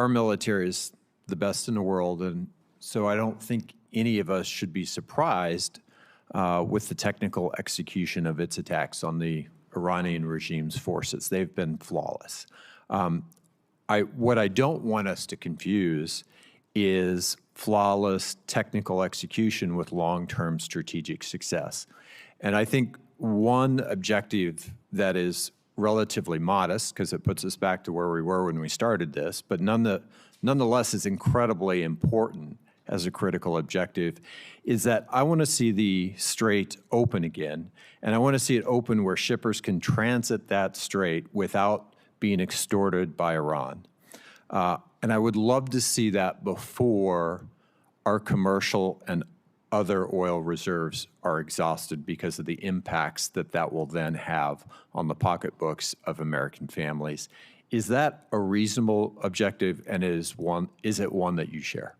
military is the best in the world, and so I don't think any of us should be surprised with the technical execution of its attacks on the Iranian regime's forces. They've been flawless. What I don't want us to confuse is flawless technical execution with long-term strategic success. And I think one objective that is relatively modest, because it puts us back to where we were when we started this, but nonetheless is incredibly important as a critical objective, is that I want to see the strait open again, and I want to see it open where shippers can transit that strait without being extorted by Iran. And I would love to see that before our commercial and other oil reserves are exhausted because of the impacts that that will then have on the pocketbooks of American families. Is that a reasonable objective, and is it one that you share?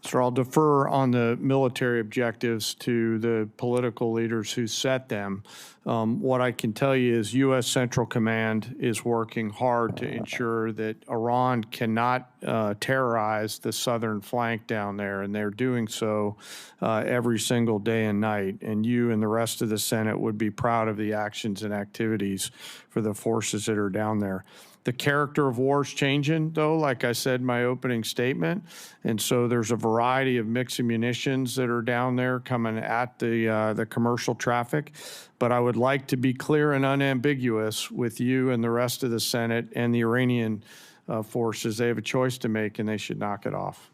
Sir, I'll defer on the military objectives to the political leaders who set them. What I can tell you is U.S. Central Command is working hard to ensure that Iran cannot terrorize the southern flank down there, and they're doing so every single day and night. And you and the rest of the Senate would be proud of the actions and activities for the forces that are down there. The character of war is changing, though, like I said in my opening statement. And so there's a variety of mixed munitions that are down there coming at the commercial traffic. But I would like to be clear and unambiguous with you and the rest of the Senate and the Iranian forces. They have a choice to make, and they should knock it off.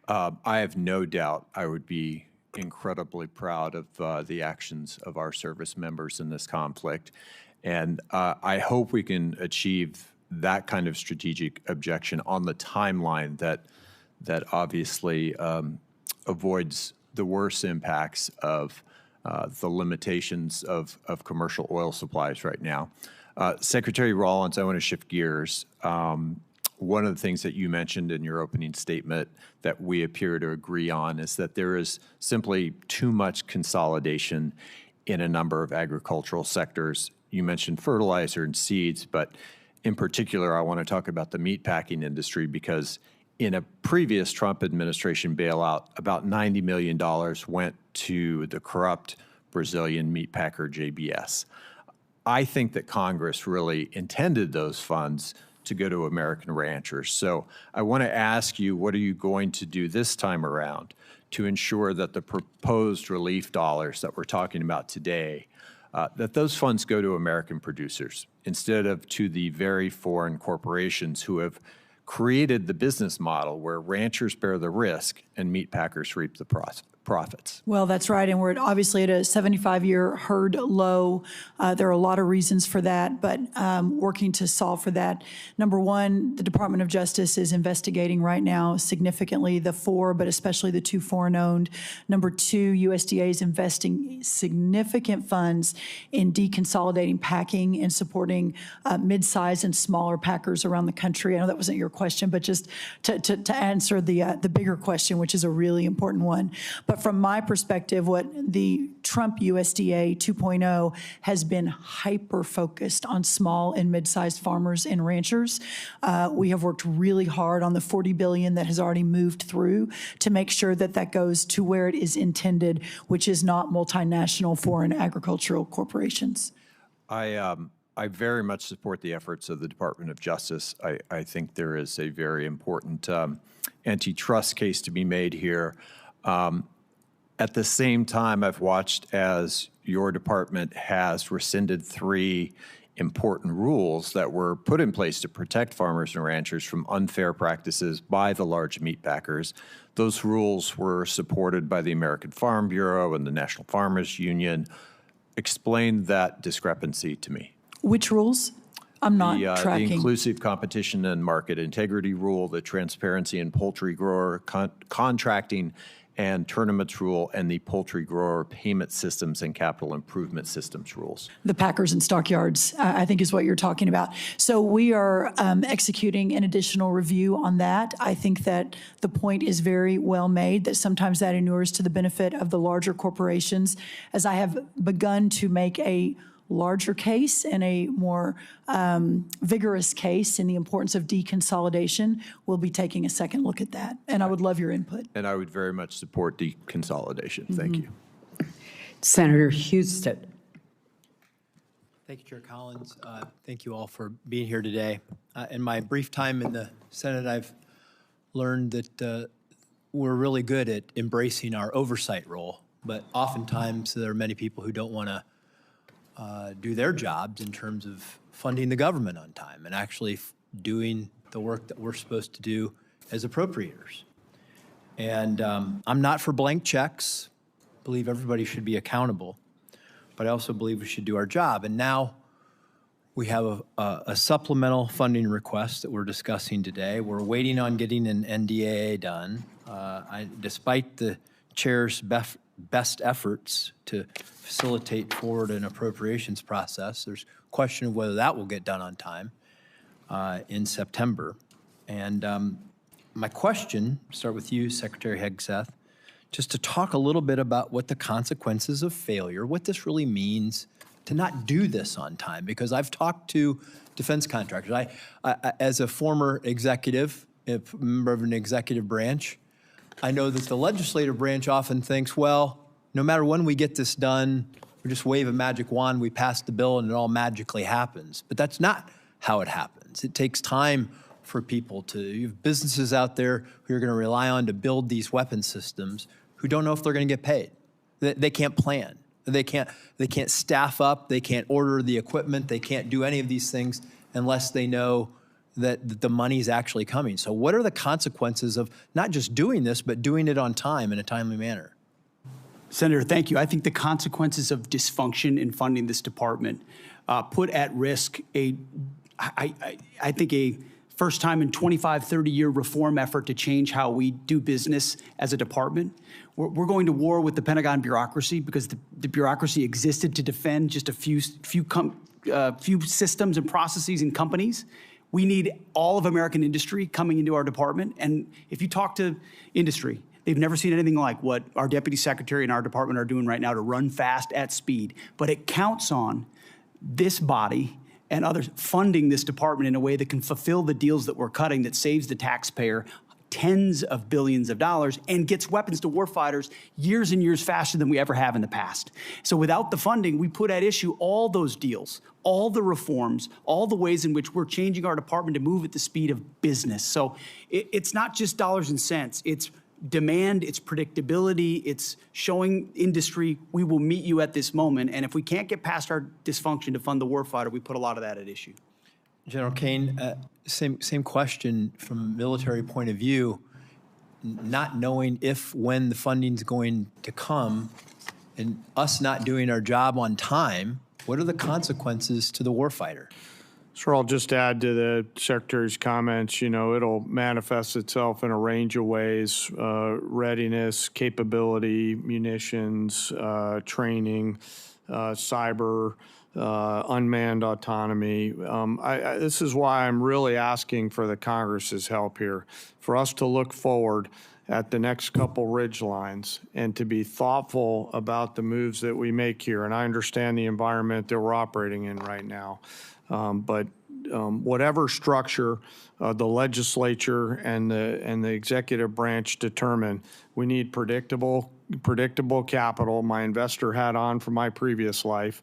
I have no doubt I would be incredibly proud of the actions of our service members in this conflict. And I hope we can achieve that kind of strategic objection on the timeline that obviously avoids the worst impacts of the limitations of commercial oil supplies right now. Secretary Rollins, I want to shift gears. One of the things that you mentioned in your opening statement that we appear to agree on is that there is simply too much consolidation in a number of agricultural sectors. You mentioned fertilizer and seeds, but in particular, I want to talk about the meatpacking industry, because in a previous Trump administration bailout, about $90 million went to the corrupt Brazilian meatpacker JBS. I think that Congress really intended those funds to go to American ranchers. So I want to ask you, what are you going to do this time around to ensure that the proposed relief dollars that we're talking about today, that those funds go to American producers instead of to the very foreign corporations who have created the business model where ranchers bear the risk and meat packers reap the profits? Well, that's right, and we're obviously at a 75-year herd low. There are a lot of reasons for that, but working to solve for that. Number one, the Department of Justice is investigating right now significantly the but especially the 2 foreign-owned. Number two, USDA is investing significant funds in deconsolidating packing and supporting mid-size and smaller packers around the country. I know that wasn't your question, but just to answer the bigger question, which is a really important one. But But from my perspective, what the Trump USDA 2.0 has been hyper-focused on small and mid-sized farmers and ranchers. We have worked really hard on the $40 billion that has already moved through to make sure that that goes to where it is intended, which is not multinational foreign agricultural corporations. I very much support the efforts of the Department of Justice. I think there is a very important antitrust case to be made here. At the same time, I've watched as your department has rescinded 3 important rules that were put in place to protect farmers and ranchers from unfair practices by the large meat packers. Those rules were supported by the American Farm Bureau and the National Farmers Union. Explain that discrepancy to me. Which rules? I'm not tracking. The inclusive competition and market integrity rule, the transparency in poultry grower contracting and tournaments rule, and the poultry grower payment systems and capital improvement systems rules. The packers and stockyards, I think is what you're talking about. So we are executing an additional review on that. I think that the point is very well made, that sometimes that inures to the benefit of the larger corporations. As I have begun to make a larger case and a more vigorous case in the importance of deconsolidation, we'll be taking a second look at that. And I would love your input. And I would very much support deconsolidation. Thank you. Senator Hegseth. Thank you, Chair Collins. Thank you all for being here today. In my brief time in the Senate, I've learned that we're really good at embracing our oversight role, but oftentimes there are many people who don't want to do their jobs in terms of funding the government on time and actually doing the work that we're supposed to do as appropriators. And I'm not for blank checks. I believe everybody should be accountable, but I also believe we should do our job. And now we have a supplemental funding request that we're discussing today. We're waiting on getting an NDAA done. Despite the chair's best efforts to facilitate forward an appropriations process, there's question of whether that will get done on time in September. And my question, start with you, Secretary Hegseth, just to talk a little bit about what the consequences of failure, what this really means to not do this on time, because I've talked to defense contractors. I as a former executive, a member of an executive branch, I know that the legislative branch often thinks, well, no matter when we get this done, we just wave a magic wand, we pass the bill, and it all magically happens. But that's not how it happens. It takes time for people to, you have businesses out there who you're going to rely on to build these weapon systems who don't know if they're going to get paid. They can't plan. They can't staff up. They can't order the equipment. They can't do any of these things unless they know that the money is actually coming. So what are the consequences of not just doing this, but doing it on time in a timely manner? Senator, thank you. I think the consequences of dysfunction in funding this department put at risk I think a first time in 25, 30-year reform effort to change how we do business as a department. We're going to war with the Pentagon bureaucracy because the bureaucracy existed to defend just a few systems and processes and companies. We need all of American industry coming into our department. And if you talk to industry, they've never seen anything like what our deputy secretary and our department are doing right now to run fast at speed. But it counts on this body and others funding this department in a way that can fulfill the deals that we're cutting, that saves the taxpayer tens of billions of dollars and gets weapons to warfighters years and years faster than we ever have in the past. So without the funding, we put at issue all those deals, all the reforms, all the ways in which we're changing our department to move at the speed of business. So it's not just dollars and cents. It's demand, it's predictability, it's showing industry we will meet you at this moment. And if we can't get past our dysfunction to fund the warfighter, we put a lot of that at issue. General Kane, same question from a military point of view, not knowing when the funding's going to come and us not doing our job on time, what are the consequences to the warfighter? Sure, I'll just add to the Secretary's comments, it'll manifest itself in a range of ways, readiness, capability, munitions, training, cyber, unmanned autonomy. This is why I'm really asking for the Congress's help here, for us to look forward at the next couple ridge lines and to be thoughtful about the moves that we make here. And I understand the environment that we're operating in right now. But whatever structure the legislature and the executive branch determine, we need predictable capital, my investor hat on from my previous life,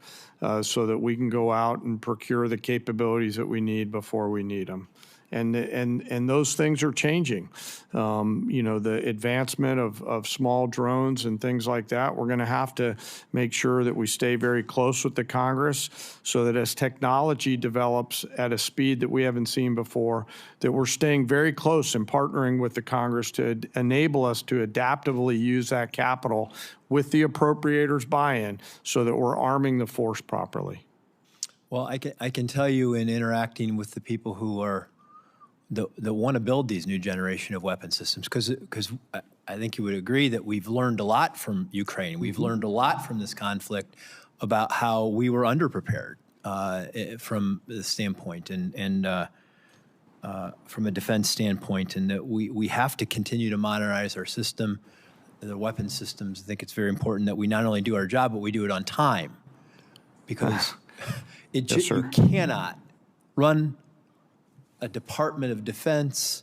so that we can go out and procure the capabilities that we need before we need them. And those things are changing. You know, the advancement of small drones and things like that, we're going to have to make sure that we stay very close with the Congress so that as technology develops at a speed that we haven't seen before, that we're staying very close and partnering with the Congress to enable us to adaptively use that capital with the appropriators' buy-in so that we're arming the force properly. Well, I can tell you in interacting with the people who are that want to build these new generation of weapon systems, because I think you would agree that we've learned a lot from Ukraine. We've learned a lot from this conflict about how we were underprepared from the standpoint and from a defense standpoint, and that we have to continue to modernize our system, the weapon systems. I think it's very important that we not only do our job, but we do it on time, because you cannot run a Department of Defense,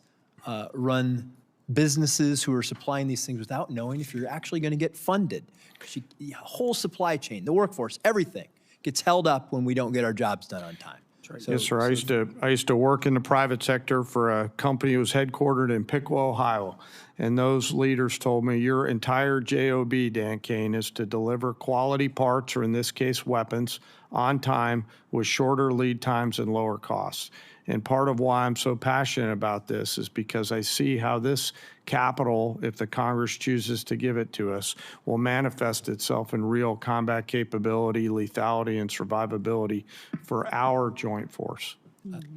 run businesses who are supplying these things without knowing if you're actually going to get funded. Because the whole supply chain, the workforce, everything gets held up when we don't get our jobs done on time. So, yes, sir. I used to work in the private sector for a company that was headquartered in Piqua, Ohio. And those leaders told me, your entire job, Dan Kane, is to deliver quality parts, or in this case, weapons, on time with shorter lead times and lower costs. And part of why I'm so passionate about this is because I see how this capital, if the Congress chooses to give it to us, will manifest itself in real combat capability, lethality, and survivability for our joint force.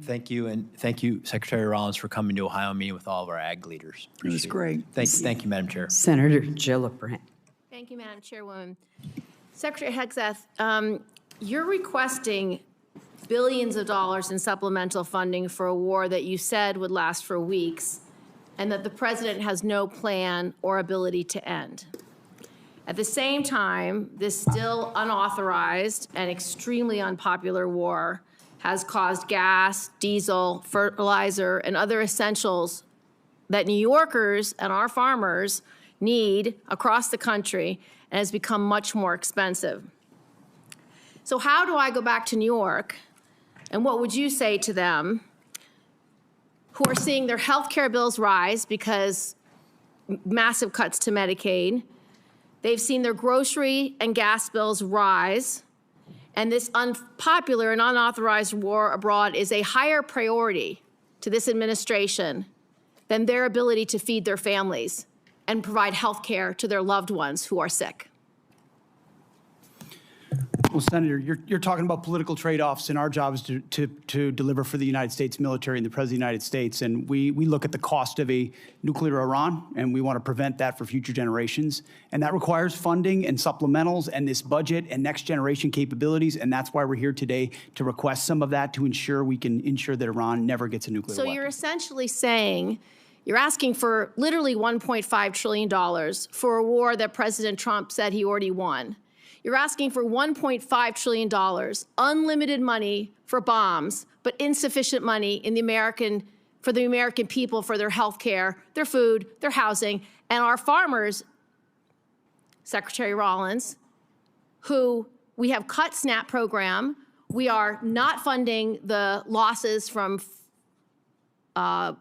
Thank you, and thank you, Secretary Rollins, for coming to Ohio, meeting with all of our ag leaders. It was great. Thank you, Madam Chair. Senator Gillibrand. Thank you, Madam Chairwoman. Secretary Hegseth, you're requesting billions of dollars in supplemental funding for a war that you said would last for weeks, and that the president has no plan or ability to end. At the same time, this still unauthorized and extremely unpopular war has caused gas, diesel, fertilizer, and other essentials that New Yorkers and our farmers need across the country, and has become much more expensive. So how do I go back to New York, and what would you say to them who are seeing their health care bills rise because massive cuts to Medicaid? They've seen their grocery and gas bills rise, and this unpopular and unauthorized war abroad is a higher priority to this administration than their ability to feed their families and provide health care to their loved ones who are sick. Well, Senator, you're talking about political trade-offs, and our job is to deliver for the United States military and the President of the United States. And we look at the cost of a nuclear Iran, and we want to prevent that for future generations. And that requires funding and supplementals and this budget and next generation capabilities. And that's why we're here today, to request some of that to ensure we can ensure that Iran never gets a nuclear weapon. So you're essentially saying, you're asking for literally $1.5 trillion for a war that President Trump said he already won. You're asking for $1.5 trillion, unlimited money for bombs, but insufficient money in for the American people, for their health care, their food, their housing, and our farmers, Secretary Rollins, who we have cut SNAP program. We are not funding the losses from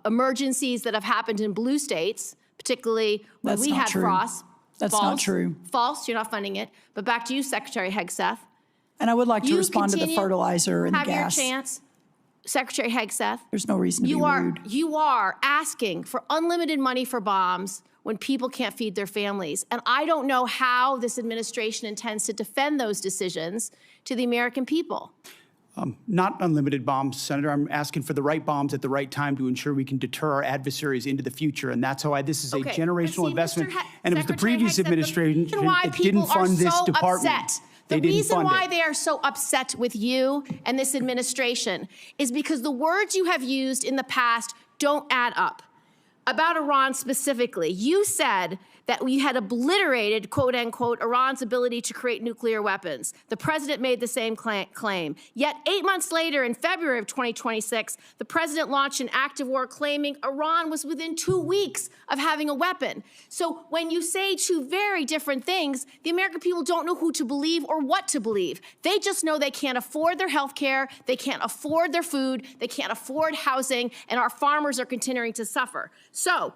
emergencies that have happened in blue states, particularly when we had frost. That's not true. False, you're not funding it. But back to you, Secretary Hegseth. And I would like to respond to the fertilizer and the gas. Have your chance, Secretary Hegseth. There's no reason to be rude. You are asking for unlimited money for bombs when people can't feed their families. And I don't know how this administration intends to defend those decisions to the American people. Not unlimited bombs, Senator. I'm asking for the right bombs at the right time to ensure we can deter our adversaries into the future. And that's how this is a generational investment. And it was the previous administration that didn't fund this department. The reason why they are so upset with you and this administration is because the words you have used in the past don't add up. about Iran specifically. You said that we had obliterated, quote unquote, Iran's ability to create nuclear weapons. The president made the same claim. Yet 8 months later, in February of 2026, the president launched an active war claiming Iran was within 2 weeks of having a weapon. So when you say two very different things, the American people don't know who to believe or what to believe. They just know they can't afford their health care, they can't afford their food, they can't afford housing, and our farmers are continuing to suffer. So,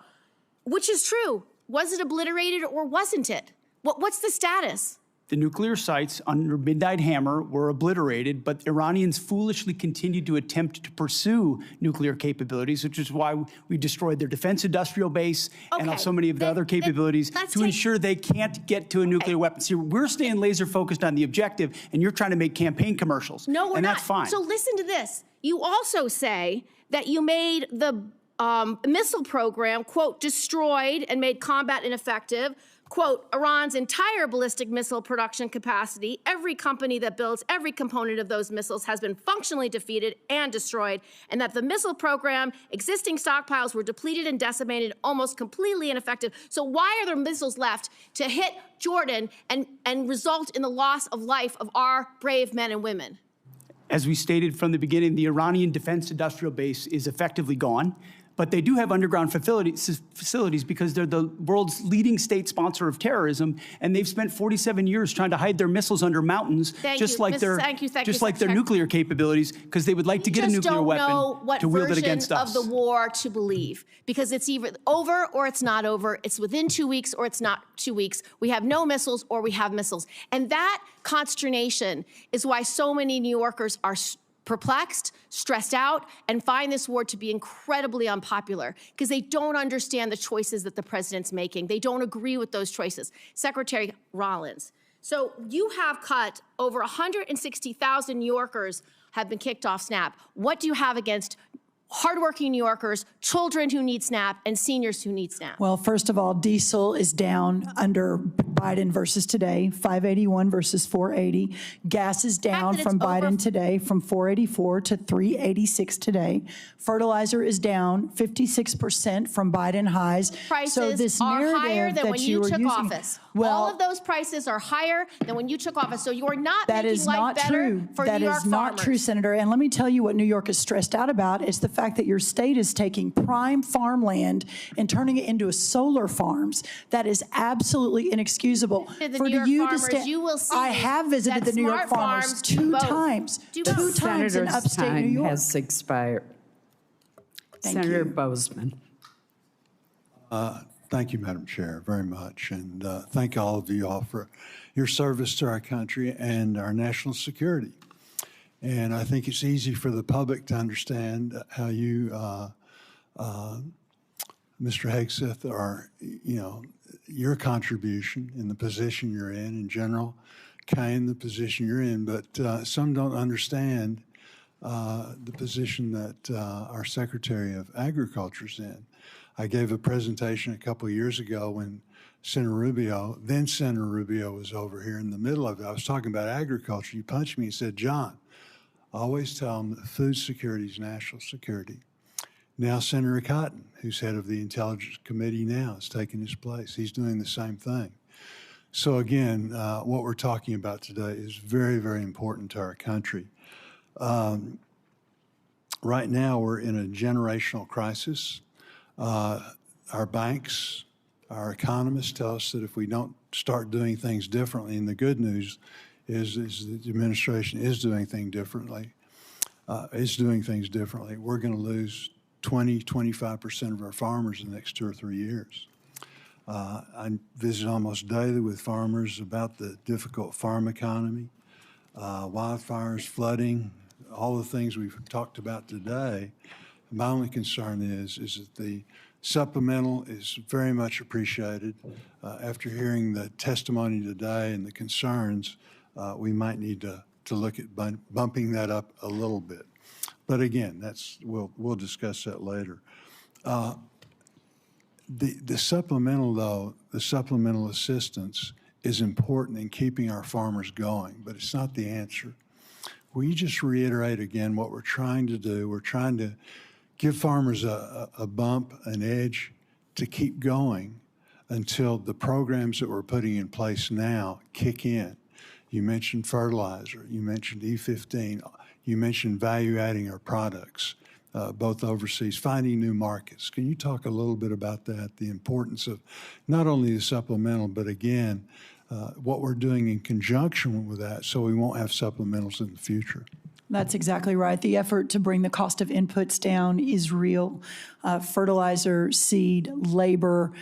which is true? Was it obliterated or wasn't it? What's the status? The nuclear sites under Midnight Hammer were obliterated, but Iranians foolishly continued to attempt to pursue nuclear capabilities, which is why we destroyed their defense industrial base and so many of the other capabilities to ensure they can't get to a nuclear weapon. See, we're staying laser focused on the objective, and you're trying to make campaign commercials. No, we're and not. That's fine. So listen to this. You also say that you made the missile program, quote, destroyed and made combat ineffective, quote, Iran's entire ballistic missile production capacity, every company that builds every component of those missiles has been functionally defeated and destroyed, and that the missile program, existing stockpiles were depleted and decimated, almost completely ineffective. So why are there missiles left to hit Jordan and result in the loss of life of our brave men and women? As we stated from the beginning, the Iranian defense industrial base is effectively gone. But they do have underground facilities because they're the world's leading state sponsor of terrorism, and they've spent 47 years trying to hide their missiles under mountains, just like their nuclear capabilities, because they would like to get a nuclear weapon to wield it against us. Of the war to believe, because it's either over or it's not over. It's within 2 weeks or it's not 2 weeks. We have no missiles or we have missiles, and that consternation is why so many New Yorkers are perplexed, stressed out, and find this war to be incredibly unpopular because they don't understand the choices that the president's making. They don't agree with those choices. Secretary Rollins, so you have cut over 160,000 New Yorkers have been kicked off SNAP. What do you have against hardworking New Yorkers, children who need SNAP, and seniors who need SNAP? Well, first of all, diesel is down under Biden versus today, 581 versus 480. Gas is down from Biden today from 484 to 386 today. Fertilizer is down 56% from Biden highs. Prices so this are narrative higher than that when you took office. Well, all of those prices are higher than when you took office. So you're not making life better for New York farmers. That is not true, Senator. And let me tell you what New York is stressed out about is the fact that your state is taking prime farmland and turning it into solar farms. That is absolutely inexcusable. For you to stand, you will see I have visited the New York farmers two times. Two times in upstate New York. Has expired. Senator Bozeman. Thank you, Madam Chair, very much. And thank all of you all for your service to our country and our national security. And I think it's easy for the public to understand how you, Mr. Hegseth, are, your contribution in the position you're in general, Kane, the position you're in, but some don't understand the position that our Secretary of Agriculture's in. I gave a presentation a couple of years ago when Senator Rubio was over here in the middle of it. I was talking about agriculture. He punched me and said, John, always tell them that food security is national security. Now Senator Cotton, who's head of the Intelligence Committee now, is taking his place. He's doing the same thing. So again, what we're talking about today is very, very important to our country. Right now, we're in a generational crisis. Our banks, our economists tell us that if we don't start doing things differently, and the good news is the administration is doing things differently, we're going to lose 20–25% of our farmers in the next 2 or 3 years. I visit almost daily with farmers about the difficult farm economy, wildfires, flooding, all the things we've talked about today. My only concern is that the supplemental is very much appreciated. After hearing the testimony today and the concerns, we might need to look at bumping that up a little bit. But again, we'll discuss that later. The supplemental, though, the supplemental assistance is important in keeping our farmers going, but it's not the answer. Will you just reiterate again what we're trying to do? We're trying to give farmers a bump, an edge, to keep going until the programs that we're putting in place now kick in. You mentioned fertilizer, you mentioned E15, you mentioned value adding our products, both overseas, finding new markets. Can you talk a little bit about that, the importance of not only the supplemental, but again, what we're doing in conjunction with that so we won't have supplementals in the future? That's exactly right. The effort to bring the cost of inputs down is real. Fertilizer, seed, labor,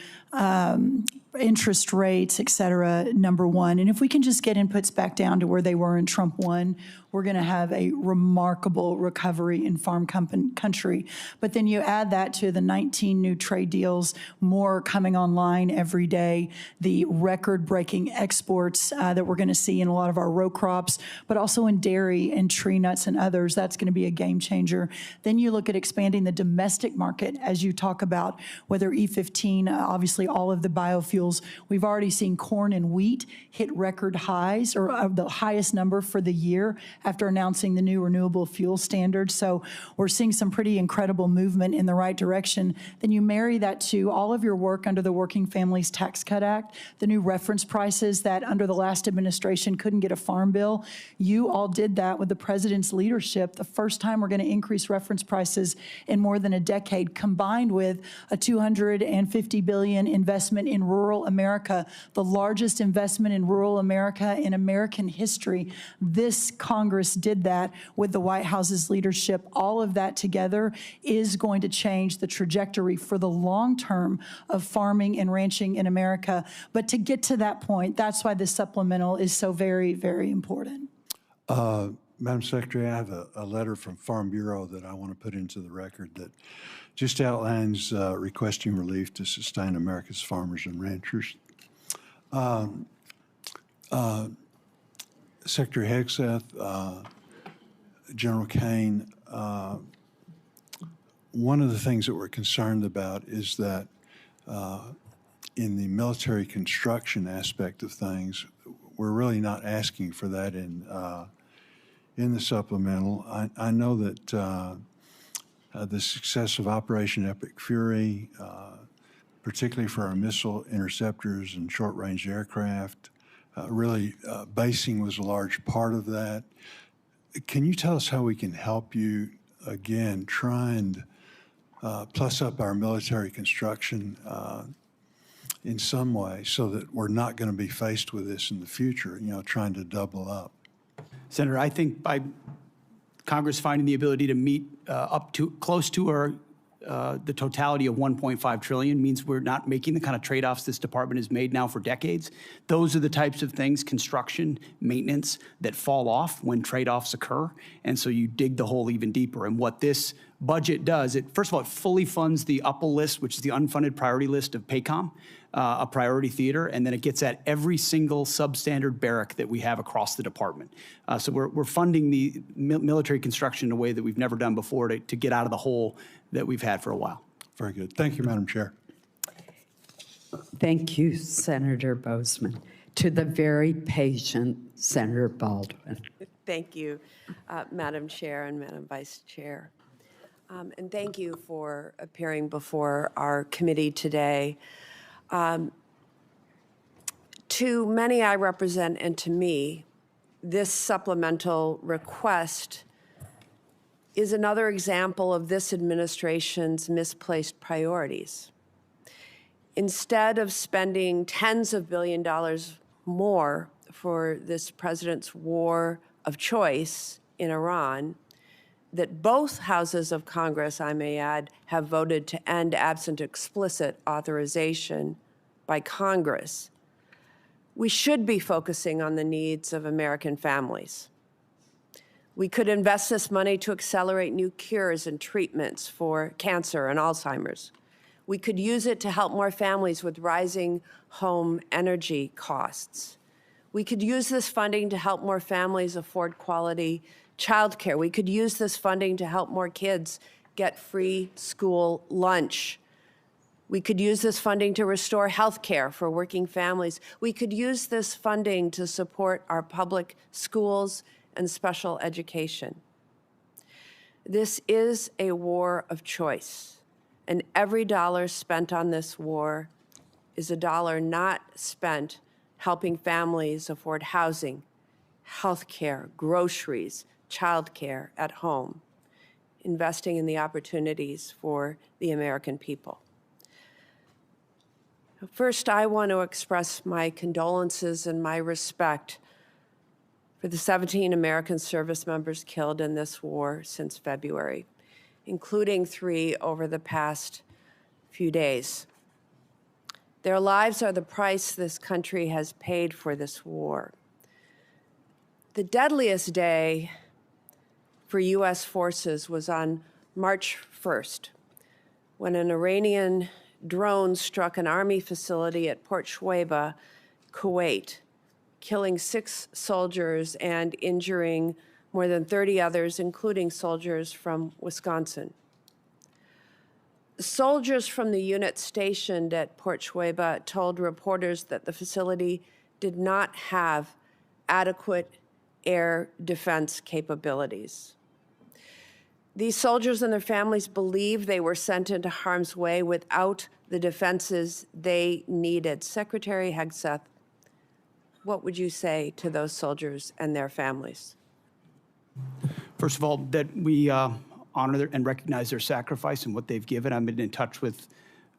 interest rates, et cetera, number one. And if we can just get inputs back down to where they were in Trump 1, we're going to have a remarkable recovery in farm country. But then you add that to the 19 new trade deals, more coming online every day, the record-breaking exports that we're going to see in a lot of our row crops, but also in dairy and tree nuts and others. That's going to be a game changer. Then you look at expanding the domestic market, as you talk about, whether E15, obviously all of the biofuels. We've already seen corn and wheat hit record highs, or the highest number for the year after announcing the new renewable fuel standard. So we're seeing some pretty incredible movement in the right direction. Then you marry that to all of your work under the Working Families Tax Cut Act, the new reference prices that under the last administration couldn't get a farm bill. You all did that with the president's leadership. The first time we're going to increase reference prices in more than a decade, combined with a $250 billion investment in rural America, the largest investment in rural America in American history. This Congress did that with the White House's leadership. All of that together is going to change the trajectory for the long term of farming and ranching in America. But to get to that point, that's why this supplemental is so very, very important. Madam Secretary, I have a letter from Farm Bureau that I want to put into the record that just outlines requesting relief to sustain America's farmers and ranchers. Secretary Hegseth, General Kane, one of the things that we're concerned about is that in the military construction aspect of things, we're really not asking for that in the supplemental. I know that the success of Operation Epic Fury, particularly for our missile interceptors and short-range aircraft, really basing was a large part of that. Can you tell us how we can help you, again, try and plus up our military construction in some way so that we're not going to be faced with this in the future, trying to double up? Senator, I think by Congress finding the ability to meet up to close to our the totality of $1.5 trillion means we're not making the kind of trade-offs this department has made now for decades. Those are the types of things, construction, maintenance, that fall off when trade-offs occur. And so you dig the hole even deeper. And what this budget does, first of all, it fully funds the UPL list, which is the unfunded priority list of PACOM, a priority theater, and then it gets at every single substandard barrack that we have across the department. So we're funding the military construction in a way that we've never done before to get out of the hole that we've had for a while. Very good. Thank you, Madam Chair. Thank you, Senator Bozeman. To the very patient Senator Baldwin. Thank you, Madam Chair and Madam Vice Chair. And thank you for appearing before our committee today. To many I represent and to me, this supplemental request is another example of this administration's misplaced priorities. Instead of spending tens of billions of dollars more for this president's war of choice in Iran, that both houses of Congress, I may add, have voted to end absent explicit authorization by Congress, we should be focusing on the needs of American families. We could invest this money to accelerate new cures and treatments for cancer and Alzheimer's. We could use it to help more families with rising home energy costs. We could use this funding to help more families afford quality childcare. We could use this funding to help more kids get free school lunch. We could use this funding to restore health care for working families. We could use this funding to support our public schools and special education. This is a war of choice. And every dollar spent on this war is a dollar not spent helping families afford housing, health care, groceries, childcare at home, investing in the opportunities for the American people. First, I want to express my condolences and my respect for the 17 American service members killed in this war since February, including 3 over the past few days. Their lives are the price this country has paid for this war. The deadliest day for U.S. forces was on March 1st, when an Iranian drone struck an Army facility at Port Shuaibah, Kuwait, killing 6 soldiers and injuring more than 30 others, including soldiers from Wisconsin. Soldiers from the unit stationed at Port Shuaibah told reporters that the facility did not have adequate air defense capabilities. These soldiers and their families believe they were sent into harm's way without the defenses they needed. Secretary Hegseth, what would you say to those soldiers and their families? First of all, that we honor and recognize their sacrifice and what they've given. I've been in touch with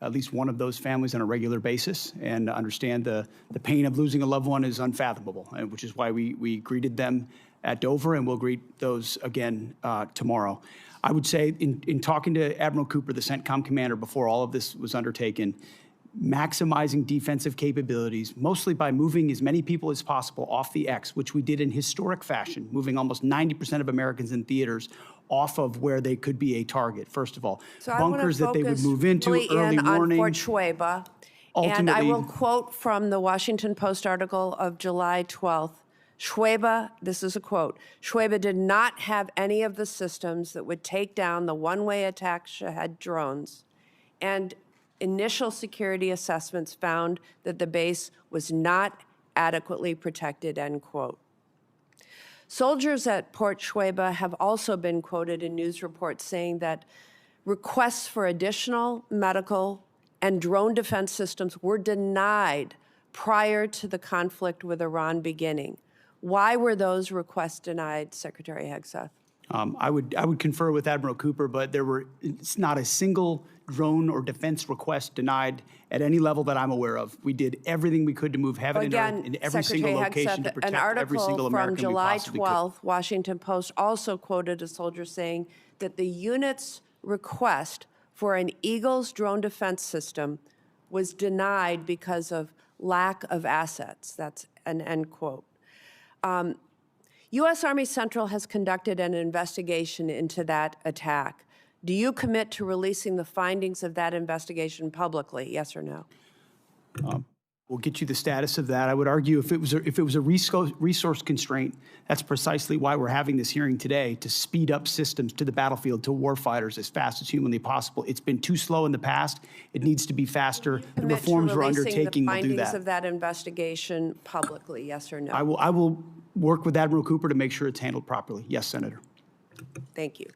at least one of those families on a regular basis and understand the pain of losing a loved one is unfathomable, which is why we greeted them at Dover, and we'll greet those again tomorrow. I would say in talking to Admiral Cooper, the CENTCOM commander, before all of this was undertaken, maximizing defensive capabilities, mostly by moving as many people as possible off the X, which we did in historic fashion, moving almost 90% of Americans in theaters off of where they could be a target, first of all. So bunkers that they would move into, really early warning. on Fort Shuaibah. And I will quote from the Washington Post article of July 12th. Shuaibah, this is a quote, Shuaibah did not have any of the systems that would take down the one-way attack Shahed drones, and initial security assessments found that the base was not adequately protected, end quote. Soldiers at Port Shuaibah have also been quoted in news reports saying that requests for additional medical and drone defense systems were denied prior to the conflict with Iran beginning. Why were those requests denied, Secretary Hegseth? I would confer with Admiral Cooper, but it's not a single drone or defense request denied at any level that I'm aware of. We did everything we could to move heaven and earth in every single location to protect every single American we possibly could. An article from July 12th, Washington Post also quoted a soldier saying that the unit's request for an Eagles drone defense system was denied because of lack of assets. That's an end quote. U.S. Army Central has conducted an investigation into that attack. Do you commit to releasing the findings of that investigation publicly, yes or no? We'll get you the status of that. I would argue if it was a resource constraint, that's precisely why we're having this hearing today, to speed up systems to the battlefield, to warfighters as fast as humanly possible. It's been too slow in the past. It needs to be faster. The reforms we're undertaking will do findings that. of that investigation publicly, yes or no? I will work with Admiral Cooper to make sure it's handled properly. Yes, Senator. Thank you.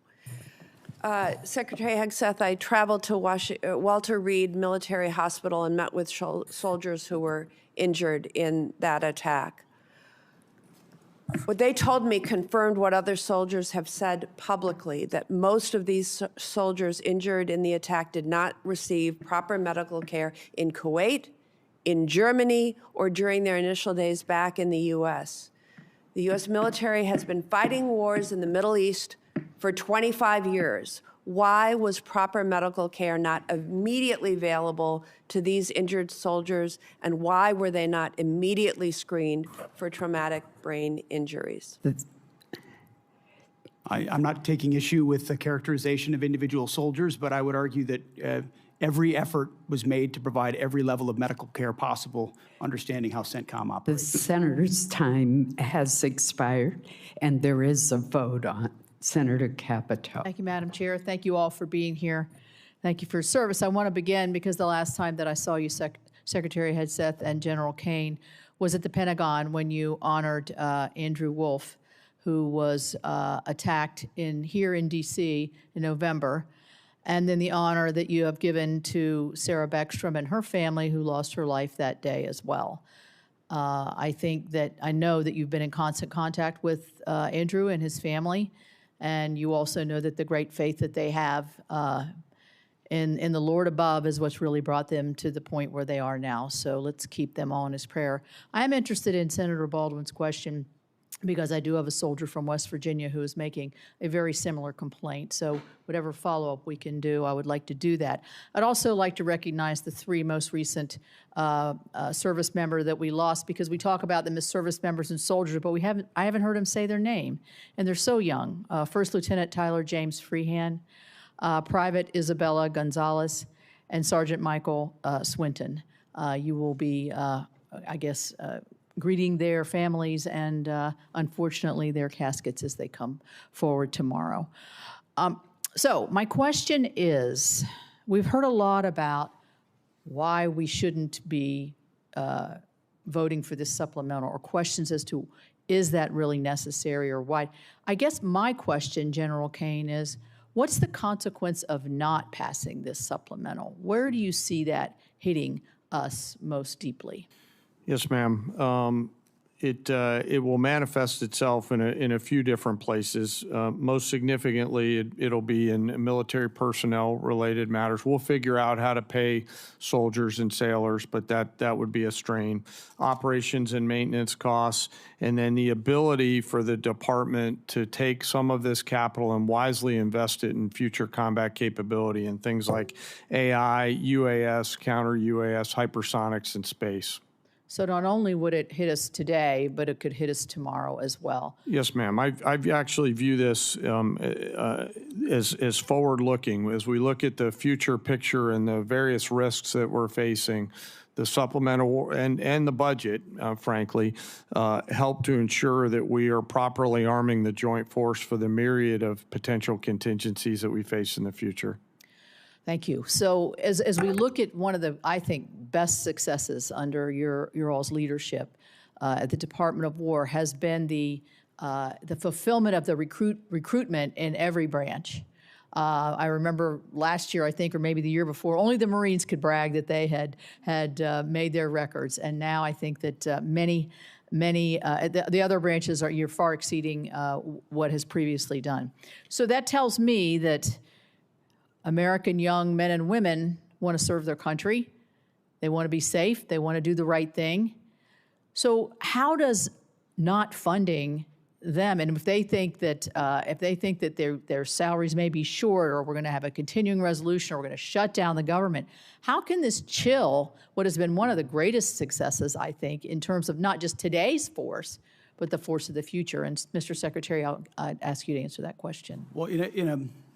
Secretary Hegseth, I traveled to Walter Reed Military Hospital and met with soldiers who were injured in that attack. What they told me confirmed what other soldiers have said publicly, that most of these soldiers injured in the attack did not receive proper medical care in Kuwait, in Germany, or during their initial days back in the U.S. The U.S. military has been fighting wars in the Middle East for 25 years. Why was proper medical care not immediately available to these injured soldiers, and why were they not immediately screened for traumatic brain injuries? I'm not taking issue with the characterization of individual soldiers, but I would argue that every effort was made to provide every level of medical care possible, understanding how CENTCOM operates. The senator's time has expired, and there is a vote on. Senator Capito. Thank you, Madam Chair. Thank you all for being here. Thank you for your service. I want to begin because the last time that I saw you, Secretary Hegseth and General Kane, was at the Pentagon when you honored Andrew Wolf, who was attacked here in D.C. in November. and then the honor that you have given to Sarah Beckstrom and her family who lost her life that day as well. I know that you've been in constant contact with Andrew and his family, and you also know that the great faith that they have in the Lord above is what's really brought them to the point where they are now. So let's keep them all in his prayer. I am interested in Senator Baldwin's question because I do have a soldier from West Virginia who is making a very similar complaint. So whatever follow-up we can do, I would like to do that. I'd also like to recognize the three most recent service member that we lost, because we talk about them as service members and soldiers, but I haven't heard them say their name, and they're so young. First Lieutenant Tyler James Freehan, Private Isabella Gonzalez, and Sergeant Michael Swinton. You will be, greeting their families and, unfortunately, their caskets as they come forward tomorrow. So my question is, we've heard a lot about why we shouldn't be voting for this supplemental, or questions as to, is that really necessary or why? I guess my question, General Kane, is, what's the consequence of not passing this supplemental? Where do you see that hitting us most deeply? Yes, ma'am. It will manifest itself in a few different places. Most significantly, it'll be in military personnel-related matters. We'll figure out how to pay soldiers and sailors, but that would be a strain. Operations and maintenance costs, and then the ability for the department to take some of this capital and wisely invest it in future combat capability and things like AI, UAS, counter-UAS, hypersonics, and space. So not only would it hit us today, but it could hit us tomorrow as well. Yes, ma'am. I actually view this as forward-looking. As we look at the future picture and the various risks that we're facing, the supplemental and the budget, frankly, help to ensure that we are properly arming the joint force for the myriad of potential contingencies that we face in the future. Thank you. So as we look at one of the, I think, best successes under your all's leadership at the Department of War has been the fulfillment of the recruitment in every branch. I remember last year, I think, or maybe the year before, only the Marines could brag that they had made their records, and now I think that the other branches you're far exceeding what has previously done. So that tells me that American young men and women want to serve their country. They want to be safe. They want to do the right thing. So how does not funding them, and if they think that their salaries may be short, or we're going to have a continuing resolution, or we're going to shut down the government, how can this chill what has been one of the greatest successes, I think, in terms of not just today's force, but the force of the future? And Mr. Secretary, I'd ask you to answer that question. Well,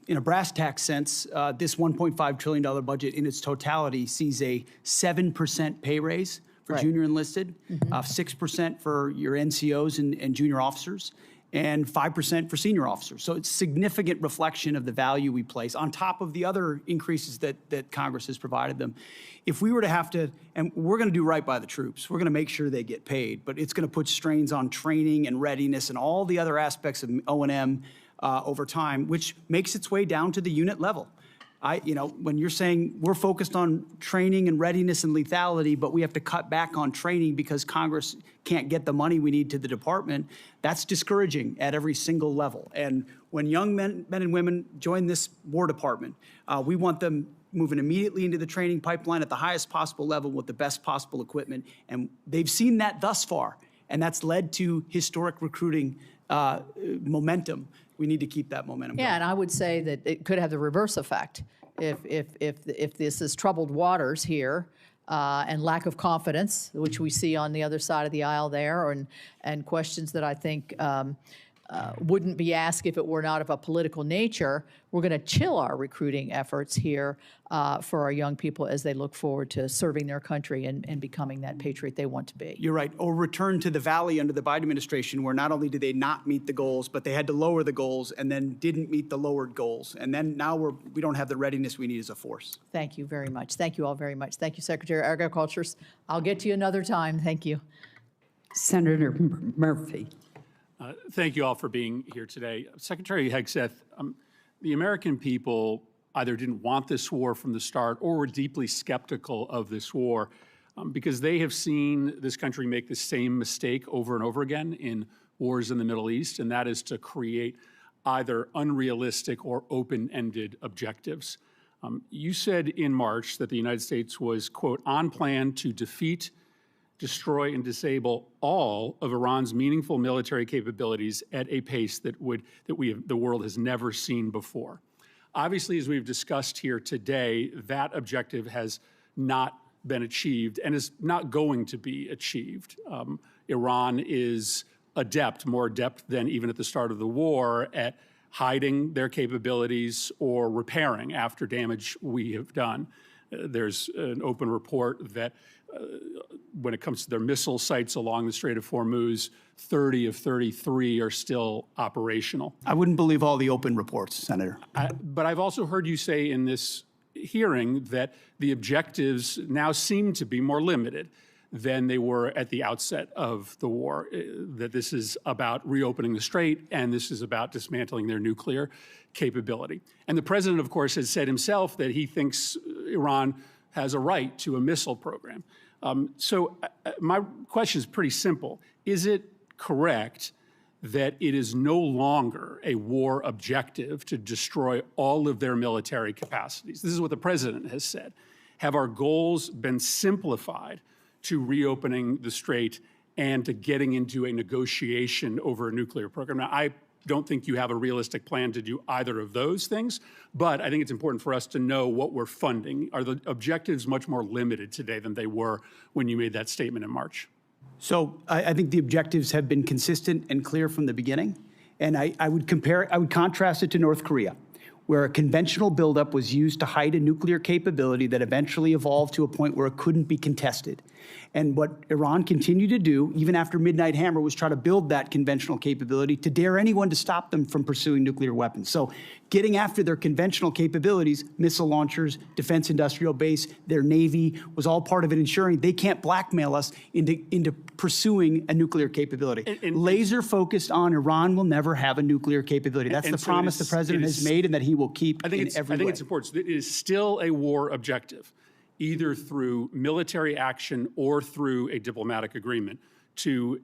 in a brass tax sense, this $1.5 trillion budget in its totality sees a 7% pay raise for junior enlisted, 6% for your NCOs and junior officers, and 5% for senior officers. So it's a significant reflection of the value we place on top of the other increases that Congress has provided them. If we were to have to, and we're going to do right by the troops, we're going to make sure they get paid, but it's going to put strains on training and readiness and all the other aspects of O&M over time, which makes its way down to the unit level. When you're saying we're focused on training and readiness and lethality, but we have to cut back on training because Congress can't get the money we need to the department, that's discouraging at every single level. And when young men and women join this War Department, we want them moving immediately into the training pipeline at the highest possible level with the best possible equipment. And they've seen that thus far, and that's led to historic recruiting momentum. We need to keep that momentum going. Yeah, and I would say that it could have the reverse effect. If this is troubled waters here and lack of confidence, which we see on the other side of the aisle there, and questions that I think wouldn't be asked if it were not of a political nature, we're going to chill our recruiting efforts here for our young people as they look forward to serving their country and becoming that patriot they want to be. You're right. Or return to the valley under the Biden administration, where not only did they not meet the goals, but they had to lower the goals and then didn't meet the lowered goals. And then now we don't have the readiness we need as a force. Thank you very much. Thank you all very much. Thank you, Secretary of Agriculture. I'll get to you another time. Thank you. Senator Murphy. Thank you all for being here today. Secretary Hegseth, the American people either didn't want this war from the start or were deeply skeptical of this war because they have seen this country make the same mistake over and over again in wars in the Middle East, and that is to create either unrealistic or open-ended objectives. You said in March that the United States was, quote, on plan to defeat, destroy, and disable all of Iran's meaningful military capabilities at a pace that the world has never seen before. Obviously, as we've discussed here today, that objective has not been achieved and is not going to be achieved. Iran is adept, more adept than even at the start of the war, at hiding their capabilities or repairing after damage we have done. There's an open report that when it comes to their missile sites along the Strait of Hormuz, 30 of 33 are still operational. I wouldn't believe all the open reports, Senator. But I've also heard you say in this hearing that the objectives now seem to be more limited than they were at the outset of the war, that this is about reopening the strait and this is about dismantling their nuclear capability. And the president, of course, has said himself that he thinks Iran has a right to a missile program. So my question is pretty simple. Is it correct that it is no longer a war objective to destroy all of their military capacities? This is what the president has said. Have our goals been simplified to reopening the strait and to getting into a negotiation over a nuclear program? Now, I don't think you have a realistic plan to do either of those things, but I think it's important for us to know what we're funding. Are the objectives much more limited today than they were when you made that statement in March? So I think the objectives have been consistent and clear from the beginning. And I would contrast it to North Korea, where a conventional buildup was used to hide a nuclear capability that eventually evolved to a point where it couldn't be contested. And what Iran continued to do, even after Midnight Hammer, was try to build that conventional capability to dare anyone to stop them from pursuing nuclear weapons. So getting after their conventional capabilities, missile launchers, defense industrial base, their Navy, was all part of it, ensuring they can't blackmail us into pursuing a nuclear capability. Laser focused on Iran will never have a nuclear capability. That's the promise the president has made and that he will keep in every way. I think it's important. It is still a war objective, either through military action or through a diplomatic agreement, to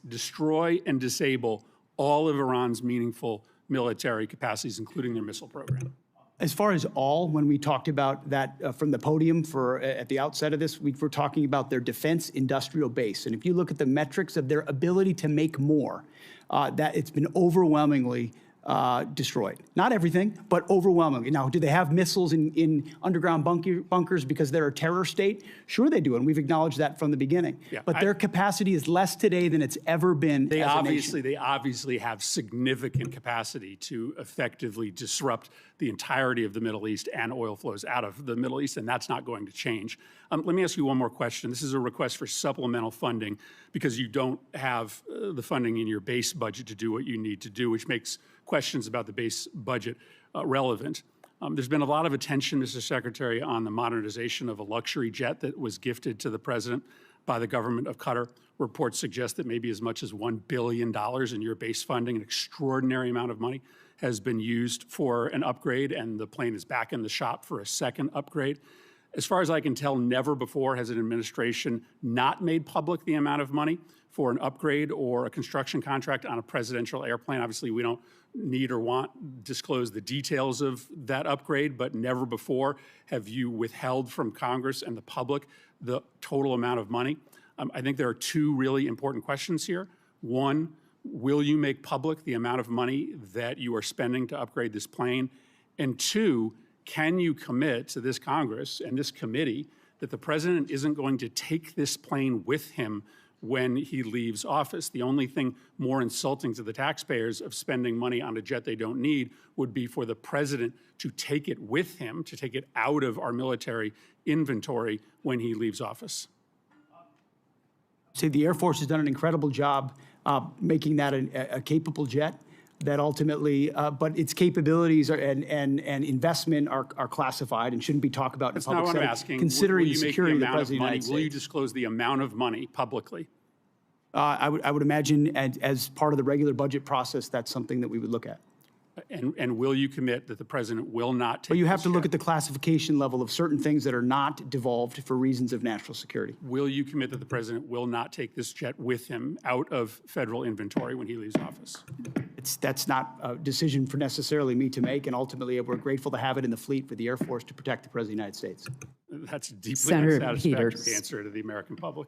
destroy and disable all of Iran's meaningful military capacities, including their missile program. As far as all, when we talked about that from the podium at the outset of this, we were talking about their defense industrial base. And if you look at the metrics of their ability to make more, that it's been overwhelmingly destroyed. Not everything, but overwhelmingly. Now, do they have missiles in underground bunkers because they're a terror state? Sure they do, and we've acknowledged that from the beginning. Yeah, but their capacity is less today than it's ever been as a nation. They obviously have significant capacity to effectively disrupt the entirety of the Middle East and oil flows out of the Middle East, and that's not going to change. Let me ask you one more question. This is a request for supplemental funding because you don't have the funding in your base budget to do what you need to do, which makes questions about the base budget relevant. There's been a lot of attention, Mr. Secretary, on the modernization of a luxury jet that was gifted to the president by the government of Qatar. Reports suggest that maybe as much as $1 billion in your base funding, an extraordinary amount of money, has been used for an upgrade, and the plane is back in the shop for a second upgrade. As far as I can tell, never before has an administration not made public the amount of money for an upgrade or a construction contract on a presidential airplane. Obviously, we don't need or want to disclose the details of that upgrade, but never before have you withheld from Congress and the public the total amount of money. I think there are two really important questions here. One, will you make public the amount of money that you are spending to upgrade this plane? And two, can you commit to this Congress and this committee that the president isn't going to take this plane with him when he leaves office? The only thing more insulting to the taxpayers of spending money on a jet they don't need would be for the president to take it with him, to take it out of our military inventory when he leaves office. So the Air Force has done an incredible job making that a capable jet that ultimately, but its capabilities and investment are classified and shouldn't be talked about in a public setting. That's not what I'm asking. Considering Will you the make security of the amount President of the United Will you States. disclose the amount of money publicly? I would imagine as part of the regular budget process, that's something that we would look at. And will you commit that the president will not take But you have this to look jet? at the classification level of certain things that are not devolved for reasons of national security. Will you commit that the president will not take this jet with him out of federal inventory when he leaves office? That's not a decision for necessarily me to make, and ultimately, we're grateful to have it in the fleet for the Air Force to protect the President of the United States. That's a deeply Senator unsatisfactory Peters. answer to the American public.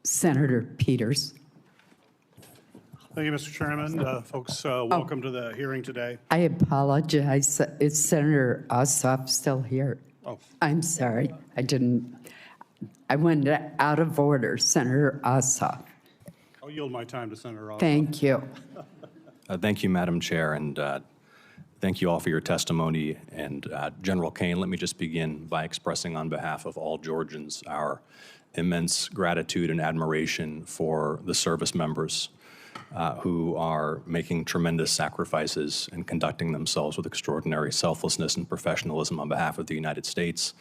Senator Peters. Thank you, Mr. Chairman. Folks, welcome to the hearing today. I apologize. Is Senator Ossoff still here? Oh. I'm sorry. I went out of order. Senator Ossoff. I'll yield my time to Senator Ossoff. Thank you. Thank you, Madam Chair, and thank you all for your testimony. And General Kane, let me just begin by expressing on behalf of all Georgians our immense gratitude and admiration for the service members who are making tremendous sacrifices and conducting themselves with extraordinary selflessness and professionalism on behalf of the United States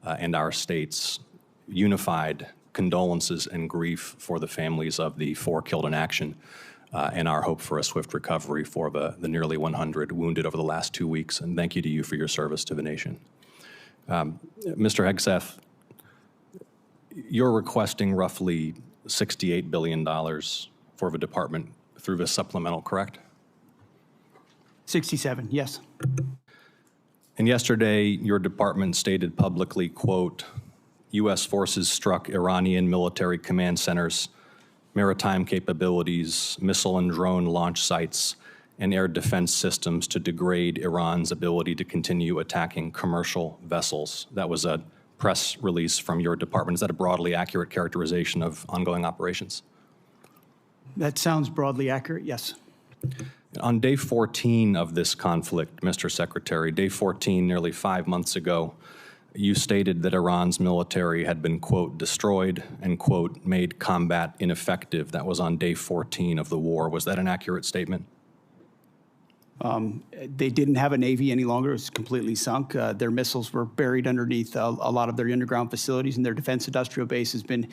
and our state's unified condolences and grief for the families of the 4 killed in action and our hope for a swift recovery for the nearly 100 wounded over the last 2 weeks. And thank you to you for your service to the nation. Mr. Hegseth, you're requesting roughly $68 billion for the department through this supplemental, correct? 67, yes. And yesterday, your department stated publicly, quote, U.S. forces struck Iranian military command centers, maritime capabilities, missile and drone launch sites, and air defense systems to degrade Iran's ability to continue attacking commercial vessels. That was a press release from your department. Is that a broadly accurate characterization of ongoing operations? That sounds broadly accurate, yes. On day 14 of this conflict, Mr. Secretary, day 14, nearly 5 months ago, you stated that Iran's military had been, quote, destroyed and, quote, made combat ineffective. That was on day 14 of the war. Was that an accurate statement? They didn't have a Navy any longer. It was completely sunk. Their missiles were buried underneath a lot of their underground facilities, and their defense industrial base has been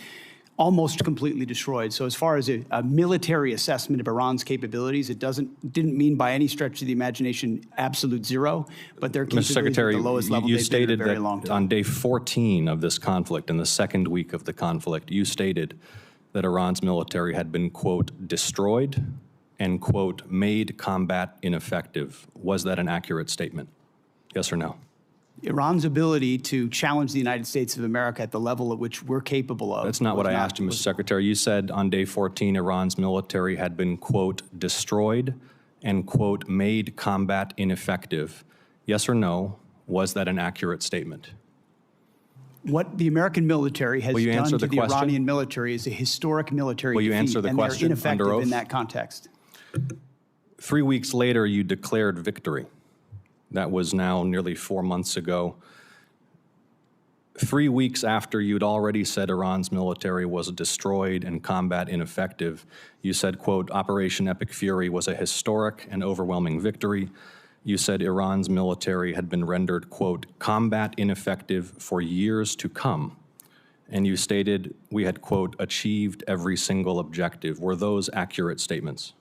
almost completely destroyed. So as far as a military assessment of Iran's capabilities, it didn't mean by any stretch of the imagination absolute zero, but their capabilities Mr. Secretary, at the lowest level you they've been in a stated very that long time. on day 14 of this conflict, in the second week of the conflict, you stated that Iran's military had been, quote, destroyed and, quote, made combat ineffective. Was that an accurate statement? Yes or no? Iran's ability to challenge the United States of America at the level at which we're capable of. That's not what I asked you, Mr. Secretary. You said on day 14, Iran's military had been, quote, destroyed and, quote, made combat ineffective. Yes or no? Was that an accurate statement? What the American military has done to the question? Iranian military is a historic military Will you defeat, answer the and they're question ineffective under oath? in that context. 3 weeks later, you declared victory. That was now nearly 4 months ago. 3 weeks after you'd already said Iran's military was destroyed and combat ineffective, you said, quote, Operation Epic Fury was a historic and overwhelming victory. You said Iran's military had been rendered, quote, combat ineffective for years to come. And you stated we had, quote, achieved every single objective. Were those accurate statements?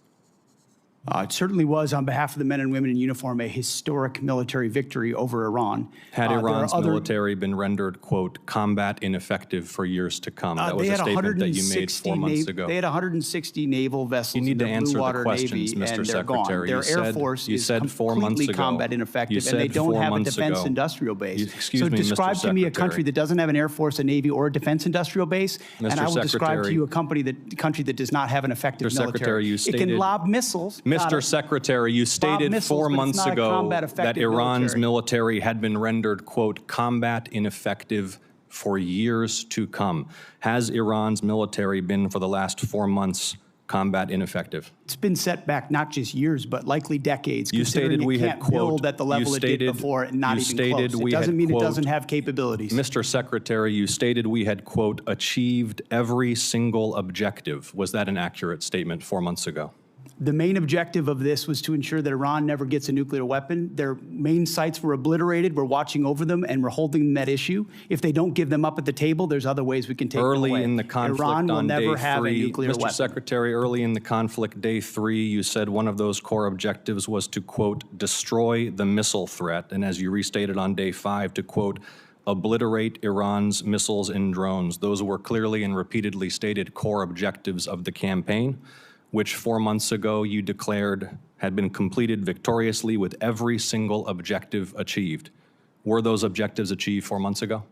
It certainly was, on behalf of the men and women in uniform, a historic military victory over Iran. Had Iran's military been rendered, quote, combat ineffective for years to come? That was a statement that you made 4 months ago. They had 160 naval vessels You need in to the answer Blue the Water questions, Navy, Mr. and they're gone. Secretary. Their Air Force is completely combat ineffective, and they don't have a defense industrial base. Excuse me, Mr. describe to me a country that doesn't have an Air Force, a Navy, or a defense industrial base, and I will describe to you a country that does not have an effective military. It can lob missiles. Mr. Secretary, you stated 4 months ago that Iran's military had been rendered, quote, combat ineffective for years to come. Has Iran's military been, for the last 4 months, combat ineffective? It's been set back not just years, but likely decades. You stated we had, quote, build at the level it did before, and not even close. It doesn't mean it doesn't have capabilities. Mr. Secretary, you stated we had, quote, achieved every single objective. Was that an accurate statement 4 months ago? The main objective of this was to ensure that Iran never gets a nuclear weapon. Their main sites were obliterated. We're watching over them, and we're holding them at issue. If they don't give them up at the table, there's other ways we can take them away. Early in the conflict Iran will on never day have a 3, nuclear Mr. weapon. Secretary, early in the conflict, day 3, you said one of those core objectives was to, quote, destroy the missile threat, and as you restated on day 5, to, quote, obliterate Iran's missiles and drones. Those were clearly and repeatedly stated core objectives of the campaign, which 4 months ago you declared had been completed victoriously with every single objective achieved. Were those objectives achieved 4 months ago?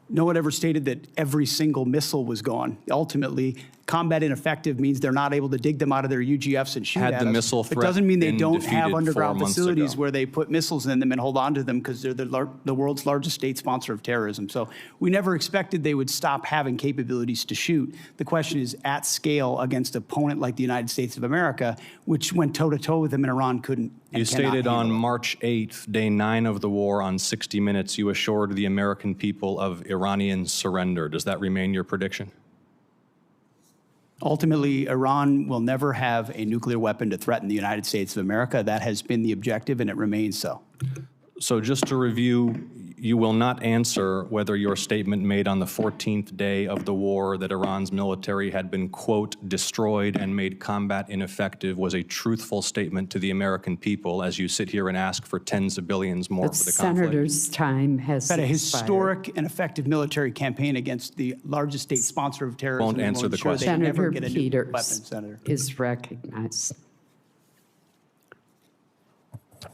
No one ever stated that every single missile was gone. Ultimately, combat ineffective means they're not able to dig them out of their UGFs and shoot Had at the us. missile It threat doesn't mean they been don't defeated have 4 underground months facilities ago? where they put missiles in them and hold on to them because they're the world's largest state sponsor of terrorism. So we never expected they would stop having capabilities to shoot. The question is at scale against an opponent like the United States of America, which went toe-to-toe with them and Iran couldn't. You stated on March 8th, day 9 of the war, on 60 Minutes, you assured the American people of Iranian surrender. Does that remain your prediction? Ultimately, Iran will never have a nuclear weapon to threaten the United States of America. That has been the objective, and it remains so. So just to review, you will not answer whether your statement made on the 14th day of the war that Iran's military had been, quote, destroyed and made combat ineffective was a truthful statement to the American people as you sit here and ask for tens of billions more for the conflict. Senator's time has Had a expired. historic and effective military campaign against the largest state sponsor of terrorism. Won't and will answer the ensure question. they never Senator get a nuclear weapon, Peters Senator. is recognized.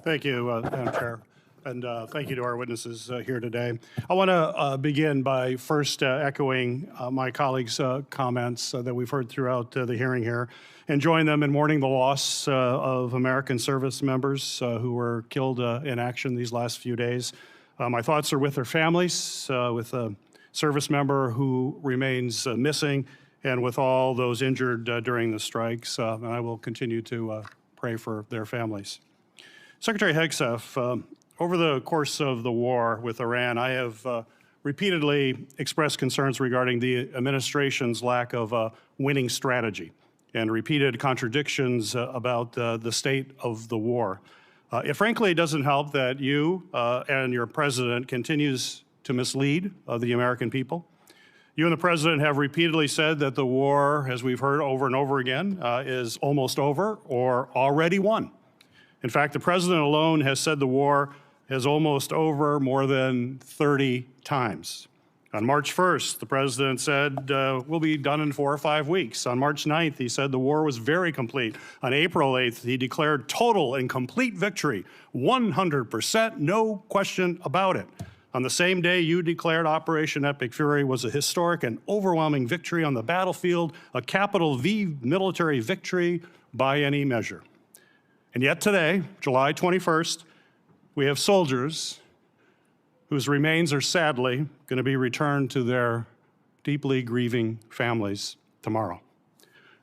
Thank you, Madam Chair. And thank you to our witnesses here today. I want to begin by first echoing my colleagues' comments that we've heard throughout the hearing here and join them in mourning the loss of American service members who were killed in action these last few days. My thoughts are with their families, with a service member who remains missing, and with all those injured during the strikes. And I will continue to pray for their families. Secretary Hegseth, over the course of the war with Iran, I have repeatedly expressed concerns regarding the administration's lack of a winning strategy and repeated contradictions about the state of the war. Frankly, it doesn't help that you and your president continues to mislead the American people. You and the president have repeatedly said that the war, as we've heard over and over again, is almost over or already won. In fact, the president alone has said the war is almost over more than 30 times. On March 1st, the president said, we'll be done in 4 or 5 weeks. On March 9th, he said the war was very complete. On April 8th, he declared total and complete victory, 100%, no question about it. On the same day, you declared Operation Epic Fury was a historic and overwhelming victory on the battlefield, a capital V military victory by any measure. And yet today, July 21st, we have soldiers whose remains are sadly going to be returned to their deeply grieving families tomorrow.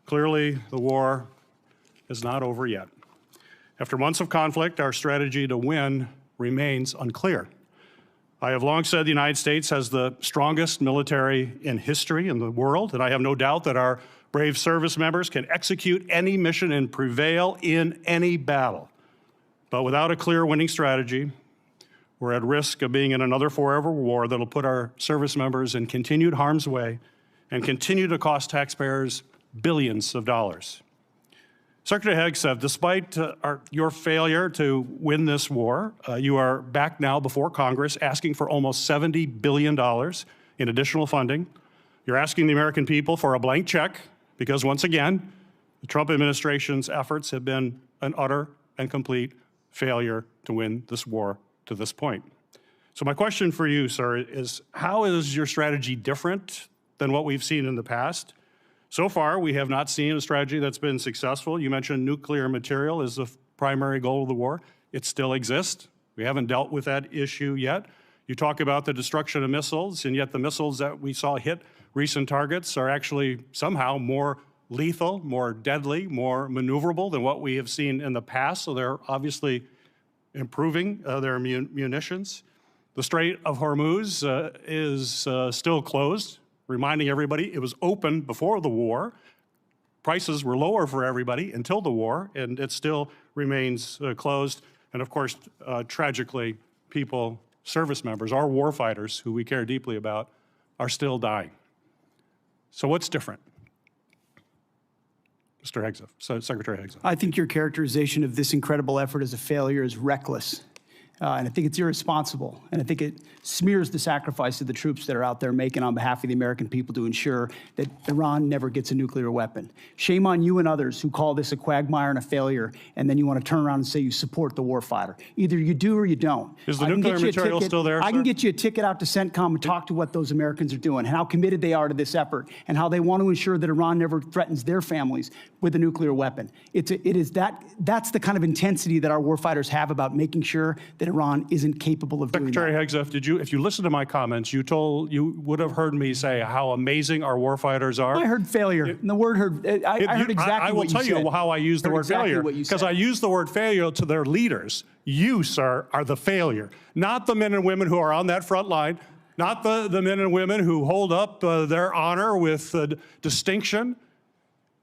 Clearly, the war is not over yet. After months of conflict, our strategy to win remains unclear. I have long said the United States has the strongest military in history in the world, and I have no doubt that our brave service members can execute any mission and prevail in any battle. But without a clear winning strategy, we're at risk of being in another forever war that'll put our service members in continued harm's way and continue to cost taxpayers billions of dollars. Secretary Hegseth, despite your failure to win this war, you are back now before Congress asking for almost $70 billion in additional funding. You're asking the American people for a blank check because, once again, the Trump administration's efforts have been an utter and complete failure to win this war to this point. So my question for you, sir, is how is your strategy different than what we've seen in the past? So far, we have not seen a strategy that's been successful. You mentioned nuclear material as the primary goal of the war. It still exists. We haven't dealt with that issue yet. You talk about the destruction of missiles, and yet the missiles that we saw hit recent targets are actually somehow more lethal, more deadly, more maneuverable than what we have seen in the past. So they're obviously improving their munitions. The Strait of Hormuz is still closed, reminding everybody it was open before the war. prices were lower for everybody until the war, and it still remains closed. And of course, tragically, people, service members, our war fighters, who we care deeply about, are still dying. So what's different? Mr. Hegseth, Secretary Hegseth. I think your characterization of this incredible effort as a failure is reckless. And I think it's irresponsible. And I think it smears the sacrifice of the troops that are out there making on behalf of the American people to ensure that Iran never gets a nuclear weapon. Shame on you and others who call this a quagmire and a failure, and then you want to turn around and say you support the warfighter. Either you do or you don't. Is the nuclear material still there, I can get you a ticket out to CENTCOM and talk to what those Americans are doing, and how committed they are to this effort, and how they want to ensure that Iran never threatens their families with a nuclear weapon. That's the kind of intensity that our warfighters have about making sure that Iran isn't capable of doing that. Secretary Hegseth, if you listen to my comments, you would have heard me say how amazing our warfighters are. I heard failure. And the word heard, I heard exactly what you said. I will tell you how I use the word failure, because I use the word failure to their leaders. You, sir, are the failure, not the men and women who are on that front line, not the men and women who hold up their honor with distinction.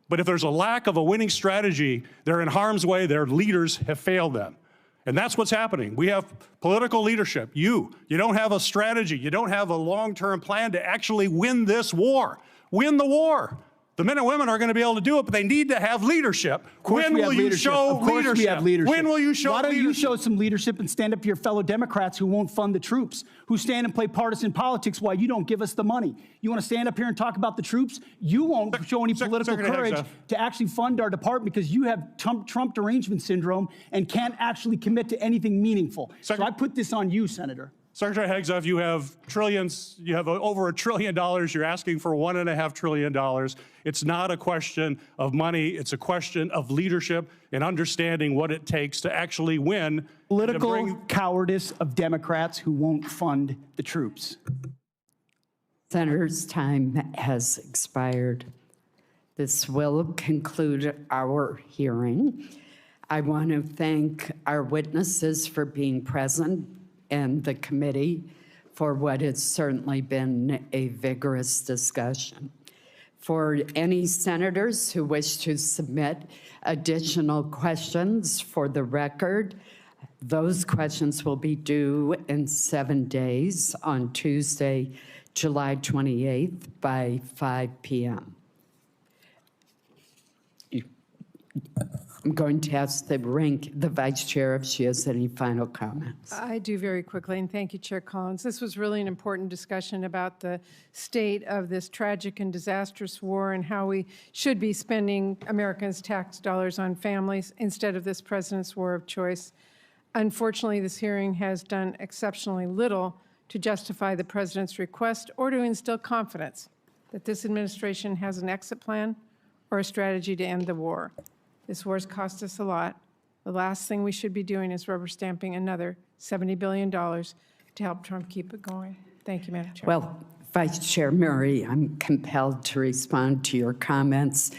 But if there's a lack of a winning strategy, they're in harm's way. Their leaders have failed them. And that's what's happening. We have political leadership. You don't have a strategy. You don't have a long-term plan to actually win this war. Win the war. The men and women are going to be able to do it, but they need to have leadership. When will you show leadership? When will you show leadership? Why don't you show some leadership and stand up to your fellow Democrats who won't fund the troops, who stand and play partisan politics while you don't give us the money? You want to stand up here and talk about the troops? You won't show any political courage to actually fund our department because you have Trump derangement syndrome and can't actually commit to anything meaningful. So I put this on you, Senator. Secretary Hegseth, you have trillions, you have over $1 trillion, you're asking for $1.5 trillion. It's not a question of money, it's a question of leadership and understanding what it takes to actually win. Political cowardice of Democrats who won't fund the troops. Senator's time has expired. This will conclude our hearing. I want to thank our witnesses for being present and the committee for what has certainly been a vigorous discussion. For any senators who wish to submit additional questions for the record, those questions will be due in 7 days on Tuesday, July 28th by 5 p.m. I'm going to ask the Vice Chair if she has any final comments. I do very quickly, and thank you, Chair Collins. This was really an important discussion about the state of this tragic and disastrous war and how we should be spending Americans' tax dollars on families instead of this president's war of choice. Unfortunately, this hearing has done exceptionally little to justify the president's request or to instill confidence that this administration has an exit plan or a strategy to end the war. This war has cost us a lot. The last thing we should be doing is rubber stamping another $70 billion to help Trump keep it going. Thank you, Madam Chair. Well, Vice Chair Murray, I'm compelled to respond to your comments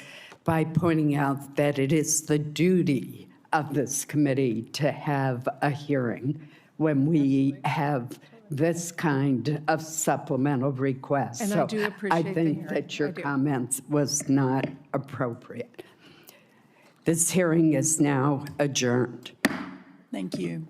by pointing out that it is the duty of this committee to have a hearing when we have this kind of supplemental request. And I do appreciate the I think hearing. that your comments was not appropriate. This hearing is now adjourned. Thank you.